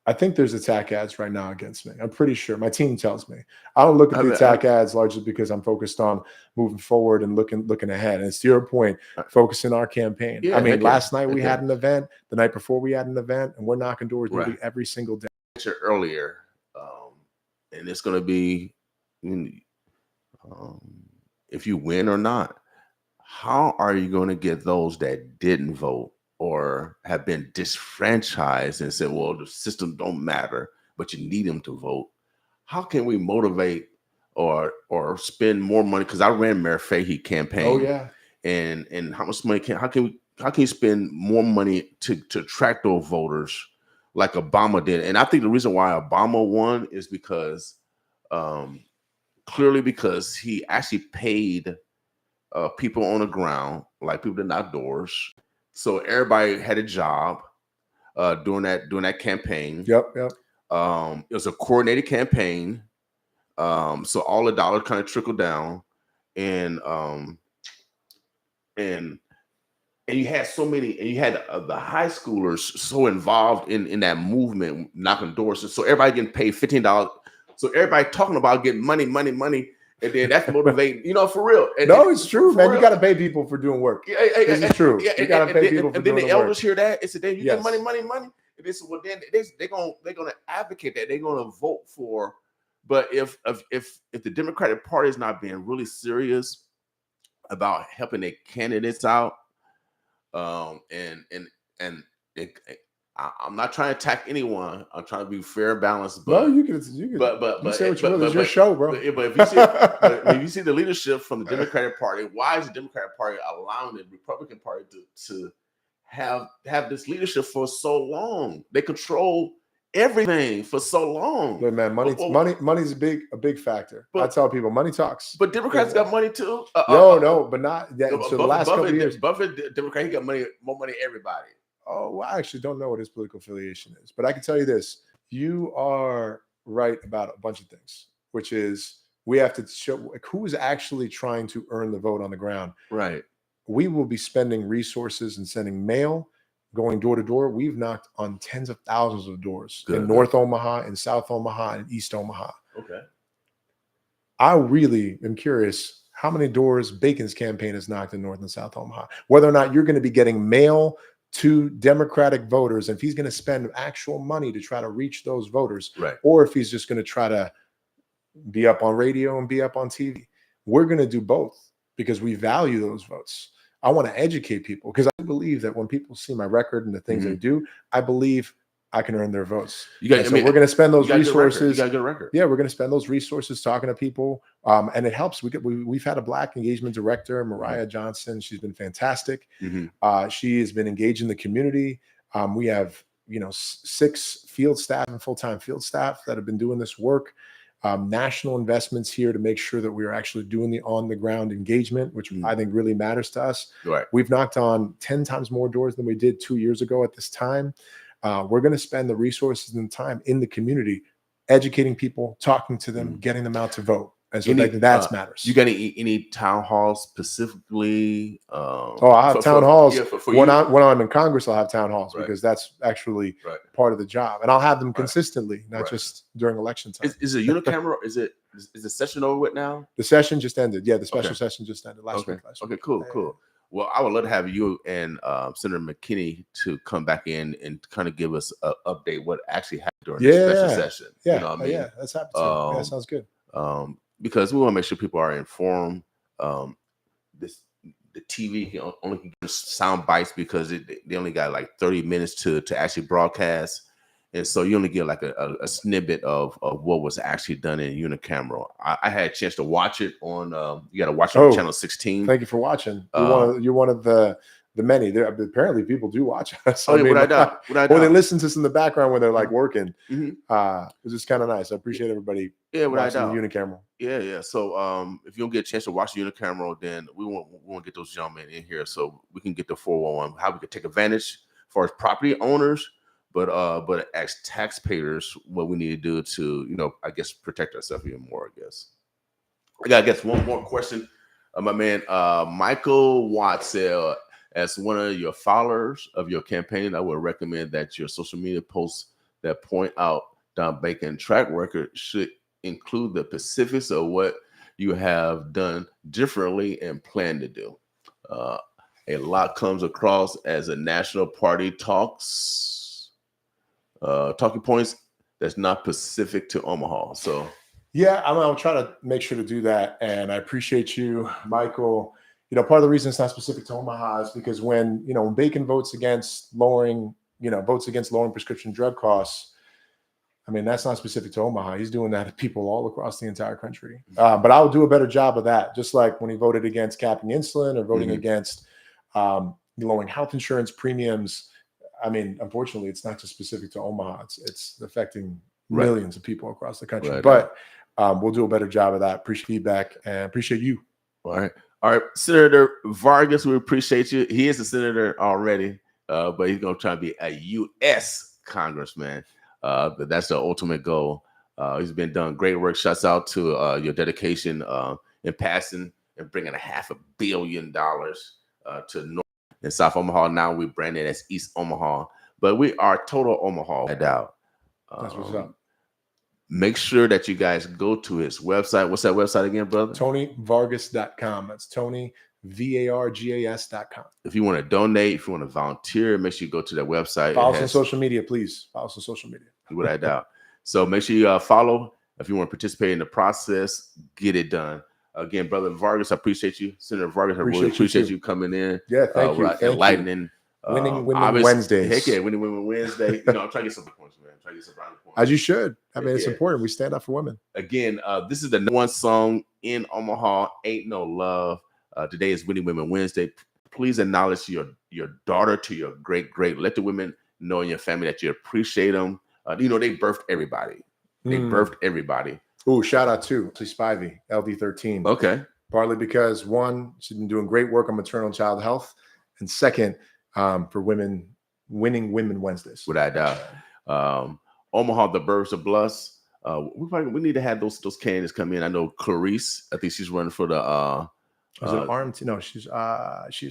I think there's attack ads right now against me. I'm pretty sure. My team tells me. I don't look at the attack ads largely because I'm focused on moving forward and looking ahead. And it's to your point, focusing our campaign. Yeah, last night we had an event. The night before we had an event, and we're knocking doors nearly every single day. Earlier, and it's going to be if you win or not. How are you going to get those that didn't vote or have been disfranchised and said, well, the system don't matter, but you need them to vote? How can we motivate or spend more money? Because I ran Mayor Fahey campaign. Oh, yeah. And how much money how can you spend more money to attract those voters like Obama did? And I think the reason why Obama won is because clearly because he actually paid people on the ground, like people that knock doors. So everybody had a job during that campaign. Yep. It was a coordinated campaign. So all the dollars kind of trickled down, and you had so many, and you had the high schoolers so involved in that movement, knocking doors. So everybody getting paid $15. So everybody talking about getting money. And then that's motivating, for real. It's true, man. You got to pay people for doing work. This is true. You got to pay people for doing the work. And then the elders hear that. It's a day you get money. And this, well, then they're gonna advocate that. They're gonna vote for. But if the Democratic Party is not being really serious about helping their candidates out, and I'm not trying to attack anyone. I'm trying to be fair and balanced. But no, you can but you say what you will. It's your show, bro. But if you see if you see the leadership from the Democratic Party, why is the Democratic Party allowing the Republican Party to have this leadership for so long? They control everything for so long. Look, man, money's a big factor. I tell people, money talks. But Democrats got money too. No, but not that. So the last couple of years, Buffett, Democrat, he got money, more money than everybody. Oh, well, I actually don't know what his political affiliation is, but I can tell you this: you are right about a bunch of things, which is we have to show who is actually trying to earn the vote on the ground. Right. We will be spending resources and sending mail, going door to door. We've knocked on tens of thousands of doors in North Omaha, in South Omaha, and East Omaha. Okay. I really am curious how many doors Bacon's campaign has knocked in North and South Omaha, whether or not you're going to be getting mail to Democratic voters, and if he's going to spend actual money to try to reach those voters, right, or if he's just going to try to be up on radio and be up on TV. We're going to do both because we value those votes. I want to educate people because I believe that when people see my record and the things I do, I believe I can earn their votes. We're going to spend those resources. You got a good record. Yeah, we're going to spend those resources talking to people, and it helps. We've had a Black engagement director, Mariah Johnson. She's been fantastic. She has been engaged in the community. We have 6 field staff and full-time field staff that have been doing this work. National investments here to make sure that we are actually doing the on-the-ground engagement, which I think really matters to us. Right. We've knocked on 10 times more doors than we did 2 years ago at this time. We're going to spend the resources and time in the community, educating people, talking to them, getting them out to vote. And so that matters. You got any town halls specifically? I have town halls. When I'm in Congress, I'll have town halls because that's actually part of the job. And I'll have them consistently, not just during election time. Is it unicameral? Is the session over with now? The session just ended. Yeah, the special session just ended last week. Okay, cool. Well, I would love to have you and Senator McKinney to come back in and kind of give us an update what actually happened during the special session. Yeah, you know what I mean? Yeah, that's happened. That sounds good. Because we want to make sure people are informed. The TV can only give sound bites because they only got like 30 minutes to actually broadcast. And so you only get like a snippet of what was actually done in unicameral. I had a chance to watch it on. You got to watch it on Channel 16. Thank you for watching. You're one of the many. There apparently people do watch us. What I doubt. Or they listen to us in the background when they're like working. It's just kind of nice. I appreciate everybody. Watching the unicameral. Yeah. So if you don't get a chance to watch the unicameral, then we want to get those young men in here so we can get the 411. How we can take advantage for as property owners. But as taxpayers, what we need to do to, I guess, protect ourselves even more, I guess. I guess one more question. My man, Michael Watts said, as one of your followers of your campaign, I would recommend that your social media posts that point out Don Bacon's track record should include the specifics of what you have done differently and plan to do. A lot comes across as a national party talking points that's not specific to Omaha. So I'll try to make sure to do that. And I appreciate you, Michael. Part of the reason it's not specific to Omaha is because when Bacon votes against lowering prescription drug costs, I mean, that's not specific to Omaha. He's doing that to people all across the entire country. But I'll do a better job of that. Just like when he voted against capping insulin or voting against lowering health insurance premiums. I mean, unfortunately, it's not just specific to Omaha. It's affecting millions of people across the country. But we'll do a better job of that. Appreciate feedback and appreciate you. All right. Senator Vargas, we appreciate you. He is a senator already, but he's going to try to be a U.S. congressman. But that's the ultimate goal. He's been doing great work. Shouts out to your dedication in passing and bringing $500 million to North and South Omaha. Now we branded as East Omaha, but we are total Omaha. That's what's up. Make sure that you guys go to his website. What's that website again, brother? TonyVargas.com. That's VARGAS.com. If you want to donate, if you want to volunteer, make sure you go to that website. Follow us on social media, please. Follow us on social media. Without doubt. So make sure you follow. If you want to participate in the process, get it done. Again, Brother Vargas, I appreciate you. Senator Vargas, I really appreciate you coming in. Yeah, thank you. Enlightening. Winning Women Wednesdays. Heck yeah, Winning Women Wednesday. I'm trying to get some points, man. I'm trying to get some brownie points. As you should. I mean, it's important. We stand up for women. Again, this is the #1 song in Omaha, Ain't No Love. Today is Winning Women Wednesday. Please acknowledge your daughter to your great. Let the women know in your family that you appreciate them. They birthed everybody. They birthed everybody. Ooh, shout out to Spivey, LD13. Okay. Partly because, one, she's been doing great work on maternal and child health. And second, for Winning Women Wednesdays. Without doubt. Omaha, the Birds of Bless. We need to have those candidates come in. I know Clarice, I think she's running for the Is it RMT? No, she's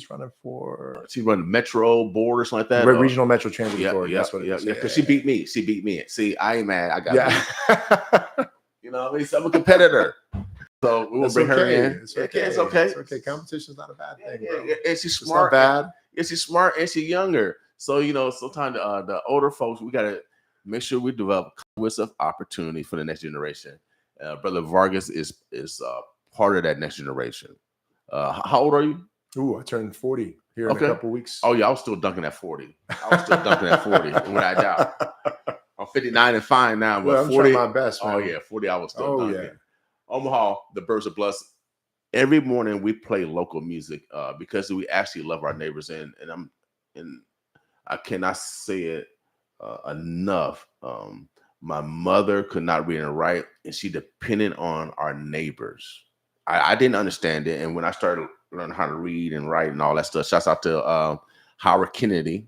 running for. She's running Metro Board or something like that. Regional Metro Transit Authority. Yeah, that's what it is. Yeah, because she beat me. She beat me. See, I ain't mad. I got it. You know what I mean? So I'm a competitor. So we will bring her in. It's okay. It's okay. It's okay. Competition's not a bad thing, bro. And she's smart. It's not bad. And she's smart and she's younger. So, sometimes the older folks, we got to make sure we develop conduits of opportunity for the next generation. Brother Vargas is part of that next generation. How old are you? Ooh, I turned 40 here in a couple weeks. Oh, yeah, I was still dunking at 40. Without doubt. I'm 59 and fine now, but I'm 40. trying my best, man. Oh, yeah, 40 I was still dunking. Yeah. Omaha, the Birds of Bless. Every morning we play local music because we actually love our neighbors, and I cannot say it enough. My mother could not read and write, and she depended on our neighbors. I didn't understand it, and when I started learning how to read and write and all that stuff, shouts out to Howard Kennedy.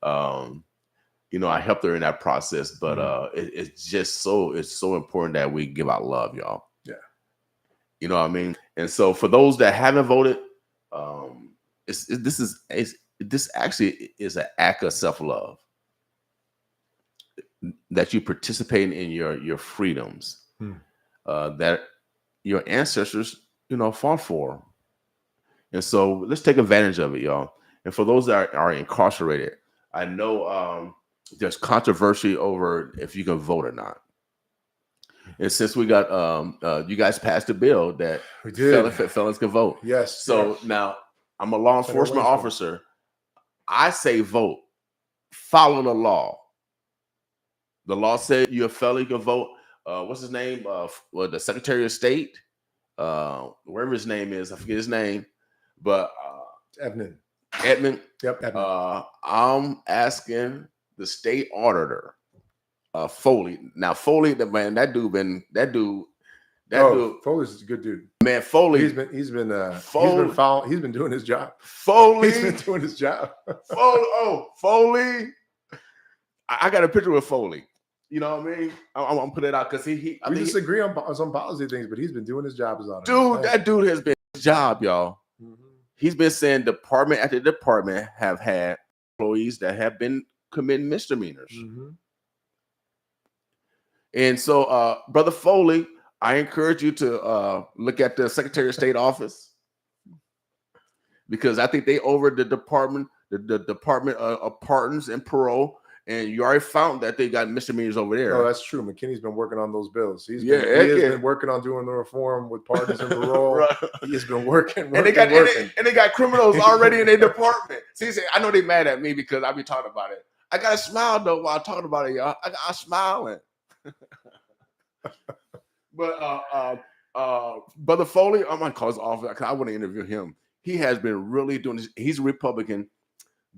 I helped her in that process, but it's so important that we give out love, y'all. Yeah. You know what I mean? And so for those that haven't voted, this actually is an act of self-love that you participate in your freedoms that your ancestors, fought for. And so let's take advantage of it, y'all. And for those that are incarcerated, I know there's controversy over if you can vote or not. And since we got you guys passed a bill that felons can vote. Yes. So now I'm a law enforcement officer. I say vote. Follow the law. The law said you're a felon, you can vote. What's his name? The Secretary of State, wherever his name is, I forget his name, but Edmund. Yep. Edmund. I'm asking the state auditor, Foley. Now Foley, that dude. Foley's a good dude. Man, Foley. He's been doing his job. Foley. He's been doing his job. Foley. I got a picture with Foley. You know what I mean? I'm gonna put it out because we disagree on some policy things, but he's been doing his job as auditor. Dude, that dude has been his job, y'all. Mm-hmm. He's been saying department after department have had employees that have been committing misdemeanors. Mm-hmm. And so, Brother Foley, I encourage you to look at the Secretary of State office because I think they over the department of pardons and parole. And you already found that they got misdemeanors over there. Oh, that's true. McKinney's been working on those bills. He has been working on doing the reform with pardons and parole. Right. He has been working. And they got criminals already in their department. See, I know they mad at me because I be talking about it. I got to smile though while I'm talking about it, y'all. I'm smiling. But Brother Foley, I'm gonna call his office because I want to interview him. He has been really doing this. He's a Republican.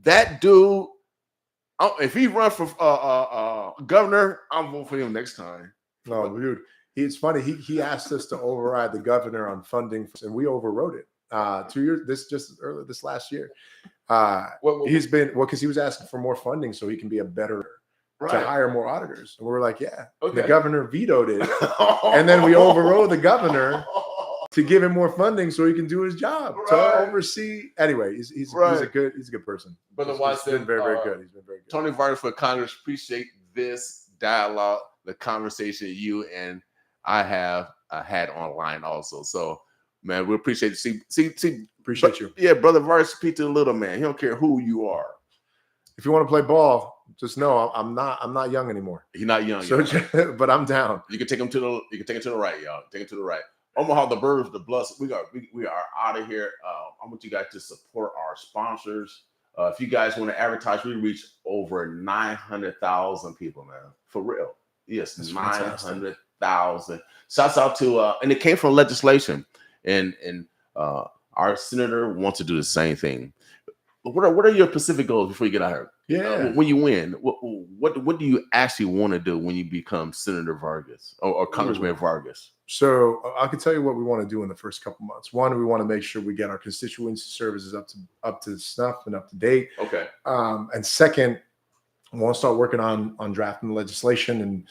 That dude. If he runs for governor, I'm voting for him next time. No, dude, it's funny. He asked us to override the governor on funding, and we overrode it. 2 years. This last year. Because he was asking for more funding so he can be a better to hire more auditors, and we were like, yeah. Okay. The governor vetoed it, and then we overrode the governor to give him more funding so he can do his job to oversee. Anyway, he's a good person. Brother Watson, he's been very good. He's been very good. Tony Vargas for Congress. Appreciate this dialogue, the conversation you and I have had online also. So, man, we appreciate it. See, Appreciate you. Yeah, brother Vargas, speak to the little man. He don't care who you are. If you want to play ball, just know I'm not young anymore. He's not young, so but I'm down. You can take him to the right, y'all. Take him to the right. Omaha, the Birds, the Bloods. We are out of here. I want you guys to support our sponsors. If you guys want to advertise, we reach over 900,000 people, man. For real. Yes, 900,000. Shouts out to and it came from legislation, and our senator wants to do the same thing. What are your specific goals before you get out here? Yeah. When you win, what do you actually want to do when you become Senator Vargas or Congressman Vargas? So I can tell you what we want to do in the first couple months. One, we want to make sure we get our constituency services up to snuff and up to date. Okay. And second, we want to start working on drafting the legislation, and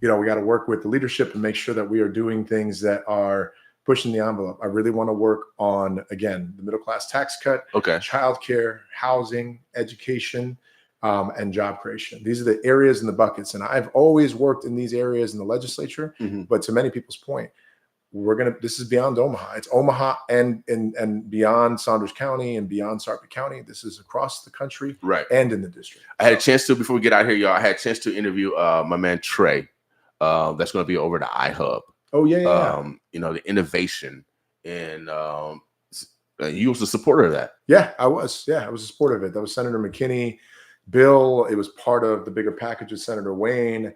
we got to work with the leadership and make sure that we are doing things that are pushing the envelope. I really want to work on, again, the middle class tax cut, childcare, housing, education, and job creation. These are the areas in the buckets. And I've always worked in these areas in the legislature, but to many people's point, this is beyond Omaha. It's Omaha and beyond Saunders County and beyond Sarpy County. This is across the country, right? And in the district. I had a chance to, before we get out here, y'all, I had a chance to interview my man Trey. That's going to be over to iHub. Oh yeah. The innovation, and you was a supporter of that. Yeah, I was. Yeah, I was a supporter of it. That was Senator McKinney, Bill. It was part of the bigger package of Senator Wayne.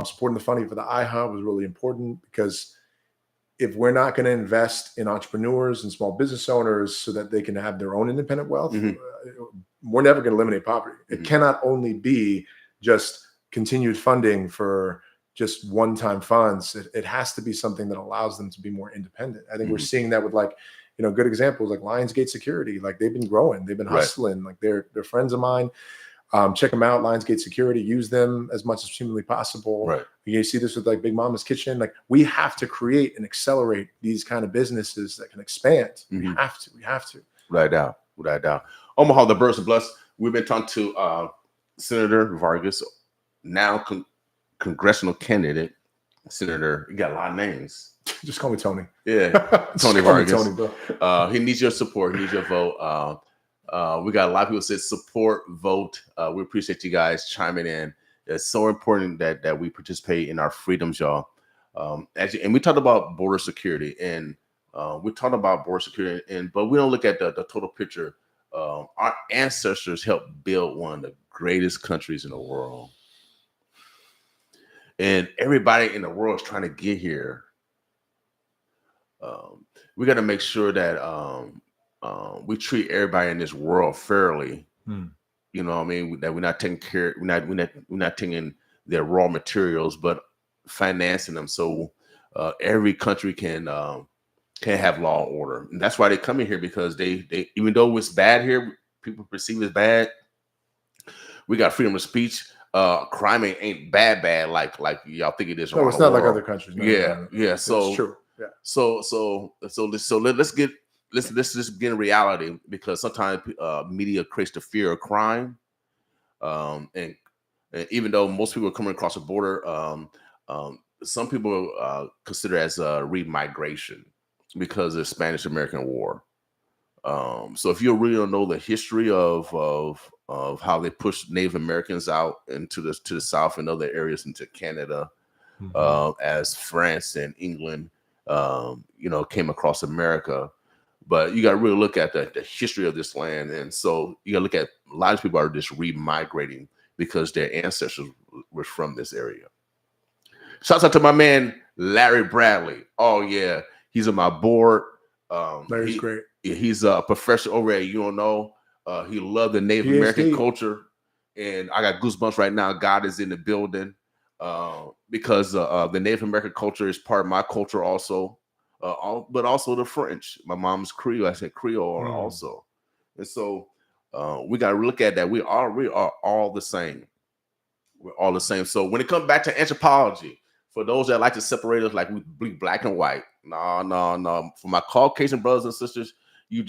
Supporting the funding for the iHub was really important, because if we're not going to invest in entrepreneurs and small business owners so that they can have their own independent wealth, we're never going to eliminate poverty. It cannot only be just continued funding for just one-time funds. It has to be something that allows them to be more independent. I think we're seeing that with good examples like Lionsgate Security. Like, they've been growing, they've been hustling. Like, they're friends of mine. Check them out, Lionsgate Security. Use them as much as humanly possible. Right. You see this with like Big Mama's Kitchen. Like, we have to create and accelerate these kind of businesses that can expand. We have to. Right down. Omaha, the Birds and Bloods. We've been talking to Senator Vargas, now congressional candidate, Senator. You got a lot of names. Just call me Tony. Yeah, Tony Vargas. Tony, bro. He needs your support. He needs your vote. We got a lot of people said support, vote. We appreciate you guys chiming in. It's so important that we participate in our freedoms, y'all. And we talked about border security, and but we don't look at the total picture. Our ancestors helped build one of the greatest countries in the world. And everybody in the world is trying to get here. We got to make sure that we treat everybody in this world fairly. You know what I mean? That we're not taking care. We're not taking their raw materials, but financing them so every country can have law and order. And that's why they come in here, because they even though it's bad here, people perceive it as bad. We got freedom of speech. Crime ain't bad like y'all think it is. No, it's not like other countries. Yeah. So it's true. Yeah. So let's just get in reality, because sometimes media creates the fear of crime, and even though most people are coming across the border, some people consider it as a remigration because of the Spanish-American War. So if you really don't know the history of how they pushed Native Americans out into the South and other areas into Canada, as France and England, came across America. But you got to really look at the history of this land. And so you got to look at a lot of people are just remigrating because their ancestors were from this area. Shouts out to my man, Larry Bradley. Oh, yeah. He's on my board. Larry's great. He's a professor over at UNO. He loved the Native American culture. And I got goosebumps right now. God is in the building because the Native American culture is part of my culture also. But also the French. My mom's Creole. I said Creole also. And so we got to look at that. We are all the same. We're all the same. So when it comes back to anthropology, for those that like to separate us like we bleed black and white, no. For my Caucasian brothers and sisters, you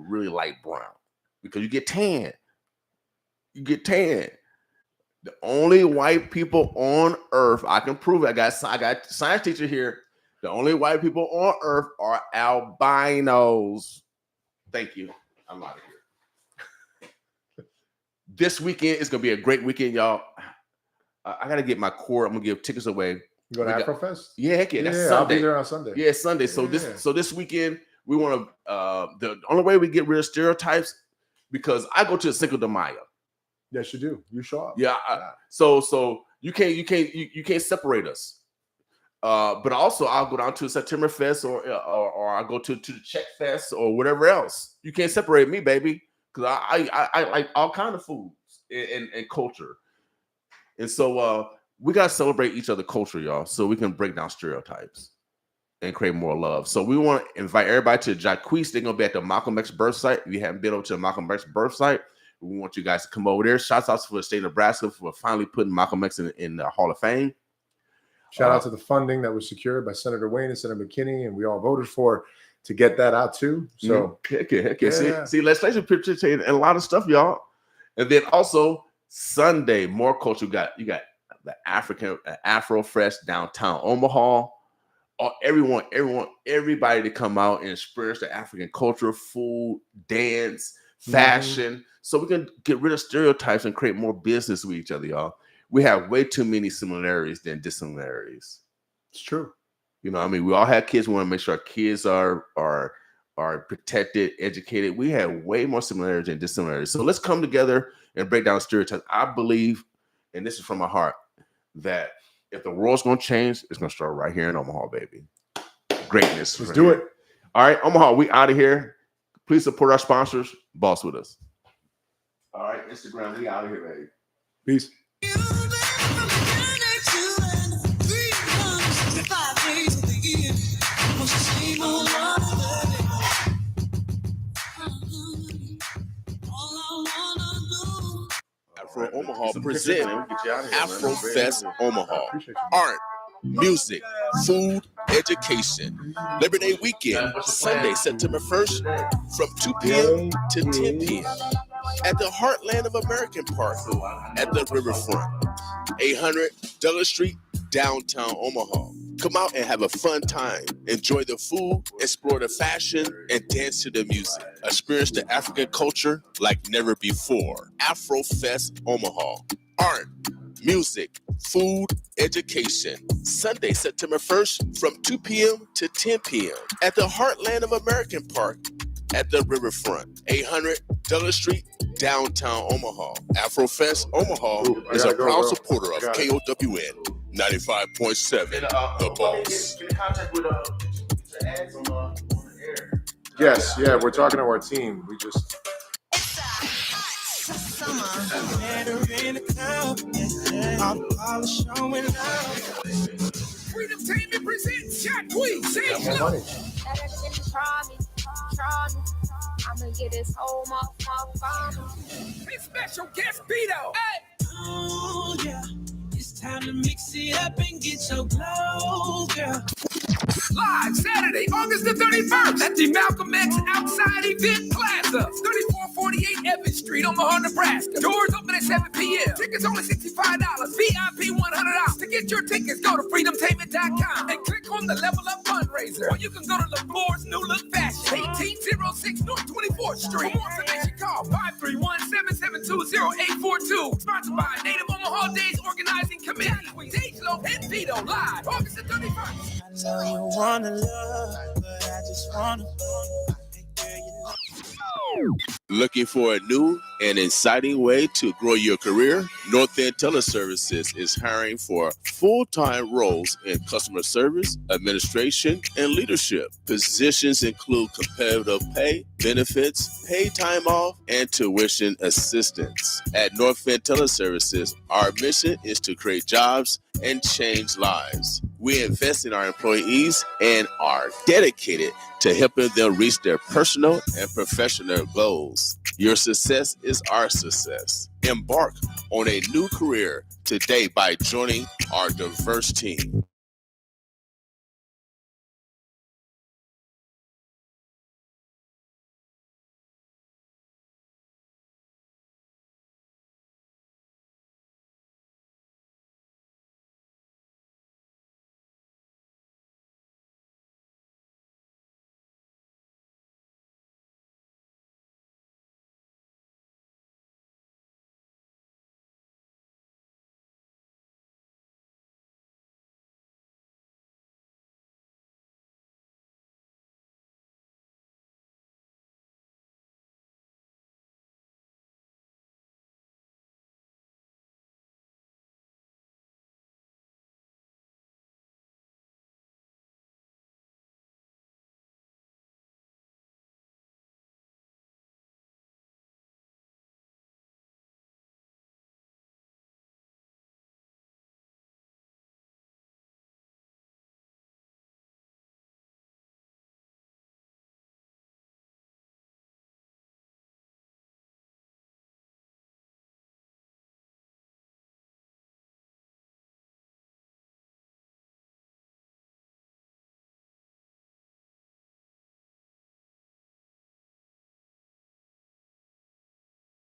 really light brown because you get tan. You get tan. The only white people on earth, I can prove it. I got a science teacher here. The only white people on earth are albinos. Thank you. I'm out of here. This weekend is going to be a great weekend, y'all. I got to get my core. I'm going to give tickets away. You go to Afrofest? Yeah, heck yeah. That's yeah, Sunday. I'll be there on Sunday. Yeah, Sunday. So this weekend, we want to, the only way we get rid of stereotypes, because I go to the Cinco de Mayo. Yes, you do. You show up. Yeah. So you can't separate us. But also I'll go down to September Fest or I go to the Czech Fest or whatever else. You can't separate me, baby, because I like all kind of foods and culture. And so we gotta celebrate each other's culture, y'all, so we can break down stereotypes and create more love. So we want to invite everybody to Jacquees. They're gonna be at the Malcolm X birth site. If you haven't been over to the Malcolm X birth site, we want you guys to come over there. Shouts out to the state of Nebraska for finally putting Malcolm X in the Hall of Fame. Shout out to the funding that was secured by Senator Wayne and Senator McKinney, and we all voted for to get that out too. So heck yeah. See, legislation participated in a lot of stuff, y'all. And then also Sunday, more culture. You got the Afro Fest downtown Omaha. Everybody to come out and experience the African culture, food, dance, fashion, so we can get rid of stereotypes and create more business with each other, y'all. We have way too many similarities than dissimilarities. It's true. You know, I mean, we all have kids. We want to make sure our kids are protected, educated. We have way more similarities than dissimilarities. So let's come together and break down stereotypes. I believe, and this is from my heart, that if the world's going to change, it's going to start right here in Omaha, baby. Greatness. Let's do it. All right, Omaha, we out of here. Please support our sponsors. Boss with us. All right, Instagram, we out of here, baby. Peace. Afro Omaha present Afro Fest Omaha. Art, music, food, education. Labor Day weekend, Sunday, September 1st, from 2 p.m. to 10 p.m. at the Heartland of American Park at the riverfront, 800 Dulles Street, downtown Omaha. Come out and have a fun time. Enjoy the food, explore the fashion, and dance to the music. Experience the African culture like never before. Afro Fest Omaha. Art, music, food, education. Sunday, September 1st, from 2 p.m. to 10 p.m. at the Heartland of American Park at the riverfront, 800 Dulles Street, downtown Omaha. Afro Fest Omaha is a proud supporter of KOWN 95.7, The Boss. Get in contact with the ads on the air. Yes, yeah, we're talking to our team. We just Freedom Tainment presents Jacquees. I'ma get this whole motherfucker. Big special guest Vito. Hey. Oh yeah, it's time to mix it up and get your glow, girl. Live Saturday, August the 31st at the Malcolm X Outside Event Plaza, 3448 Evans Street, Omaha, Nebraska. Doors open at 7 p.m. Tickets only $65. VIP $100. To get your tickets, go to freedomtainment.com and click on the Level Up fundraiser. Or you can go to LaFleur's New Look Fashion, 1806 North 24th Street. For more information, call 531-772-0842. Sponsored by Native Omaha Days Organizing Committee. Dage Low and Vito live August the 31st. I know you wanna love, but I just wanna. Looking for a new and exciting way to grow your career? North End Teleservices is hiring for full-time roles in customer service, administration, and leadership. Positions include competitive pay, benefits, paid time off, and tuition assistance. At North End Teleservices, our mission is to create jobs and change lives. We invest in our employees and are dedicated to helping them reach their personal and professional goals. Your success is our success. Embark on a new career today by joining our diverse team.